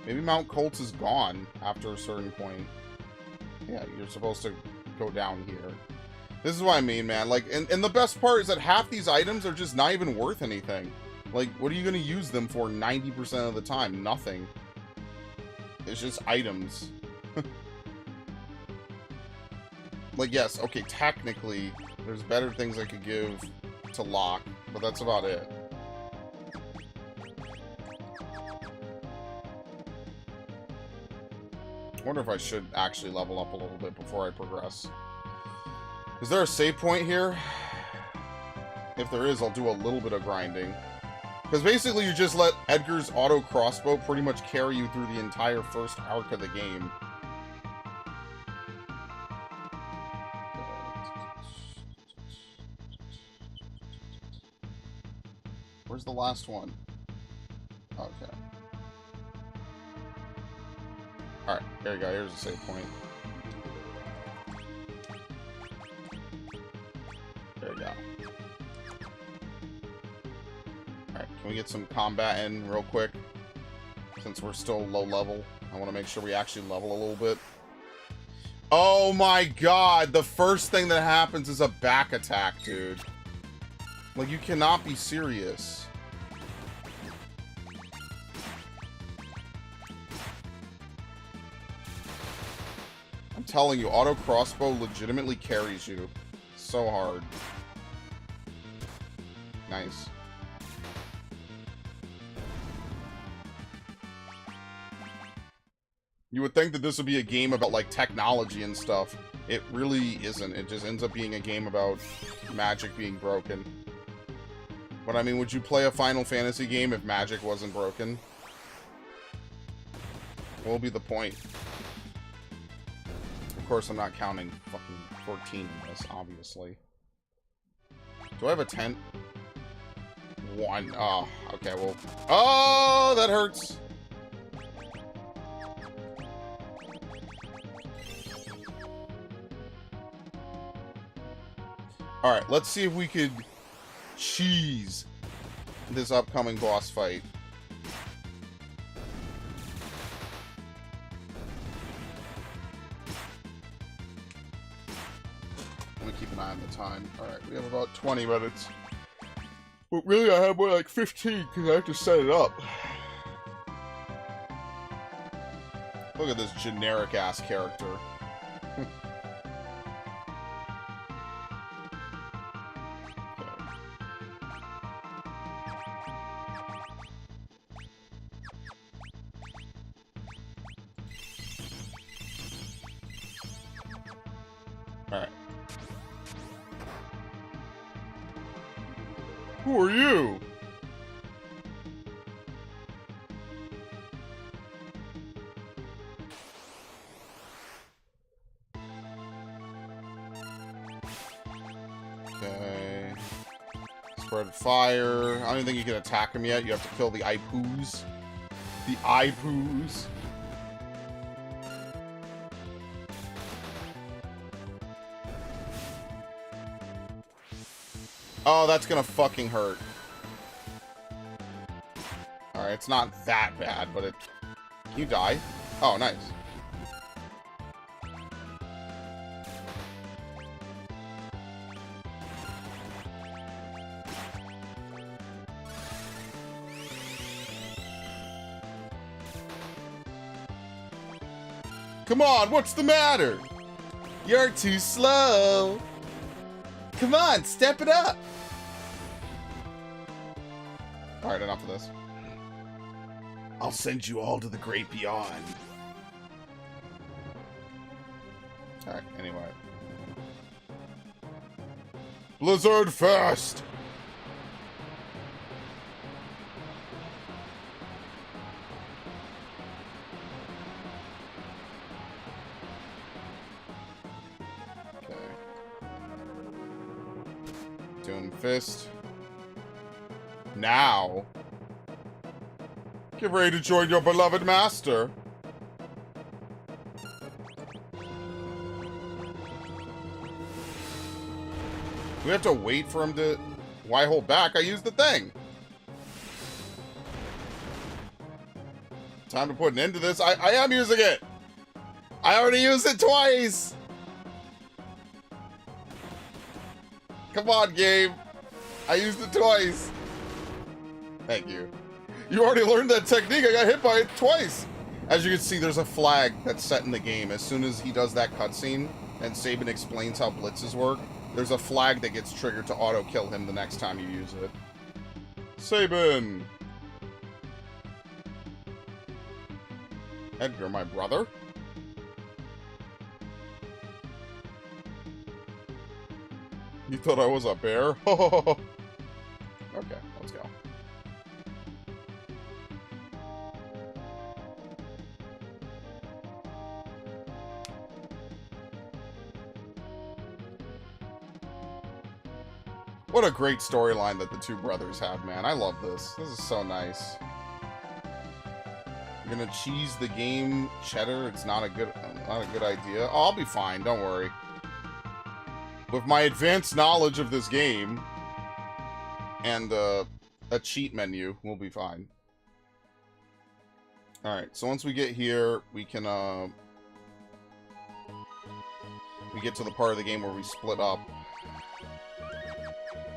S1: Maybe Mount Colts is gone after a certain point. Yeah, you're supposed to go down here. This is what I mean, man. Like, and the best part is that half these items are just not even worth anything. Like, what are you going to use them for 90% of the time? Nothing. It's just items. Like, yes, okay, technically, there's better things I could give to Locke, but that's about it. I wonder if I should actually level up a little bit before I progress. Is there a save point here? If there is, I'll do a little bit of grinding. Because basically you just let Edgar's auto crossbow pretty much carry you through the entire first arc of the game. Where's the last one? Okay. Alright, there you go. Here's a save point. There we go. Alright, can we get some combat in real quick? Since we're still low level. I want to make sure we actually level a little bit. Oh my god! The first thing that happens is a back attack, dude. Like, you cannot be serious. I'm telling you, auto crossbow legitimately carries you. So hard. Nice. You would think that this would be a game about, like, technology and stuff. It really isn't. It just ends up being a game about magic being broken. But I mean, would you play a Final Fantasy game if magic wasn't broken? What will be the point? Of course, I'm not counting fucking 14 in this, obviously. Do I have a tent? One. Oh, okay, well... Oh, that hurts! Alright, let's see if we could cheese this upcoming boss fight. I'm gonna keep an eye on the time. Alright, we have about 20 minutes. But really, I have more like 15 because I have to set it up. Look at this generic-ass character. Alright. Who are you? Okay. Spread fire. I don't even think you can attack him yet. You have to kill the Ipoos. The Ipoos. Oh, that's gonna fucking hurt. Alright, it's not that bad, but it... Can you die? Oh, nice. Come on, what's the matter? You're too slow. Come on, step it up! Alright, enough of this. I'll send you all to the great beyond. Alright, anyway. Blizzard first! Okay. Doom Fist. Now. Get ready to join your beloved master. We have to wait for him to... Why hold back? I used the thing. Time to put an end to this. I am using it. I already used it twice. Come on, game. I used it twice. Thank you. You already learned that technique. I got hit by it twice. As you can see, there's a flag that's set in the game. As soon as he does that cutscene and Sabin explains how blitzes work, there's a flag that gets triggered to auto-kill him the next time you use it. Sabin! Edgar, my brother? You thought I was a bear? Okay, let's go. What a great storyline that the two brothers have, man. I love this. This is so nice. You're gonna cheese the game cheddar. It's not a good idea. Oh, I'll be fine. Don't worry. With my advanced knowledge of this game and a cheat menu, we'll be fine. All right. So once we get here, we can we get to the part of the game where we split up.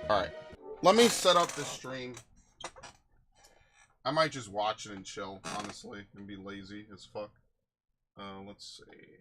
S1: Alright, let me set up this stream. I might just watch it and chill, honestly, and be lazy as fuck. Let's see.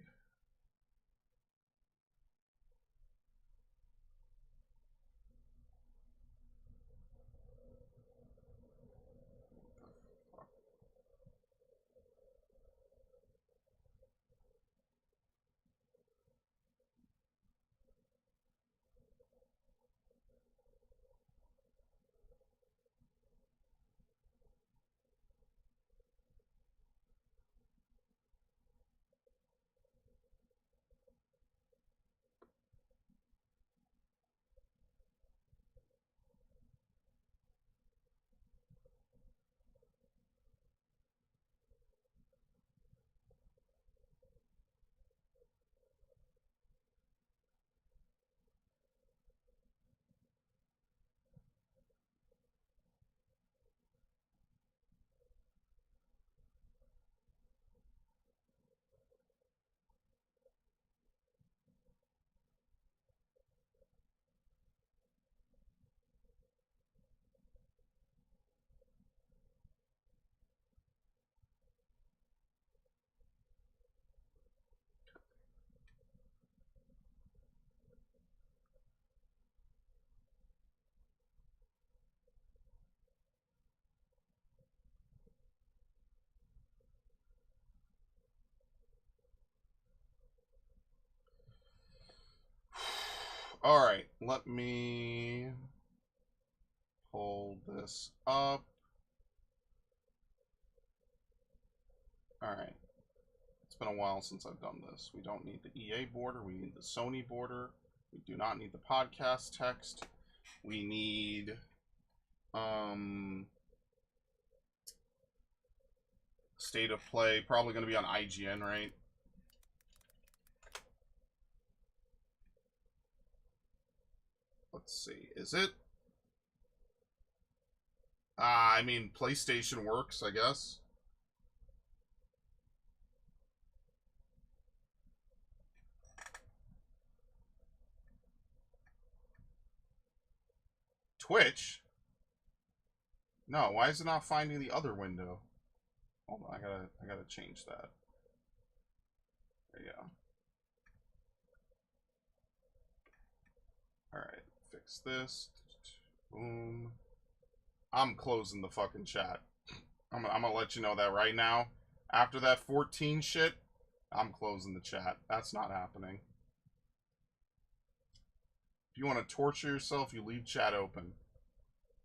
S1: Alright, let me pull this up. Alright. It's been a while since I've done this. We don't need the EA border. We need the Sony border. We do not need the podcast text. We need state of play. Probably going to be on IGN, right? Let's see. Is it? I mean, PlayStation works, I guess. Twitch? No, why is it not finding the other window? Hold on, I gotta change that. There you go. Alright. fix this. Boom. I'm closing the fucking chat. I'm gonna let you know that right now. After that 14 shit, I'm closing the chat. That's not happening. If you want to torture yourself, you leave chat open.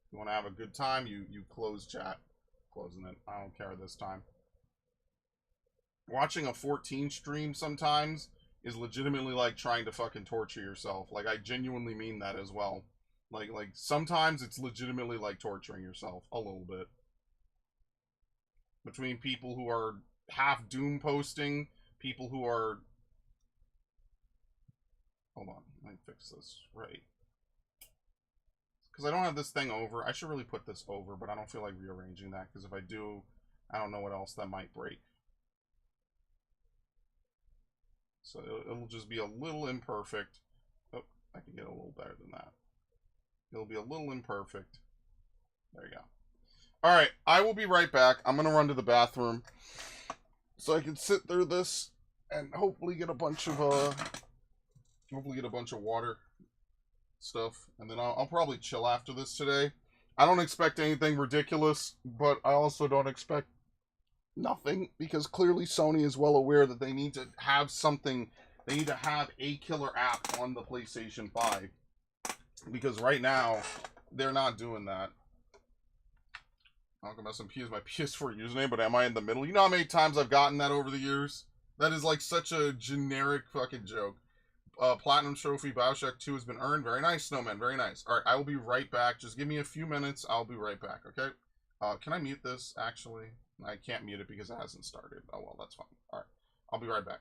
S1: If you want to have a good time, you close chat. Closing it. I don't care this time. Watching a 14 stream sometimes is legitimately like trying to fucking torture yourself. Like, I genuinely mean that as well. Like sometimes it's legitimately like torturing yourself a little bit. Between people who are half doom posting, people who are... Hold on, let me fix this right. Because I don't have this thing over. I should really put this over, but I don't feel like rearranging that, because if I do, I don't know what else that might break. So it'll just be a little imperfect. Oh, I can get a little better than that. It'll be a little imperfect. There you go. Alright, I will be right back. I'm going to run to the bathroom so I can sit through this and hopefully get a bunch of water stuff. And then I'll probably chill after this today. I don't expect anything ridiculous, but I also don't expect nothing, because clearly Sony is well aware that they need to have something. They need to have a killer app on the PlayStation 5. Because right now, they're not doing that. Malcolm SMP is my PS4 username, but am I in the middle? You know how many times I've gotten that over the years? That is like such a generic fucking joke. Platinum Trophy, Bioshock 2 has been earned. Very nice, Snowman. Very nice. Alright, I will be right back. Just give me a few minutes. I'll be right back, okay? Can I mute this, actually? I can't mute it because it hasn't started. Oh, well, that's fine. Alright, I'll be right back.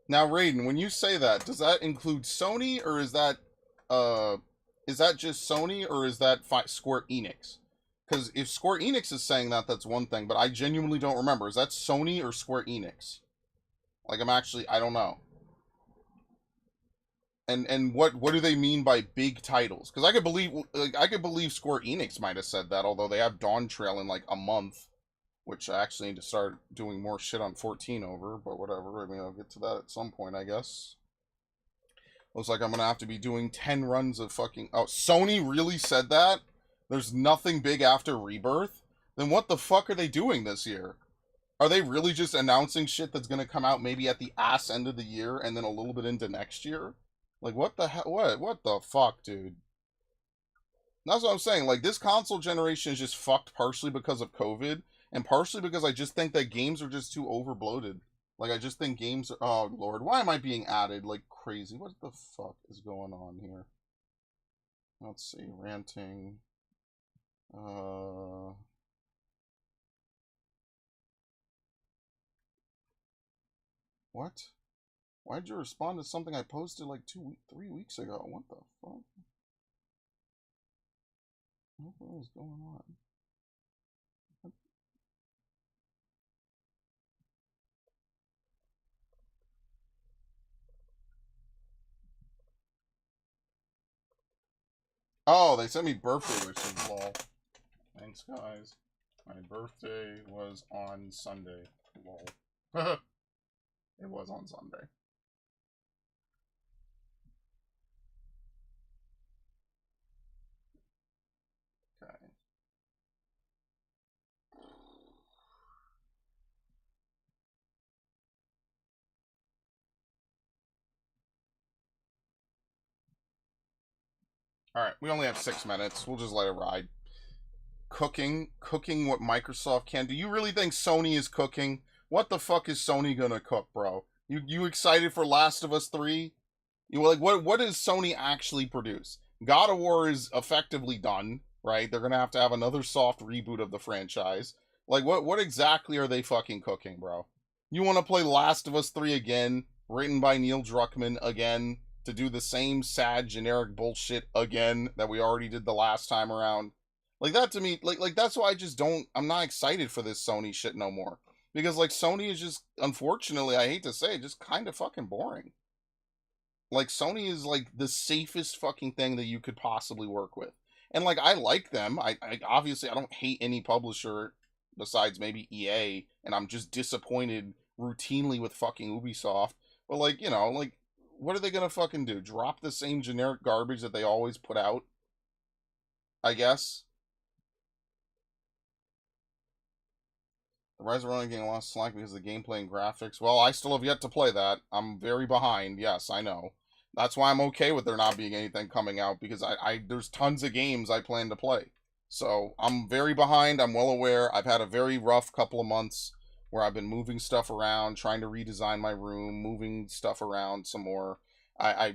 S1: Now, Raiden, when you say that, does that include Sony, or uh is that just Sony, or is that Square Enix? Because if Square Enix is saying that, that's one thing, but I genuinely don't remember. Is that Sony or Square Enix? Like, I don't know. And what do they mean by big titles? Because I could believe Square Enix might have said that, although they have Dawn Trail in like a month, which I actually need to start doing more shit on 14 over. But whatever. I mean, I'll get to that at some point, I guess. Looks like I'm gonna have to be doing 10 runs of fucking. Oh, Sony really said that? There's nothing big after Rebirth? Then what the fuck are they doing this year? Are they really just announcing shit that's gonna come out maybe at the ass end of the year and then a little bit into next year? Like what the hell? What the fuck, dude? That's what I'm saying. Like this console generation is just fucked partially because of COVID and partially because I just think that games are just too overbloated. Like I just think games are, oh lord, why am I being added like crazy? What the fuck is going on here? Let's see, ranting. Uh what? Why'd you respond to something I posted like 3 weeks ago? What the fuck? What is going on? Oh, they sent me birthday wishes, lol. Thanks, guys. My birthday was on Sunday, lol. It was on Sunday. Okay. Alright, we only have 6 minutes. We'll just let it ride. Cooking what Microsoft can. Do you really think Sony is cooking? What the fuck is Sony gonna cook, bro? You excited for Last of Us 3? You like what does Sony actually produce? God of War is effectively done, right? They're gonna have another soft reboot of the franchise. Like what exactly are they fucking cooking, bro? You want to play Last of Us 3 again, written by Neil Druckmann again, to do the same sad generic bullshit again that we already did the last time around? Like that to me, like that's why I'm not excited for this Sony shit no more. Because like Sony is just unfortunately, I hate to say it, just kind of fucking boring. Like Sony is like the safest fucking thing that you could possibly work with. And like I like them. I obviously I don't hate any publisher besides maybe EA, and I'm just disappointed routinely with fucking Ubisoft. But like, like what are they gonna fucking do? Drop the same generic garbage that they always put out? I guess. The Rise of Ronin getting lost slack because of the gameplay and graphics. Well, I still have yet to play that. I'm very behind. Yes, I know. That's why I'm okay with there not being anything coming out because I there's tons of games I plan to play. So I'm very behind. I'm well aware. I've had a very rough couple of months where I've been moving stuff around, trying to redesign my room, moving stuff around some more. I I,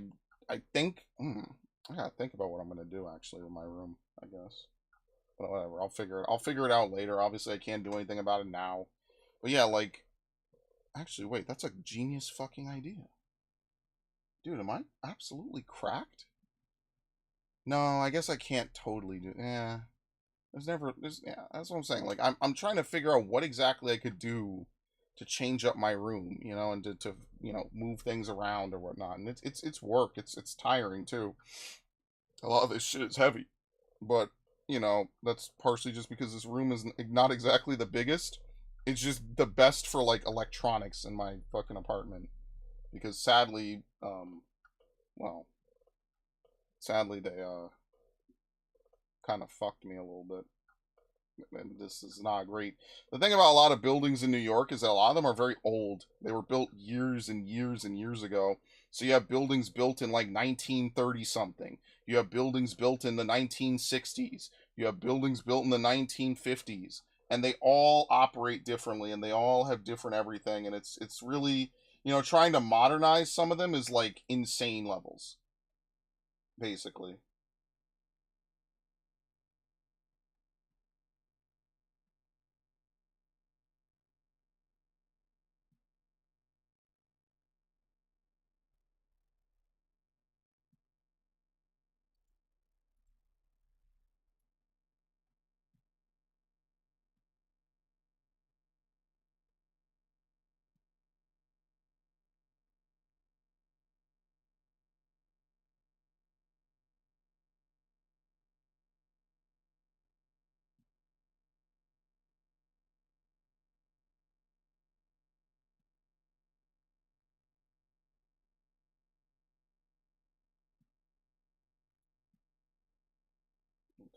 S1: I think I gotta think about what I'm gonna do actually with my room. I guess. But whatever, I'll figure it out later. Obviously, I can't do anything about it now. But yeah, like, actually, wait, that's a genius fucking idea, dude. Am I absolutely cracked? No, I guess I can't totally do. Yeah, yeah. That's what I'm saying. Like, I'm trying to figure out what exactly I could do to change up my room, and to move things around or whatnot. And it's work. It's tiring too. A lot of this shit is heavy. But that's partially just because this room is not exactly the biggest. It's just the best for like electronics in my fucking apartment because well sadly they kind of fucked me a little bit, and this is not great. The thing about a lot of buildings in New York is that a lot of them are very old. They were built years and years and years ago. So you have buildings built in like 1930 something. You have buildings built in the 1960s. You have buildings built in the 1950s, and they all operate differently and they all have different everything, and it's really, trying to modernize some of them is like insane levels basically.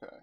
S1: Okay.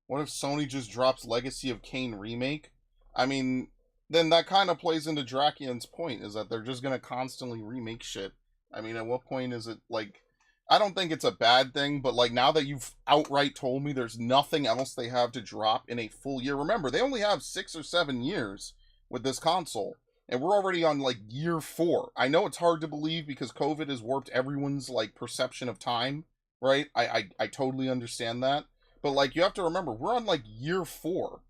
S1: What if Sony just drops Legacy of Kain remake? I mean, then that kind of plays into Drakian's point, is that they're just gonna constantly remake shit. I mean, at what point is it like? I don't think it's a bad thing, but like now that you've outright told me there's nothing else they have to drop in a full year. Remember, they only have 6 or 7 years with this console, and we're already on like year 4. I know it's hard to believe because COVID has warped everyone's like perception of time, right? I totally understand that, but like you have to remember, we're on like year 4,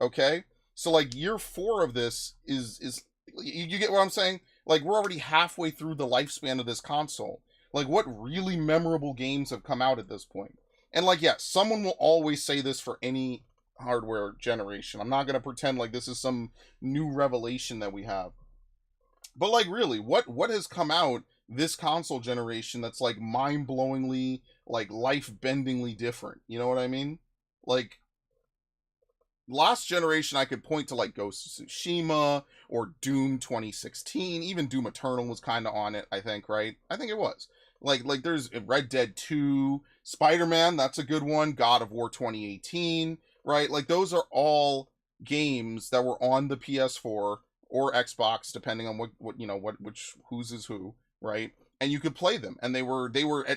S1: okay? So like year 4 of this is you get what I'm saying? Like we're already halfway through the lifespan of this console. Like what really memorable games have come out at this point? And like yeah, someone will always say this for any hardware generation. I'm not going to pretend like this is some new revelation that we have. But like really, what has come out this console generation that's like mind-blowingly, like life-bendingly different? You know what I mean? Like last generation I could point to like Ghost of Tsushima or Doom 2016. Even Doom Eternal was kind of on it, I think, right? I think it was. Like there's Red Dead 2, Spider-Man, that's a good one, God of War 2018, right? Like those are all games that were on the PS4 or Xbox depending on what you know what which whose is who, right? And you could play them, and they were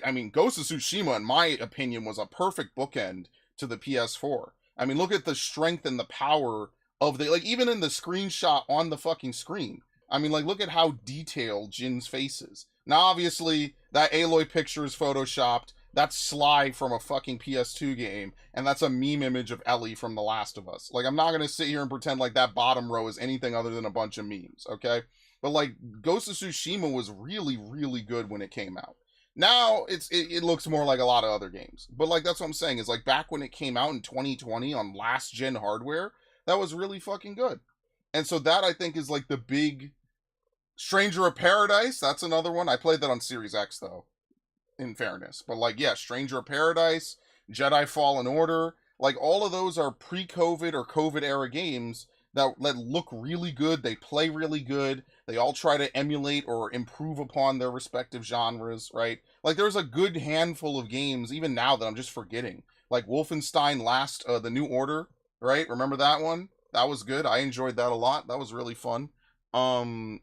S1: I mean Ghost of Tsushima in my opinion was a perfect bookend to the PS4. I mean, look at the strength and the power of the like even in the screenshot on the fucking screen. I mean, like look at how detailed Jin's face is. Now, obviously, that Aloy picture is photoshopped. That's Sly from a fucking PS2 game, and that's a meme image of Ellie from The Last of Us. Like, I'm not gonna sit here and pretend like that bottom row is anything other than a bunch of memes, okay? But like, Ghost of Tsushima was really, really good when it came out. Now it looks more like a lot of other games. But like that's what I'm saying is like back when it came out in 2020 on last gen hardware, that was really fucking good. And so that I think is like the big Stranger of Paradise, that's another one. I played that on Series X though, in fairness. But like yeah, Stranger of Paradise, Jedi Fallen Order, like all of those are pre-COVID or COVID era games that look really good, they play really good, they all try to emulate or improve upon their respective genres, right? Like there's a good handful of games even now that I'm just forgetting. Like Wolfenstein Last the New Order, right? Remember that one? That was good. I enjoyed that a lot. That was really fun. Um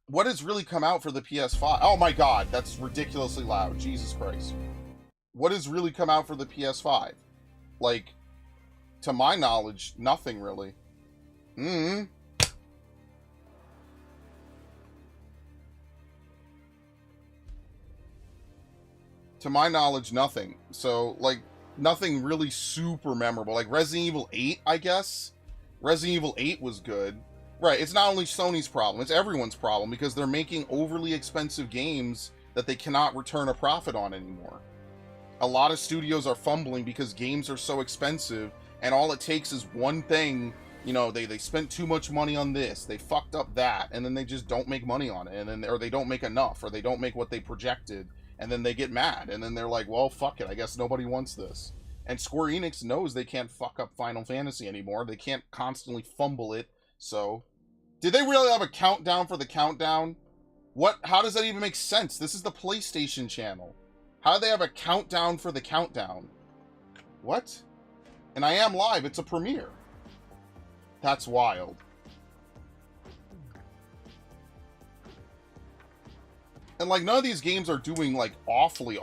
S1: what has really come out for the PS5? Oh my god, that's ridiculously loud. Jesus Christ. What has really come out for the PS5? Like to my knowledge, nothing really. Hmm. To my knowledge, nothing. So, like, nothing really super memorable. Like Resident Evil 8, I guess. Resident Evil 8 was good. Right, it's not only Sony's problem, it's everyone's problem because they're making overly expensive games that they cannot return a profit on anymore. A lot of studios are fumbling because games are so expensive, and all it takes is one thing. You know, they spent too much money on this, they fucked up that, and then they just don't make money on it, and then or they don't make enough, or they don't make what they projected, and then they get mad, and then they're like, well, fuck it, I guess nobody wants this. And Square Enix knows they can't fuck up Final Fantasy anymore. They can't constantly fumble it. So, did they really have a countdown for the countdown? What? How does that even make sense? This is the PlayStation channel. How do they have a countdown for the countdown? What? And I am live. It's a premiere. That's wild. And like none of these games are doing like awfully.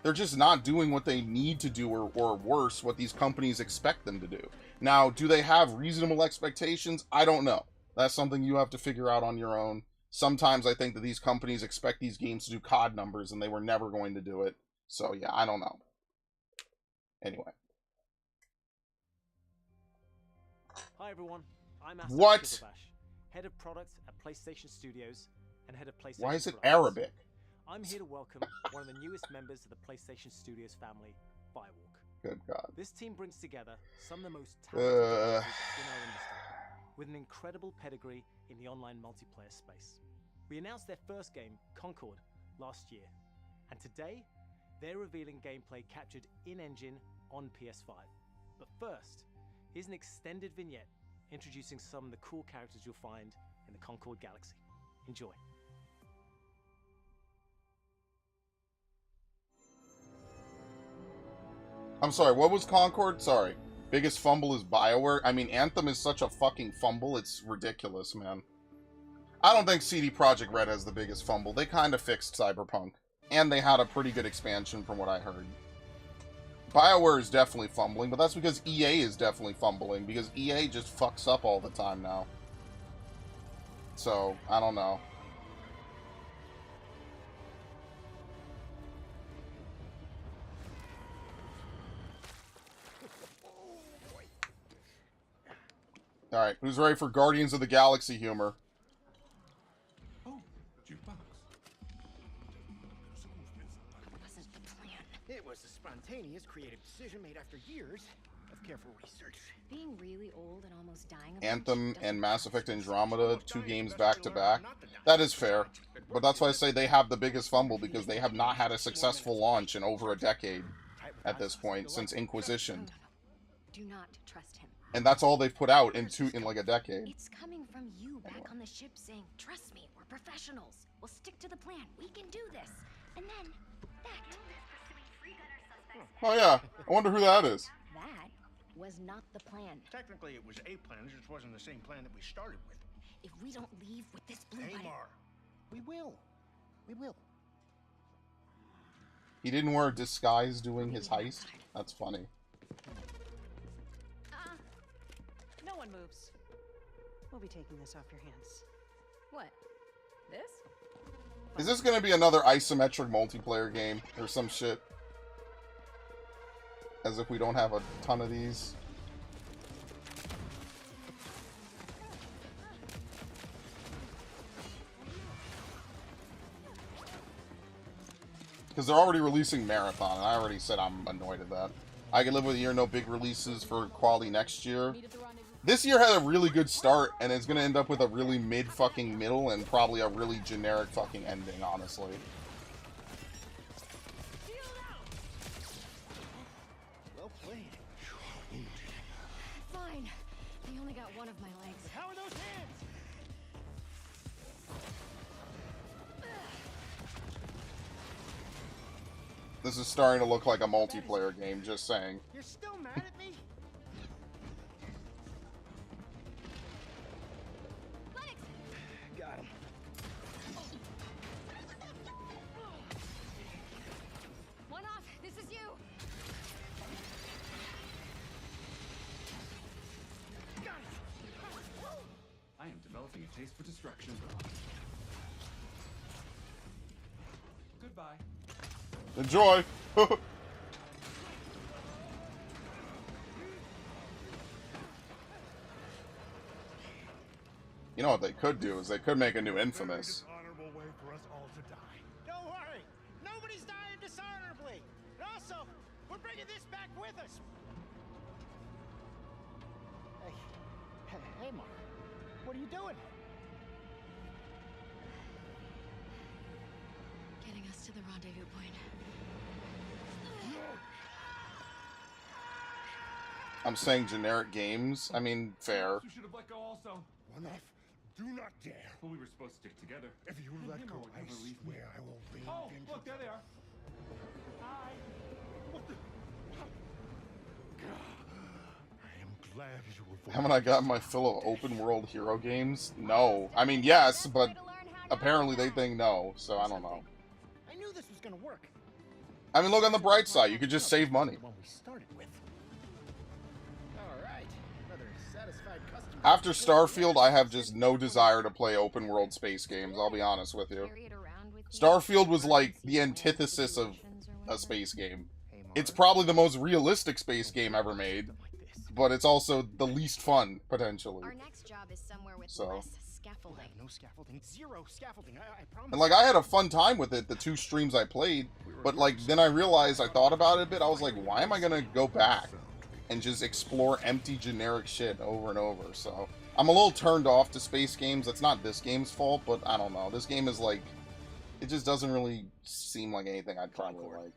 S1: They're just not doing what they need to do or worse, what these companies expect them to do. Now, do they have reasonable expectations? I don't know. That's something you have to figure out on your own. Sometimes I think that these companies expect these games to do COD numbers and they were never going to do it. So yeah, I don't know. Anyway.
S2: Hi everyone, I'm Asad
S1: What?
S2: Silverbash, head of product at PlayStation Studios and head of PlayStation
S1: Why is it
S2: Productions.
S1: Arabic?
S2: I'm here to welcome one of the newest members of the PlayStation Studios family, Firewalk.
S1: Good God.
S2: This team brings together some of the most talented developers in our industry, with an incredible pedigree in the online multiplayer space. We announced their first game, Concord, last year, and today they're revealing gameplay captured in-engine on PS5. But first, here's an extended vignette introducing some of the cool characters you'll find in the Concord Galaxy. Enjoy.
S1: I'm sorry, what was Concord? Sorry. Biggest fumble is BioWare? I mean, Anthem is such a fucking fumble, it's ridiculous, man. I don't think CD Projekt Red has the biggest fumble. They kind of fixed Cyberpunk. And they had a pretty good expansion from what I heard. BioWare is definitely fumbling, but that's because EA is definitely fumbling, because EA just fucks up all the time now. So, I don't know. Alright, who's ready for Guardians of the Galaxy humor?
S3: Oh, jukebox.
S4: Wasn't the plan.
S5: It was a spontaneous, creative decision made after years of careful research.
S4: Being really old and almost dying of
S1: Anthem
S4: doesn't
S1: and Mass
S4: count.
S1: Effect Andromeda, 2 games back to back. That is fair. But that's why I say they have the biggest fumble, because they have not had a successful launch in over a decade at this point, since Inquisition.
S4: No. Do not trust him.
S1: And that's all they've put out in like a decade.
S4: It's coming from you back on the ship saying, trust me, we're professionals. We'll stick to the plan. We can do this. And then, that.
S1: Oh yeah, I wonder who that is.
S4: That was not the plan.
S5: Technically, it was a plan, it just wasn't the same plan that we started with.
S4: If we don't leave with this blue light...
S5: Amar, we will. We will.
S1: He didn't wear a disguise doing his heist? That's funny.
S6: No one moves. We'll be taking this off your hands.
S4: What? This?
S1: Is this gonna be another isometric multiplayer game or some shit? As if we don't have a ton of these. Because they're already releasing Marathon, and I already said I'm annoyed at that. I can live with a year, no big releases for quality next year. This year had a really good start, and it's gonna end up with a really mid-fucking-middle and probably a really generic fucking ending, honestly.
S5: Well played.
S4: Fine. They only got one of my legs.
S5: How are those hands?
S1: This is starting to look like a multiplayer game, just saying.
S5: You're still mad at me? Got him.
S4: One off. This is you.
S5: Got it.
S3: I am developing a taste for destruction. Goodbye.
S1: Enjoy! You know what they could do is they could make a new Infamous.
S7: Honorable way for us all to die.
S5: Don't worry. Nobody's dying dishonorably. And also, we're bringing this back with us. Hey, Mark. What are you doing?
S4: Getting us to the rendezvous point.
S1: I'm saying generic games. I mean, fair.
S3: You should have let go also.
S7: One off. Do not dare.
S3: Well, we were supposed to stick together.
S7: If you let
S3: Him
S7: go,
S3: would
S7: I
S3: never leave me.
S7: swear I will rain
S3: Oh,
S7: vengeance.
S3: look, there they are. Hi. What the?
S7: I am glad you were.
S1: Haven't I gotten my fill of open world hero games? No. I mean, yes, but apparently they think no, so I don't know.
S5: I knew this was gonna work.
S1: I mean, look on the bright side. You could just save money.
S5: The one we started with. All right. Another satisfied customer.
S1: After Starfield, I have just no desire to play open world space games, I'll be honest with you.
S4: Carry it around with you.
S1: Starfield was like the antithesis of a space game.
S5: Hey,
S1: it's probably the most realistic space game ever made, but it's also the least fun, potentially.
S4: Our next job is somewhere with
S1: So.
S4: less scaffolding.
S5: No scaffolding. Zero scaffolding. I promise.
S1: And, like, I had a fun time with it, the 2 streams I played, but, like, then I realized, I thought about it a bit, I was like, why am I gonna go back and just explore empty, generic shit over and over? So, I'm a little turned off to space games. That's not this game's fault, but I don't know. This game is, like, it just doesn't really seem like anything I'd probably like.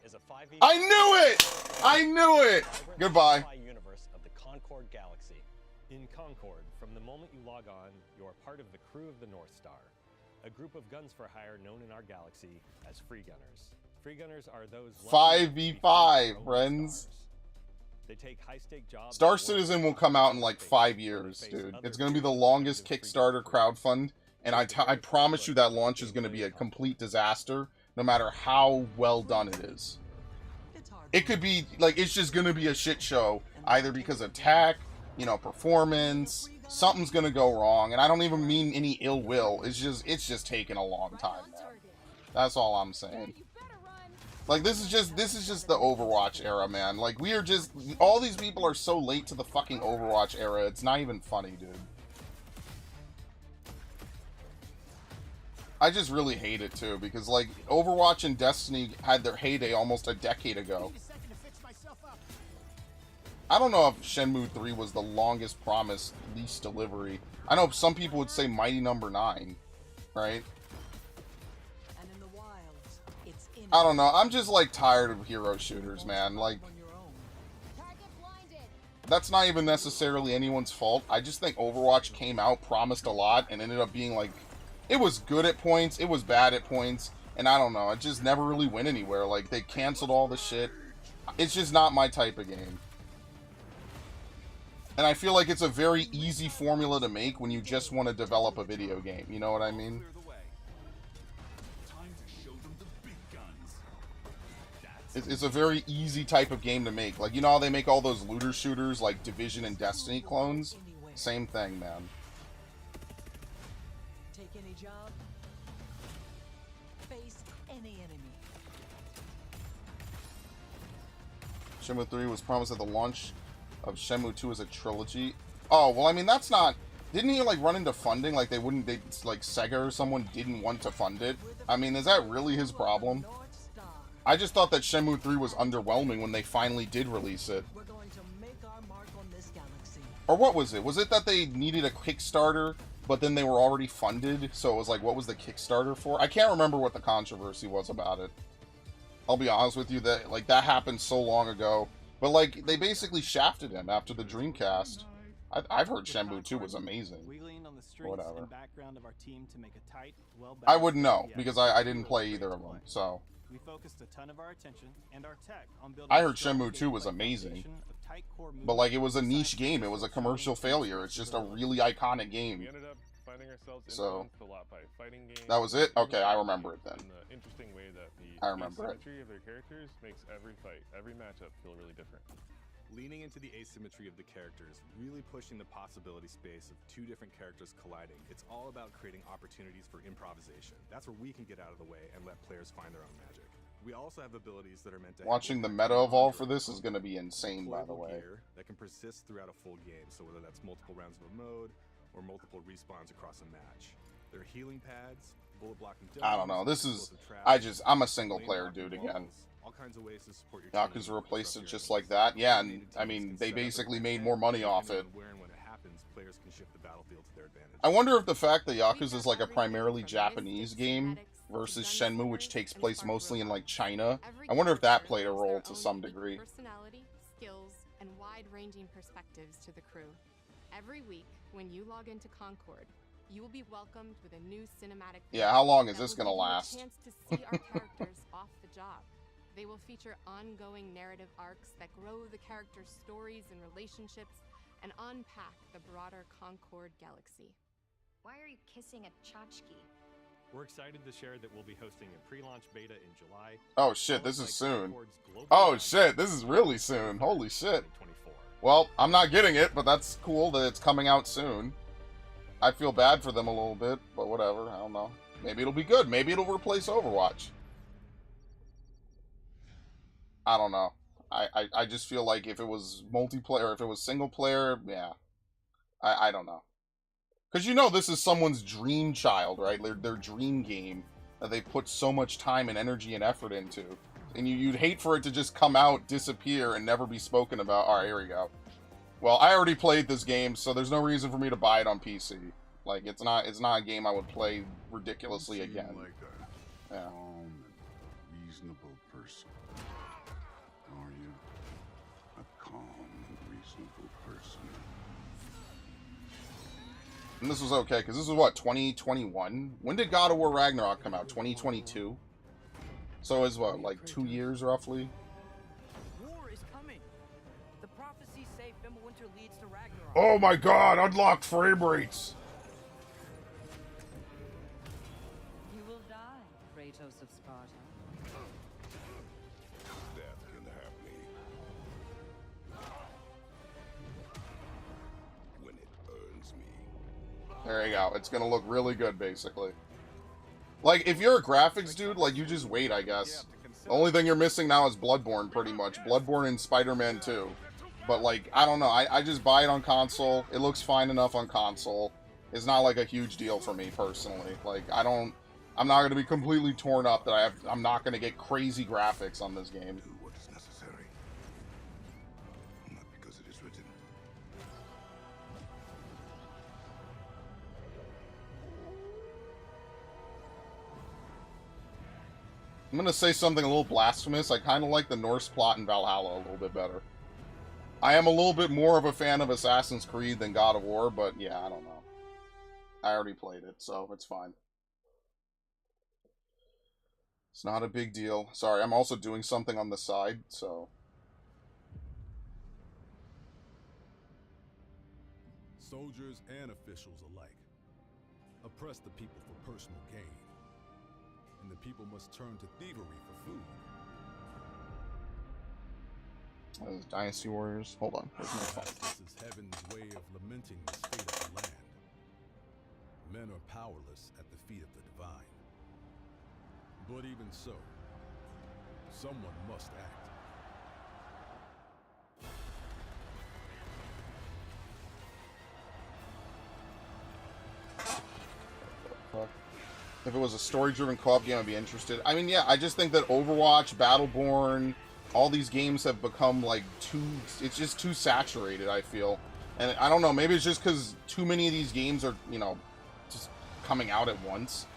S1: I knew it! I knew it! Goodbye.
S8: Universe of the Concord Galaxy. In Concord, from the moment you log on, you are part of the crew of the North Star, a group of guns for hire known in our galaxy as Free Gunners. Free Gunners are those
S1: 5v5, friends.
S8: They take high-stake jobs.
S1: Star Citizen will come out in like 5 years, dude. It's going to be the longest Kickstarter crowdfund, and I promise you that launch is going to be a complete disaster, no matter how well done it is. It could be, like, it's just going to be a shit show, either because of tech, you know, performance, something's going to go wrong, and I don't even mean any ill will. It's just taking a long time, man. That's all I'm saying. Like, this is just the Overwatch era, man. Like, we are just, all these people are so late to the fucking Overwatch era, it's not even funny, dude. I just really hate it, too, because, like, Overwatch and Destiny had their heyday almost a decade ago. I don't know if Shenmue 3 was the longest promised least delivery. I know some people would say Mighty Number 9, right? I don't know. I'm just, like, tired of hero shooters, man. Like, that's not even necessarily anyone's fault. I just think Overwatch came out, promised a lot, and ended up being, like, it was good at points, it was bad at points, and I don't know. It just never really went anywhere. Like, they canceled all the shit. It's just not my type of game. And I feel like it's a very easy formula to make when you just want to develop a video game. You know what I mean? It's a very easy type of game to make. Like, you know how they make all those looter shooters, like Division and Destiny clones? Same thing, man.
S6: Take any job, face any enemy.
S1: Shenmue 3 was promised at the launch of Shenmue 2 as a trilogy. Oh, well, I mean, that's not... Didn't he, like, run into funding? Like, like, Sega or someone didn't want to fund it? I mean, is that really his problem? I just thought that Shenmue 3 was underwhelming when they finally did release it.
S6: We're going to make our mark on this galaxy.
S1: Or what was it? Was it that they needed a Kickstarter, but then they were already funded? So it was like, what was the Kickstarter for? I can't remember what the controversy was about it. I'll be honest with you, that, like, that happened so long ago. But, like, they basically shafted him after the Dreamcast. I've heard Shenmue 2 was amazing. Or whatever. I wouldn't know, because I didn't play either of them, so...
S2: We focused a ton of our attention and our tech on building.
S1: I heard Shenmue 2 was amazing, but, like, it was a niche game. It was a commercial failure. It's just a really iconic game.
S9: We ended up finding ourselves
S1: So
S9: influenced a lot by fighting games.
S1: that was it. Okay, I remember it then.
S9: In the interesting way that the
S1: I remember it.
S9: asymmetry of their characters makes every fight, every matchup feel really different.
S10: Leaning into the asymmetry of the characters, really pushing the possibility space of 2 different characters colliding. It's all about creating opportunities for improvisation. That's where we can get out of the way and let players find their own magic. We also have abilities that are meant to...
S1: Watching the meta evolve for this is going to be insane, by the way.
S10: That can persist throughout a full game, so whether that's multiple rounds of a mode or multiple respawns across a match. There are healing pads, bullet blocking...
S1: I don't know. This is... I'm a single player dude again.
S10: All kinds of ways to support your
S1: Yakuza replaced it just like that. Yeah, and I mean, they basically made more money off it. I wonder if the fact that Yakuza is like a primarily Japanese game versus Shenmue, which takes place mostly in like China, I wonder if that played a role to some degree.
S11: Personality, skills, and wide-ranging perspectives to the crew. Every week, when you log into Concord, you will be welcomed with a new cinematic.
S1: Yeah, how long is this gonna last?
S11: A chance to see our characters off the job. They will feature ongoing narrative arcs that grow the characters' stories and relationships and unpack the broader Concord galaxy.
S4: Why are you kissing a tchotchke?
S8: We're excited to share that we'll be hosting a pre-launch beta in July.
S1: Oh shit, this is soon. Oh shit, this is really soon. Holy shit. Well, I'm not getting it, but that's cool that it's coming out soon. I feel bad for them a little bit, but whatever, I don't know. Maybe it'll be good. Maybe it'll replace Overwatch. I don't know. I just feel like if it was multiplayer, if it was single player, yeah. I don't know. Because you know this is someone's dream child, right? Their dream game that they put so much time and energy and effort into. And you'd hate for it to just come out, disappear, and never be spoken about. Alright, here we go. Well, I already played this game, so there's no reason for me to buy it on PC. Like, it's not a game I would play ridiculously again.
S7: Like a
S1: Yeah.
S7: calm and reasonable person. Are you? A calm and reasonable person.
S1: And this was okay, because this is what, 2021? When did God of War Ragnarok come out? 2022? So it's what, like 2 years roughly?
S12: War is coming. The prophecies say Fimbulwinter leads to Ragnarok.
S1: Oh my god, unlocked frame rates!
S6: You will die, Kratos of Sparta.
S7: Death can have me. When it earns me.
S1: There you go. It's gonna look really good, basically. Like, if you're a graphics dude, like, you just wait, I guess. The only thing you're missing now is Bloodborne, pretty much. Bloodborne and Spider-Man 2. But, like, I don't know. I just buy it on console. It looks fine enough on console. It's not, like, a huge deal for me, personally. Like, I'm not gonna be completely torn up that I'm not gonna get crazy graphics on this game.
S7: Do what is necessary. Not because it is written.
S1: I'm gonna say something a little blasphemous. I kind of like the Norse plot in Valhalla a little bit better. I am a little bit more of a fan of Assassin's Creed than God of War, but yeah, I don't know. I already played it, so it's fine. It's not a big deal. Sorry, I'm also doing something on the side, so...
S10: Soldiers and officials alike oppress the people for personal gain. And the people must turn to thievery for food.
S1: Those Dynasty Warriors. Hold on. Where's my phone?
S10: This is heaven's way of lamenting the state of the land. Men are powerless at the feet of the divine. But even so, someone must act.
S1: If it was a story-driven co-op game, I'd be interested. I mean, yeah, I just think that Overwatch, Battleborn, all these games have become, like, it's just too saturated, I feel. And I don't know, maybe it's just because too many of these games are, you know, just coming out at once.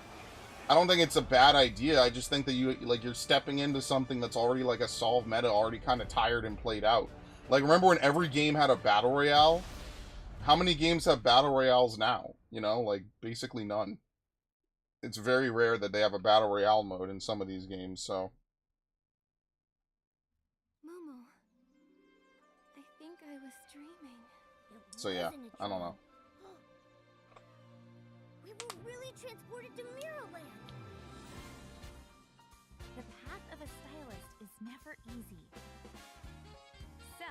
S1: I don't think it's a bad idea, I just think that you're stepping into something that's already, like, a solved meta, already kind of tired and played out. Like, remember when every game had a Battle Royale? How many games have Battle Royales now? You know, like, basically none. It's very rare that they have a Battle Royale mode in some of these games, so...
S4: Momo, I think I was dreaming.
S1: So yeah, I don't know.
S4: We were really transported to Mirrorland.
S13: The path of a stylist is never easy. So...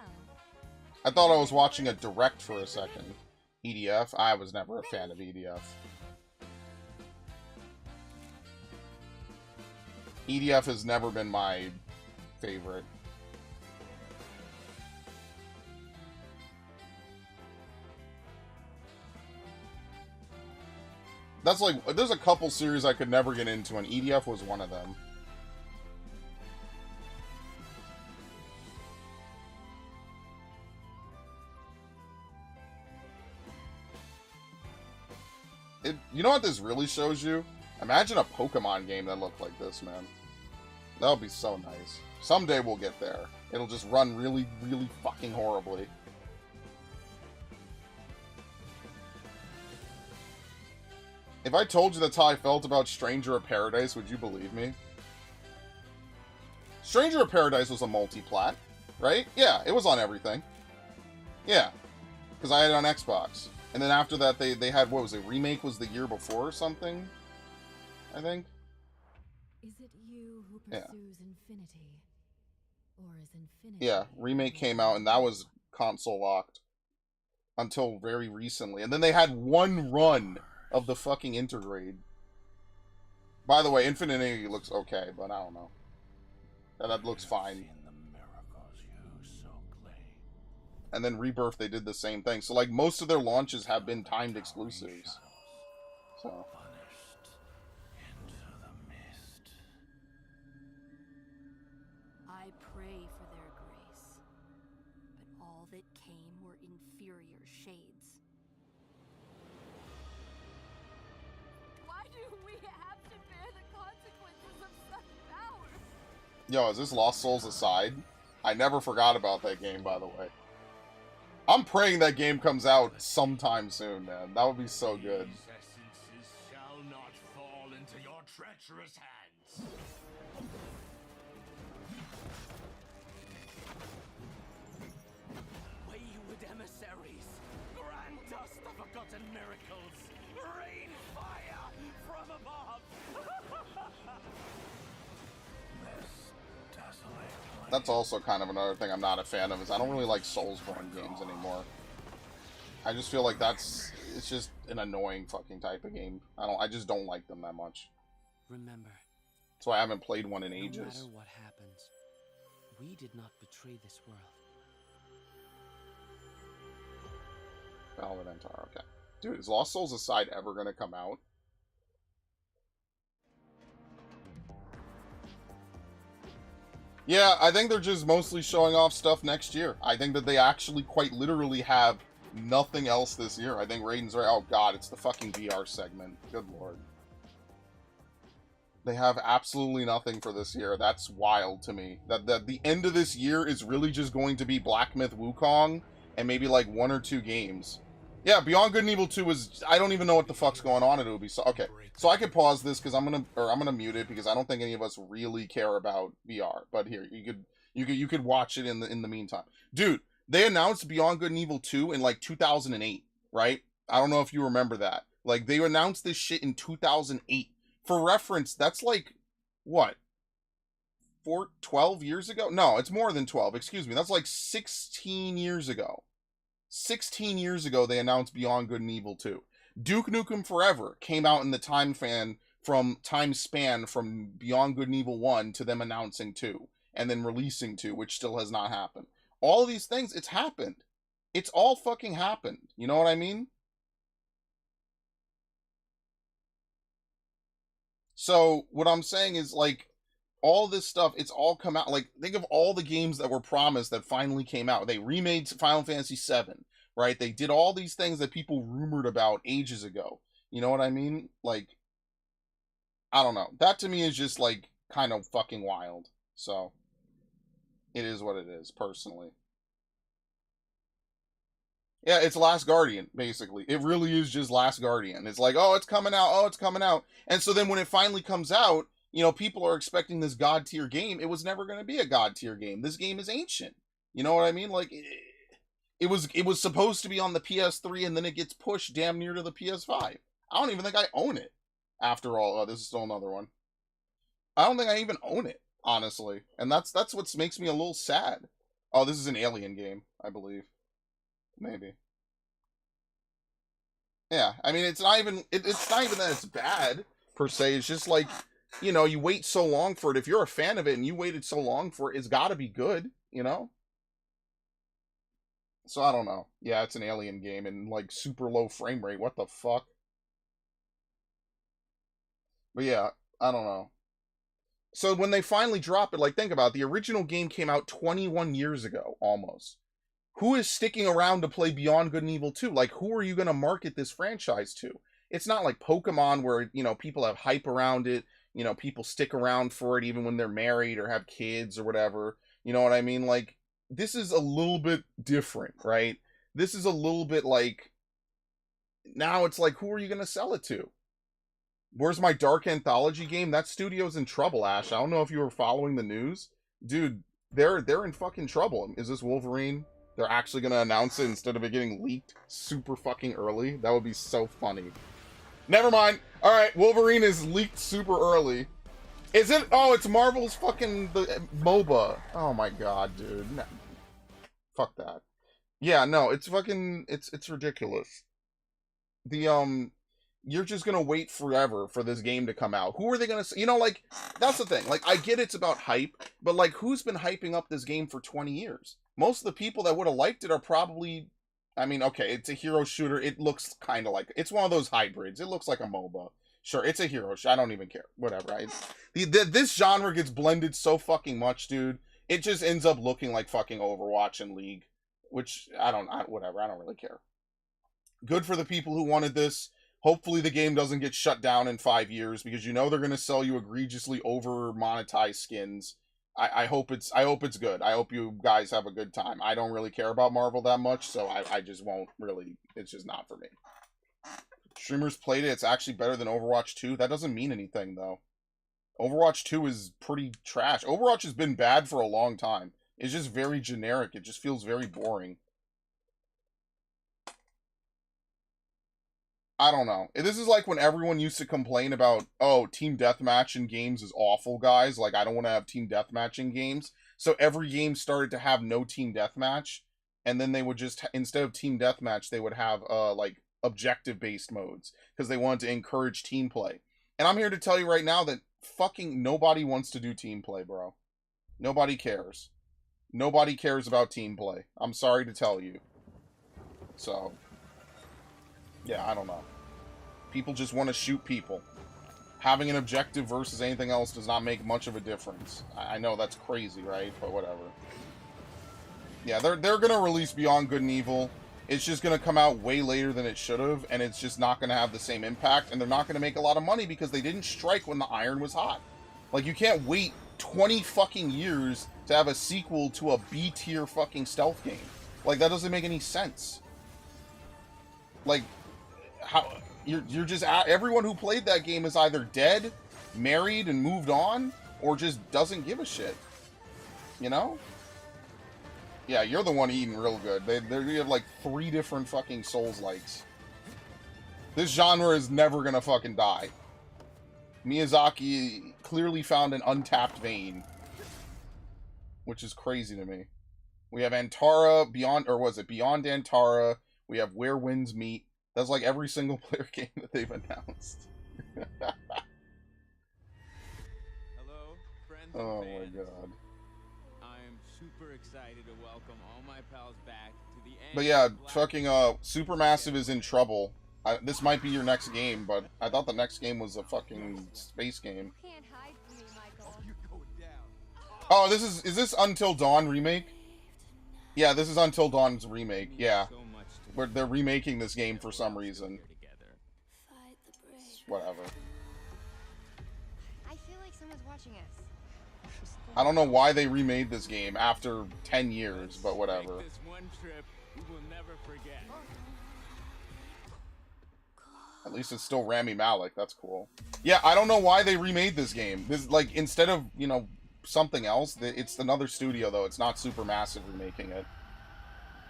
S1: I thought I was watching a direct for a second. EDF? I was never a fan of EDF. EDF has never been my favorite. That's like, there's a couple series I could never get into, and EDF was one of them. You know what this really shows you? Imagine a Pokemon game that looked like this, man. That would be so nice. Someday we'll get there. It'll just run really, really fucking horribly. If I told you that's how I felt about Stranger of Paradise, would you believe me? Stranger of Paradise was a multi-plat, right? Yeah, it was on everything. Yeah, because I had it on Xbox. And then after that, they had, what was it, Remake was the year before or something? I think.
S13: Is it you who pursues infinity? Or is infinity...
S1: Yeah, Remake came out, and that was console locked. Until very recently. And then they had one run of the fucking Intergrade. By the way, Infinity looks okay, but I don't know. That looks fine. And then Rebirth, they did the same thing. So, like, most of their launches have been timed exclusives. So.
S13: I pray for their grace, but all that came were inferior shades. Why do we have to bear the consequences of such power?
S1: Yo, is this Lost Souls aside? I never forgot about that game, by the way. I'm praying that game comes out sometime soon, man. That would be so good.
S3: These essences shall not fall into your treacherous hands.
S12: Wayward emissaries, grant us the forgotten miracles. Rain fire from above.
S1: That's also kind of another thing I'm not a fan of, is I don't really like Soulsborne games anymore. I just feel like it's just an annoying fucking type of game. I just don't like them that much.
S12: Remember,
S1: That's why I haven't played one in
S12: no
S1: ages.
S12: matter what happens, we did not betray this world.
S1: Velvet Antar, okay. Dude, is Lost Souls Aside ever gonna come out? Yeah, I think they're just mostly showing off stuff next year. I think that they actually quite literally have nothing else this year. I think Raiden's right. Oh god, it's the fucking VR segment. Good lord. They have absolutely nothing for this year. That's wild to me. That the end of this year is really just going to be Black Myth Wukong and maybe like 1 or 2 games. Yeah, Beyond Good and Evil 2 is... I don't even know what the fuck's going on at Ubisoft. Okay, so I could pause this because I'm gonna mute it because I don't think any of us really care about VR. But here, you could watch it in the meantime. Dude, they announced Beyond Good and Evil 2 in like 2008, right? I don't know if you remember that. Like, they announced this shit in 2008. For reference, that's like, what? 12 years ago? No, it's more than 12, excuse me. That's like 16 years ago. 16 years ago, they announced Beyond Good and Evil 2. Duke Nukem Forever came out in the time span from Beyond Good and Evil 1 to them announcing 2, and then releasing 2, which still has not happened. All of these things, it's happened. It's all fucking happened. You know what I mean? So, what I'm saying is, like, all this stuff, it's all come out. Like, think of all the games that were promised that finally came out. They remade Final Fantasy VII, right? They did all these things that people rumored about ages ago. You know what I mean? Like, I don't know. That to me is just, like, kind of fucking wild. So, it is what it is, personally. Yeah, it's Last Guardian, basically. It really is just Last Guardian. It's like, oh, it's coming out, oh, it's coming out. And so then when it finally comes out, you know, people are expecting this god tier game. It was never going to be a god tier game. This game is ancient. You know what I mean? Like, it was supposed to be on the PS3, and then it gets pushed damn near to the PS5. I don't even think I own it. After all, this is still another one. I don't think I even own it, honestly. And that's what makes me a little sad. Oh, this is an Alien game, I believe. Maybe. Yeah, I mean, it's not even that it's bad per se. It's just like, you know, you wait so long for it. If you're a fan of it and you waited so long for it, it's got to be good, you know? So I don't know. Yeah, it's an Alien game and like super low frame rate. What the fuck? But yeah, I don't know. So when they finally drop it, like, think about it, the original game came out 21 years ago, almost. Who is sticking around to play Beyond Good and Evil 2? Like, who are you going to market this franchise to? It's not like Pokemon where, you know, people have hype around it. You know, people stick around for it even when they're married or have kids or whatever. You know what I mean? Like, this is a little bit different, right? This is a little bit like, now it's like, who are you going to sell it to? Where's my Dark Anthology game? That studio's in trouble, Ash. I don't know if you were following the news. Dude, they're in fucking trouble. Is this Wolverine? They're actually going to announce it instead of it getting leaked super fucking early. That would be so funny. Never mind. Alright, Wolverine is leaked super early. Is it? Oh, it's Marvel's fucking MOBA. Oh my god, dude. No. Fuck that. Yeah, no, it's fucking... It's ridiculous. You're just gonna wait forever for this game to come out. Who are they gonna... You know, like, that's the thing. Like, I get it's about hype, but, like, who's been hyping up this game for 20 years? most of the people that would have liked it are probably, I mean, okay, it's a hero shooter. It looks kind of like, it's one of those hybrids. It looks like a MOBA. Sure, it's a hero. I don't even care. Whatever. This genre gets blended so fucking much, dude. It just ends up looking like fucking Overwatch and League, which whatever. I don't really care. Good for the people who wanted this. Hopefully the game doesn't get shut down in 5 years, because you know they're gonna sell you egregiously over monetized skins. I hope it's good. I hope you guys have a good time. I don't really care about Marvel that much, so I just won't really. It's just not for me. Streamers played it. It's actually better than Overwatch 2. That doesn't mean anything, though. Overwatch 2 is pretty trash. Overwatch has been bad for a long time. It's just very generic. It just feels very boring. I don't know. This is like when everyone used to complain about, oh, team deathmatch in games is awful, guys. Like, I don't want to have team deathmatch in games. So every game started to have no team deathmatch. And then they would just, instead of team deathmatch, they would have, like, objective-based modes. Because they wanted to encourage team play. And I'm here to tell you right now that fucking nobody wants to do team play, bro. Nobody cares. Nobody cares about team play. I'm sorry to tell you. So... yeah, I don't know. People just want to shoot people. Having an objective versus anything else does not make much of a difference. I know that's crazy, right? But whatever. Yeah, they're going to release Beyond Good and Evil. It's just going to come out way later than it should have, and it's just not going to have the same impact, and they're not going to make a lot of money because they didn't strike when the iron was hot. Like, you can't wait 20 fucking years to have a sequel to a B-tier fucking stealth game. Like, that doesn't make any sense. Like... how you're just everyone who played that game is either dead, married, and moved on, or just doesn't give a shit. You know? Yeah, you're the one eating real good. You have like 3 different fucking Souls-likes. This genre is never gonna fucking die. Miyazaki clearly found an untapped vein, which is crazy to me. We have Antara, Beyond Antara. We have Where Winds Meet. That's like every single player game that they've announced.
S14: Hello, friends and
S1: oh
S14: fans.
S1: my god.
S14: I am super excited to welcome all my pals back to the end.
S1: But yeah, fucking Supermassive is in trouble. This might be your next game, but I thought the next game was a fucking space game.
S11: You can't hide from me, Michael.
S14: You go down.
S1: Oh, is this Until Dawn remake? Yeah, this is Until Dawn's remake. Yeah. Where they're remaking this game for some reason. Whatever.
S11: I feel like someone's watching us.
S1: I don't know why they remade this game after 10 years, but whatever.
S14: This one trip we will never forget.
S1: At least it's still Rami Malek. That's cool. Yeah, I don't know why they remade this game. This, like, instead of, you know, something else, it's another studio, though. It's not Supermassive remaking it.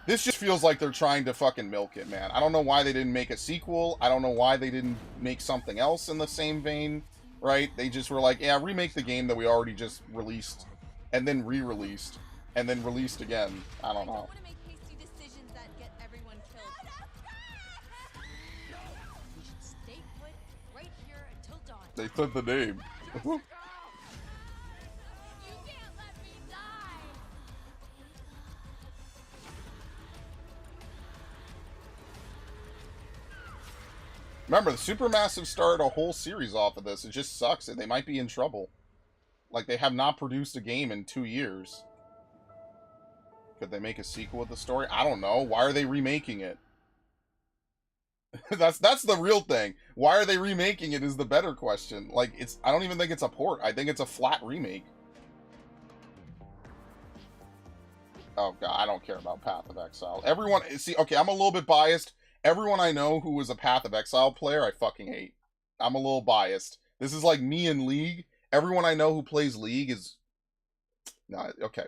S1: This just feels like they're trying to fucking milk it, man. I don't know why they didn't make a sequel. I don't know why they didn't make something else in the same vein, right? They just were like, yeah, remake the game that we already just released, and then re-released, and then released again. I don't know. They said the name. Remember, the Supermassive started a whole series off of this. It just sucks. They might be in trouble. Like, they have not produced a game in 2 years. Could they make a sequel with the story? I don't know. Why are they remaking it? that's the real thing. Why are they remaking it is the better question. Like, I don't even think it's a port. I think it's a flat remake. Oh, God, I don't care about Path of Exile. Everyone, see, okay, I'm a little bit biased. Everyone I know who was a Path of Exile player, I fucking hate. I'm a little biased. This is like me in League. Everyone I know who plays League is... No, okay.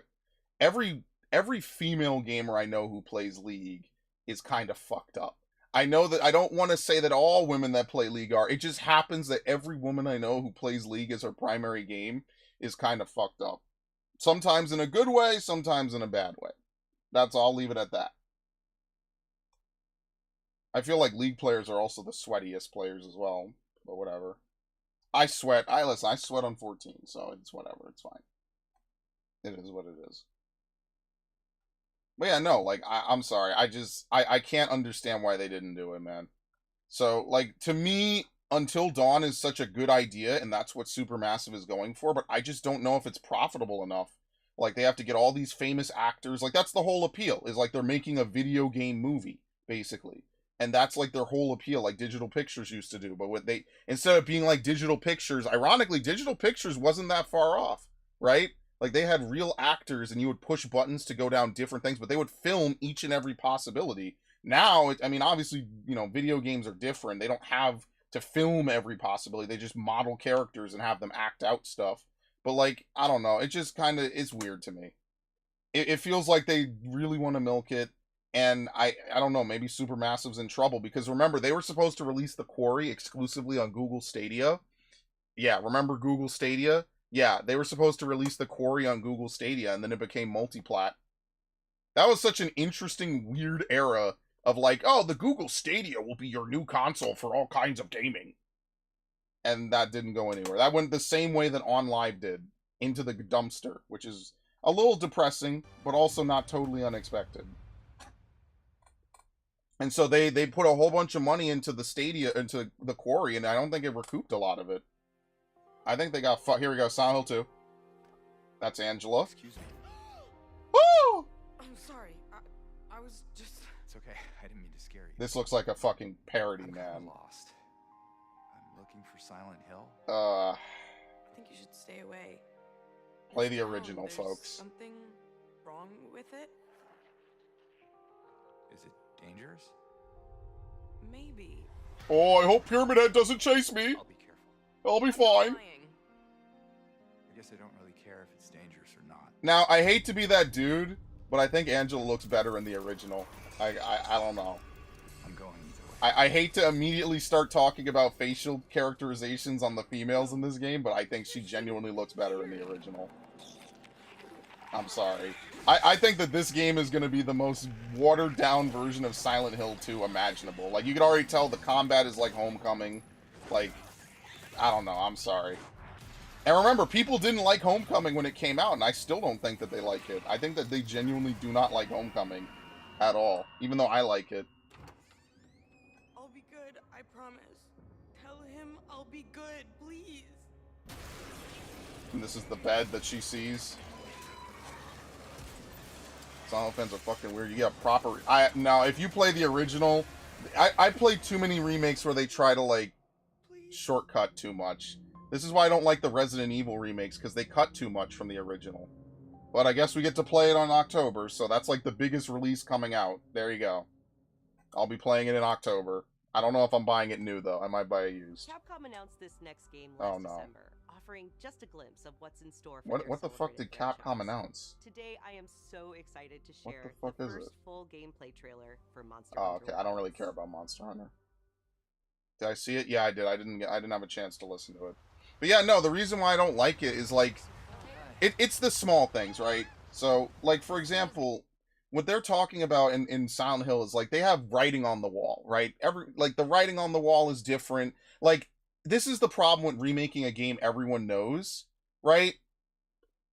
S1: Every female gamer I know who plays League is kind of fucked up. I know that I don't want to say that all women that play League are. It just happens that every woman I know who plays League as her primary game is kind of fucked up. Sometimes in a good way, sometimes in a bad way. That's all. I'll leave it at that. I feel like League players are also the sweatiest players as well, but whatever. I sweat. I sweat on 14, so it's whatever. It's fine. It is what it is. But yeah, no, like, I'm sorry. I can't understand why they didn't do it, man. So, like, to me, Until Dawn is such a good idea, and that's what Supermassive is going for, but I just don't know if it's profitable enough. Like, they have to get all these famous actors. Like, that's the whole appeal, is like they're making a video game movie, basically. And that's like their whole appeal, like Digital Pictures used to do. But what they, instead of being like Digital Pictures, ironically, Digital Pictures wasn't that far off, right? Like, they had real actors, and you would push buttons to go down different things, but they would film each and every possibility. Now, I mean, obviously, you know, video games are different. They don't have to film every possibility. They just model characters and have them act out stuff. But, like, I don't know. It just kind of is weird to me. It feels like they really want to milk it. And I don't know, maybe Supermassive's in trouble. Because remember, they were supposed to release The Quarry exclusively on Google Stadia. Yeah, remember Google Stadia? Yeah, they were supposed to release The Quarry on Google Stadia, and then it became multiplat. That was such an interesting, weird era of like, oh, the Google Stadia will be your new console for all kinds of gaming. And that didn't go anywhere. That went the same way that OnLive did, into the dumpster, which is a little depressing, but also not totally unexpected. And so they put a whole bunch of money into the Stadia, into the Quarry, and I don't think it recouped a lot of it. I think they got here we go, Silent Hill 2. That's Angela.
S7: Excuse me.
S1: Woo!
S15: I'm sorry. I was just...
S7: It's okay. I didn't mean to scare you.
S1: This looks like a fucking parody,
S7: I'm
S1: man.
S7: Lost. I'm looking for Silent Hill.
S15: I think you should stay away.
S1: Play the original, folks.
S15: Something wrong with it?
S7: Is it dangerous?
S15: Maybe.
S1: Oh, I hope Pyramid Head doesn't chase me.
S7: I'll be careful.
S1: I'll be fine.
S7: I guess I don't really care if it's dangerous or not.
S1: Now, I hate to be that dude, but I think Angela looks better in the original. I don't know.
S7: I'm going either way.
S1: I hate to immediately start talking about facial characterizations on the females in this game, but I think she genuinely looks better in the original. I'm sorry. I think that this game is going to be the most watered-down version of Silent Hill 2 imaginable. Like, you can already tell the combat is like Homecoming. Like, I don't know. I'm sorry. And remember, people didn't like Homecoming when it came out, and I still don't think that they like it. I think that they genuinely do not like Homecoming at all, even though I like it.
S15: I'll be good, I promise. Tell him I'll be good, please.
S1: And this is the bed that she sees. Silent Fans are fucking weird. You get proper... Now, if you play the original... I played too many remakes where they try to, like, shortcut too much. This is why I don't like the Resident Evil remakes, because they cut too much from the original. But I guess we get to play it on October, so that's, like, the biggest release coming out. There you go. I'll be playing it in October. I don't know if I'm buying it new, though. I might buy it used.
S16: Capcom announced this next game last December, offering just a glimpse of what's in store for
S1: What the fuck did Capcom announce?
S16: Today, I am so excited to share
S1: what the fuck is
S16: first
S1: it?
S16: full gameplay trailer for Monster
S1: Oh,
S16: Hunter
S1: okay. I don't really care about Monster Hunter. Did I see it? Yeah, I did. I didn't have a chance to listen to it. But yeah, no, the reason why I don't like it is, like, it's the small things, right? So, like, for example, what they're talking about in Silent Hill is, like, they have writing on the wall, right? The writing on the wall is different. Like, this is the problem with remaking a game everyone knows, right?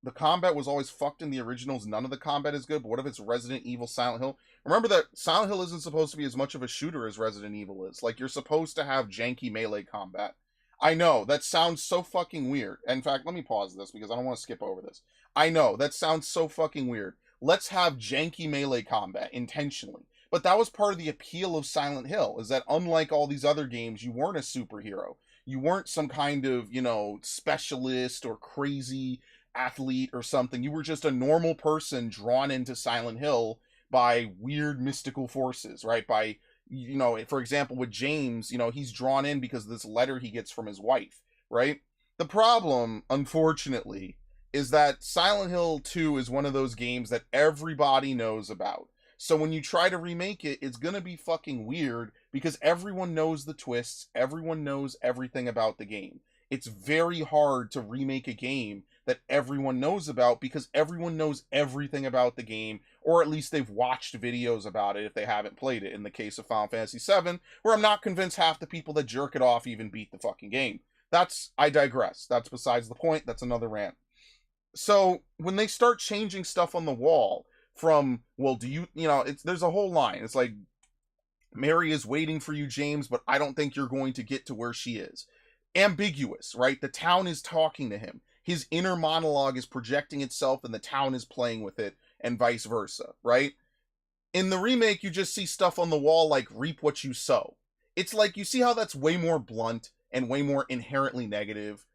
S1: The combat was always fucked in the originals. None of the combat is good, but what if it's Resident Evil Silent Hill? Remember that Silent Hill isn't supposed to be as much of a shooter as Resident Evil is. Like, you're supposed to have janky melee combat. I know, that sounds so fucking weird. In fact, let me pause this because I don't want to skip over this. I know, that sounds so fucking weird. Let's have janky melee combat intentionally. But that was part of the appeal of Silent Hill, is that unlike all these other games, you weren't a superhero. You weren't some kind of, you know, specialist or crazy athlete or something. You were just a normal person drawn into Silent Hill by weird mystical forces, right? By, you know, for example, with James, you know, he's drawn in because of this letter he gets from his wife, right? The problem, unfortunately, is that Silent Hill 2 is one of those games that everybody knows about. So when you try to remake it, it's gonna be fucking weird because everyone knows the twists, everyone knows everything about the game. It's very hard to remake a game that everyone knows about because everyone knows everything about the game, or at least they've watched videos about it if they haven't played it. In the case of Final Fantasy VII, where I'm not convinced half the people that jerk it off even beat the fucking game. I digress. That's besides the point. That's another rant. So when they start changing stuff on the wall, from, well, do you, there's a whole line. It's like, Mary is waiting for you, James, but I don't think you're going to get to where she is. Ambiguous, right? The town is talking to him. His inner monologue is projecting itself and the town is playing with it, and vice versa, right? In the remake, you just see stuff on the wall like reap what you sow. It's like, you see how that's way more blunt and way more inherently negative,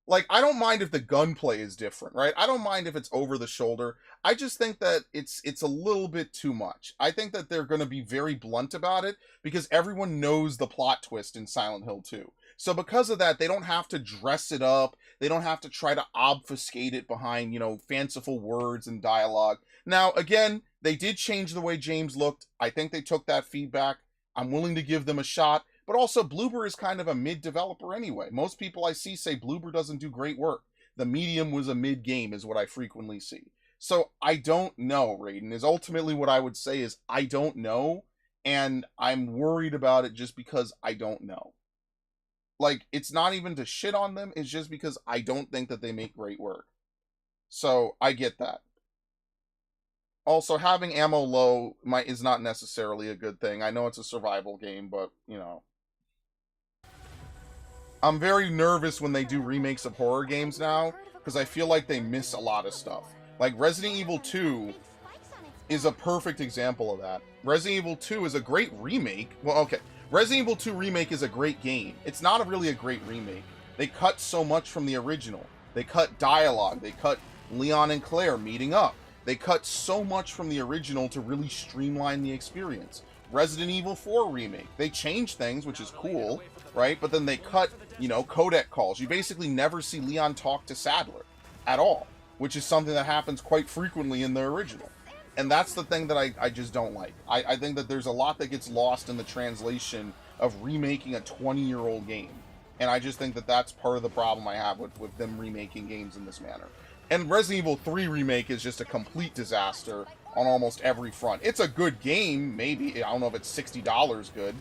S1: Like, I don't mind if the gunplay is different, right? I don't mind if it's over the shoulder. I just think that it's a little bit too much. I think that they're going to be very blunt about it because everyone knows the plot twist in Silent Hill 2. So because of that, they don't have to dress it up. They don't have to try to obfuscate it behind, fanciful words and dialogue. Now, again, they did change the way James looked. I think they took that feedback. I'm willing to give them a shot. But also, Bloober is kind of a mid-developer anyway. Most people I see say Bloober doesn't do great work. The Medium was a mid-game is what I frequently see. So, I don't know, Raiden, is ultimately what I would say is I don't know, and I'm worried about it just because I don't know. Like, it's not even to shit on them, it's just because I don't think that they make great work. So, I get that. Also, having ammo low is not necessarily a good thing. I know it's a survival game, but, I'm very nervous when they do remakes of horror games now, because I feel like they miss a lot of stuff. Like, Resident Evil 2 is a perfect example of that. Resident Evil 2 is a great remake. Well, okay. Resident Evil 2 Remake is a great game. It's not really a great remake. They cut so much from the original. They cut dialogue. They cut Leon and Claire meeting up. They cut so much from the original to really streamline the experience. Resident Evil 4 Remake. They changed things, which is cool, right? But then they cut, codec calls. You basically never see Leon talk to Sadler at all, which is something that happens quite frequently in the original. And that's the thing that I just don't like. I think that there's a lot that gets lost in the translation of remaking a 20-year-old game. And I just think that that's part of the problem I have with them remaking games in this manner. And Resident Evil 3 Remake is just a complete disaster on almost every front. It's a good game, maybe. I don't know if it's $60 good.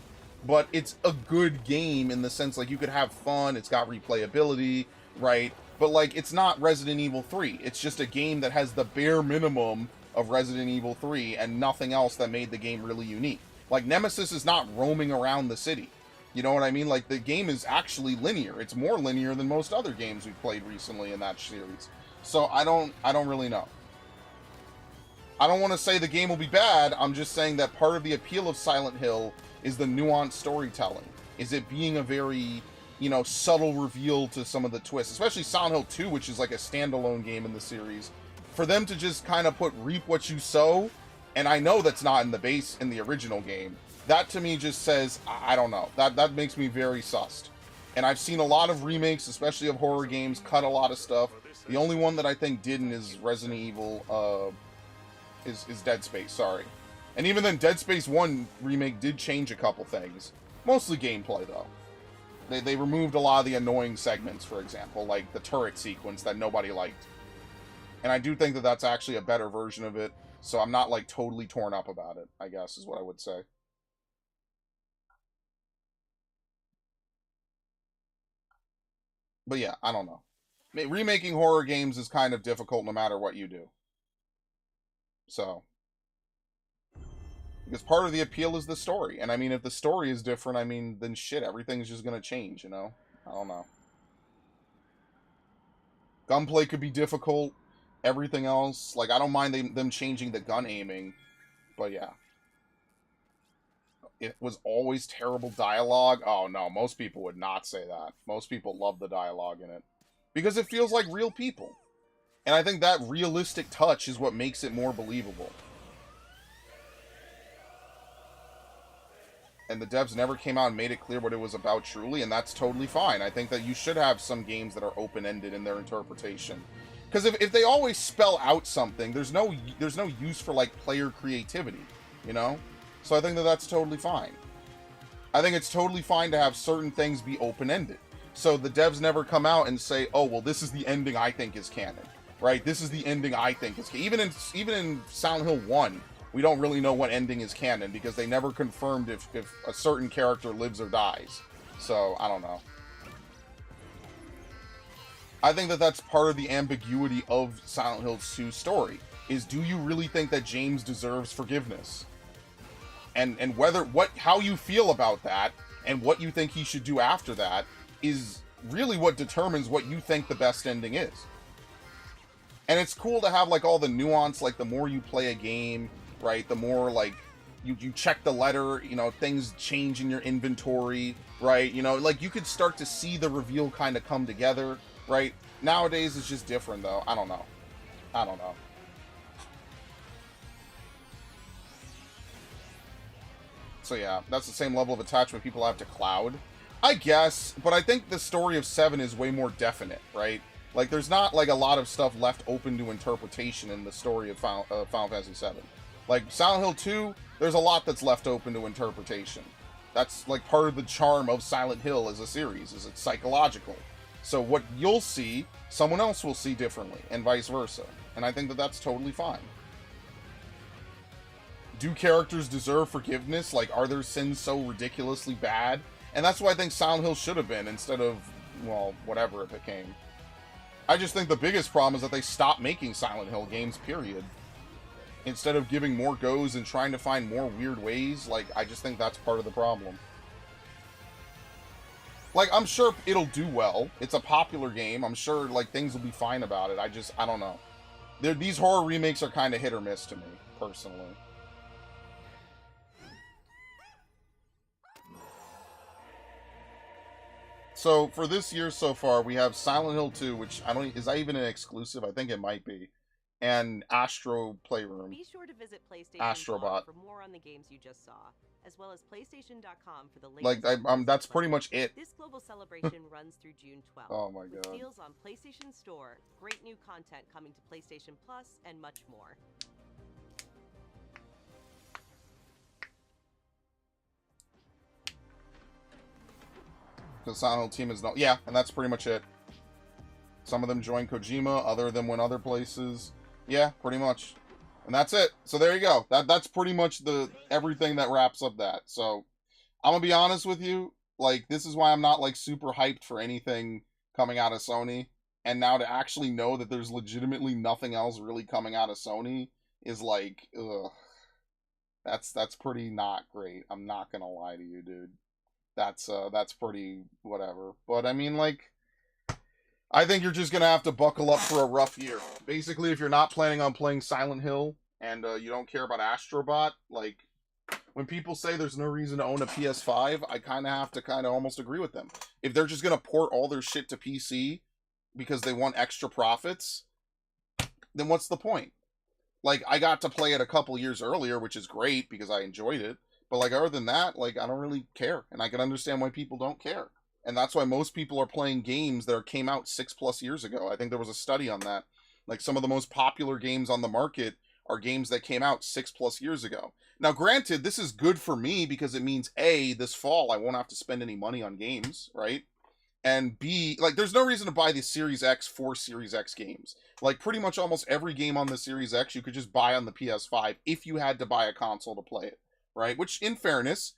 S1: But it's a good game in the sense, like, you could have fun. It's got replayability, right? But, like, it's not Resident Evil 3. It's just a game that has the bare minimum of Resident Evil 3 and nothing else that made the game really unique. Like, Nemesis is not roaming around the city. You know what I mean? Like, the game is actually linear. It's more linear than most other games we've played recently in that series. So I don't really know. I don't want to say the game will be bad. I'm just saying that part of the appeal of Silent Hill is the nuanced storytelling. Is it being a very, subtle reveal to some of the twists, especially Silent Hill 2, which is like a standalone game in the series. For them to just kind of put reap what you sow, and I know that's not in the original game. That to me just says, I don't know. That makes me very sussed. And I've seen a lot of remakes, especially of horror games, cut a lot of stuff. The only one that I think didn't is Resident Evil, is Dead Space, sorry. And even then, Dead Space 1 remake did change a couple things. Mostly gameplay, though. They removed a lot of the annoying segments, for example, like the turret sequence that nobody liked. And I do think that that's actually a better version of it, so I'm not, like, totally torn up about it, I guess, is what I would say. But yeah, I don't know. Remaking horror games is kind of difficult no matter what you do. So, because part of the appeal is the story. And I mean, if the story is different, then shit, everything's just gonna change, I don't know. Gunplay could be difficult. Everything else, like, I don't mind them changing the gun aiming. But yeah. It was always terrible dialogue. Oh no, most people would not say that. Most people love the dialogue in it. Because it feels like real people. And I think that realistic touch is what makes it more believable. And the devs never came out and made it clear what it was about truly, and that's totally fine. I think that you should have some games that are open-ended in their interpretation. Because if they always spell out something, there's no use for, like, player creativity, So I think that that's totally fine. I think it's totally fine to have certain things be open-ended. So the devs never come out and say, oh, well, this is the ending I think is canon. Right? This is the ending I think is canon. Even in Silent Hill 1, we don't really know what ending is canon because they never confirmed if a certain character lives or dies. So, I don't know. I think that that's part of the ambiguity of Silent Hill 2's story. is, do you really think that James deserves forgiveness? And how you feel about that and what you think he should do after that is really what determines what you think the best ending is. And it's cool to have like all the nuance, like the more you play a game, right, the more like you check the letter, you know, things change in your inventory, right? You know, like you could start to see the reveal kind of come together, right? Nowadays it's just different though. I don't know. So yeah, that's the same level of attachment people have to Cloud, I guess, but I think the story of 7 is way more definite, right? Like, there's not, like, a lot of stuff left open to interpretation in the story of Final Fantasy 7. Like, Silent Hill 2, there's a lot that's left open to interpretation. That's, like, part of the charm of Silent Hill as a series, is it's psychological. So what you'll see, someone else will see differently, and vice versa. And I think that that's totally fine. Do characters deserve forgiveness? Like, are their sins so ridiculously bad? And that's what I think Silent Hill should have been, instead of, well, whatever it became. I just think the biggest problem is that they stopped making Silent Hill games, period. Instead of giving more goes and trying to find more weird ways, like, I just think that's part of the problem. Like, I'm sure it'll do well. It's a popular game. I'm sure, like, things will be fine about it. I don't know. These horror remakes are kind of hit or miss to me, personally. So, for this year so far, we have Silent Hill 2, which is that even an exclusive? I think it might be. And Astro Playroom.
S16: Be sure to visit PlayStation
S1: Astrobot.
S16: for more on the games you just saw, as well as PlayStation.com for the latest.
S1: Like, that's pretty much it.
S16: This global celebration runs through June 12th.
S1: Oh my god.
S16: With deals on PlayStation Store, great new content coming to PlayStation Plus, and much more.
S1: The Silent Hill team is no... Yeah, and that's pretty much it. Some of them joined Kojima, other of them went other places. Yeah, pretty much. And that's it. So there you go. That's pretty much everything that wraps up that. So, I'm gonna be honest with you. Like, this is why I'm not, like, super hyped for anything coming out of Sony. And now to actually know that there's legitimately nothing else really coming out of Sony is like, ugh. That's pretty not great. I'm not gonna lie to you, dude. That's pretty whatever. But I mean, like, I think you're just gonna have to buckle up for a rough year. Basically, if you're not planning on playing Silent Hill and you don't care about Astrobot, like, when people say there's no reason to own a PS5, I kind of have to almost agree with them. If they're just gonna port all their shit to PC because they want extra profits, then what's the point? Like, I got to play it a couple years earlier, which is great because I enjoyed it. But, like, other than that, like, I don't really care. And I can understand why people don't care. And that's why most people are playing games that came out 6+ years ago. I think there was a study on that. Like, some of the most popular games on the market are games that came out 6+ years ago. Now, granted, this is good for me because it means, A, this fall I won't have to spend any money on games, right? And B, like, there's no reason to buy the Series X for Series X games. Like, pretty much almost every game on the Series X you could just buy on the PS5 if you had to buy a console to play it. Right? Which, in fairness,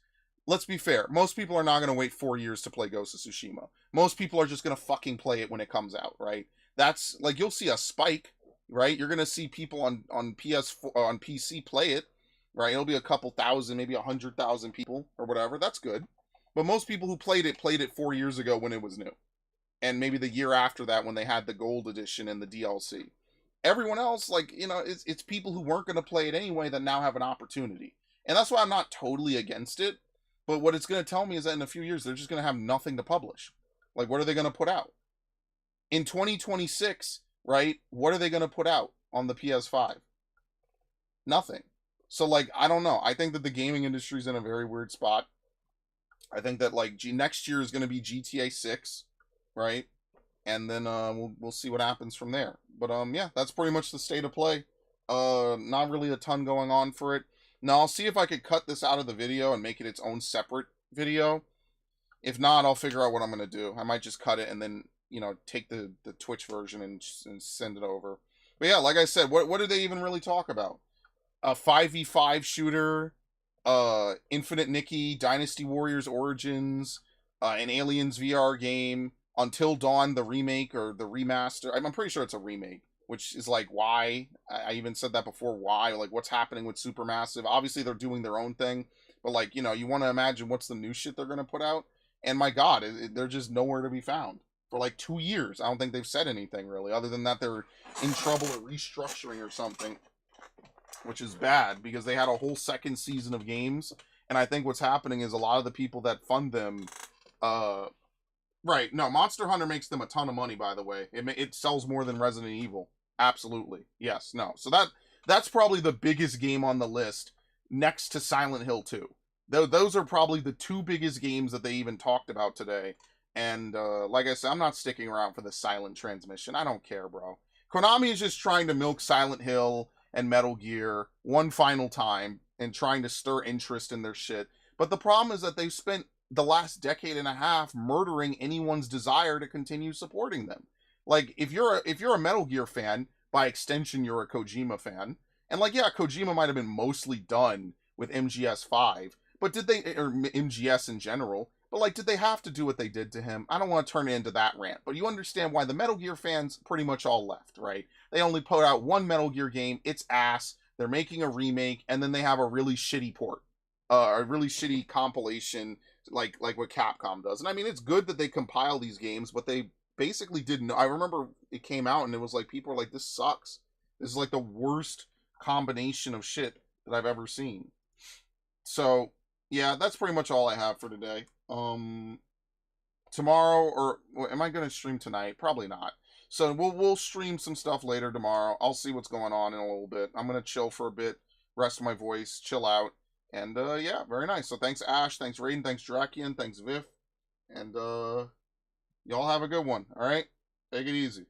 S1: let's be fair. Most people are not going to wait 4 years to play Ghost of Tsushima. Most people are just going to fucking play it when it comes out, right? That's, like, you'll see a spike, right? You're going to see people on PS4, on PC play it, right? It'll be a couple thousand, maybe 100,000 people or whatever. That's good. But most people who played it 4 years ago when it was new. And maybe the year after that when they had the Gold Edition and the DLC. Everyone else, like, you know, it's people who weren't going to play it anyway that now have an opportunity. And that's why I'm not totally against it. But what it's going to tell me is that in a few years, they're just going to have nothing to publish. Like, what are they going to put out? In 2026, right, what are they going to put out on the PS5? Nothing. So, like, I don't know. I think that the gaming industry is in a very weird spot. I think that, like, next year is going to be GTA 6, right? And then we'll see what happens from there. But, yeah, that's pretty much the state of play. Not really a ton going on for it. Now, I'll see if I could cut this out of the video and make it its own separate video. If not, I'll figure out what I'm going to do. I might just cut it and then, you know, take the Twitch version and send it over. But yeah, like I said, what do they even really talk about? A 5v5 shooter, Infinite Nikki, Dynasty Warriors Origins, an Aliens VR game, Until Dawn, the remake or the remaster. I'm pretty sure it's a remake. which is like, why? I even said that before. Why? Like, what's happening with Supermassive? Obviously, they're doing their own thing, but like, you know, you want to imagine what's the new shit they're gonna put out, and my God, they're just nowhere to be found for like 2 years. I don't think they've said anything really, other than that they're in trouble or restructuring or something, which is bad because they had a whole second season of games, and I think what's happening is a lot of the people that fund them, right? No, Monster Hunter makes them a ton of money. By the way, it sells more than Resident Evil. Absolutely, yes. No, so that's probably the biggest game on the list, next to Silent Hill 2. Those are probably the 2 biggest games that they even talked about today. And like I said, I'm not sticking around for the silent transmission. I don't care, bro. Konami is just trying to milk Silent Hill and Metal Gear one final time and trying to stir interest in their shit. But the problem is that they've spent the last decade and a half murdering anyone's desire to continue supporting them. Like, if you're a Metal Gear fan, by extension, you're a Kojima fan. And like, yeah, Kojima might have been mostly done with MGS5, but did they, or MGS in general, but like, did they have to do what they did to him? I don't want to turn it into that rant, but you understand why the Metal Gear fans pretty much all left, right? They only put out one Metal Gear game, it's ass, they're making a remake, and then they have a really shitty port. A really shitty compilation, like what Capcom does. And I mean, it's good that they compile these games, but they basically didn't. I remember it came out and it was like, people were like, this sucks. This is like the worst combination of shit that I've ever seen. So yeah, that's pretty much all I have for today. Tomorrow, or am I going to stream tonight? Probably not. So we'll stream some stuff later tomorrow. I'll see what's going on in a little bit. I'm going to chill for a bit, rest my voice, chill out. And yeah, very nice. So thanks Ash, thanks Raiden, thanks Drakian, thanks Vif. And y'all have a good one. All right? Take it easy.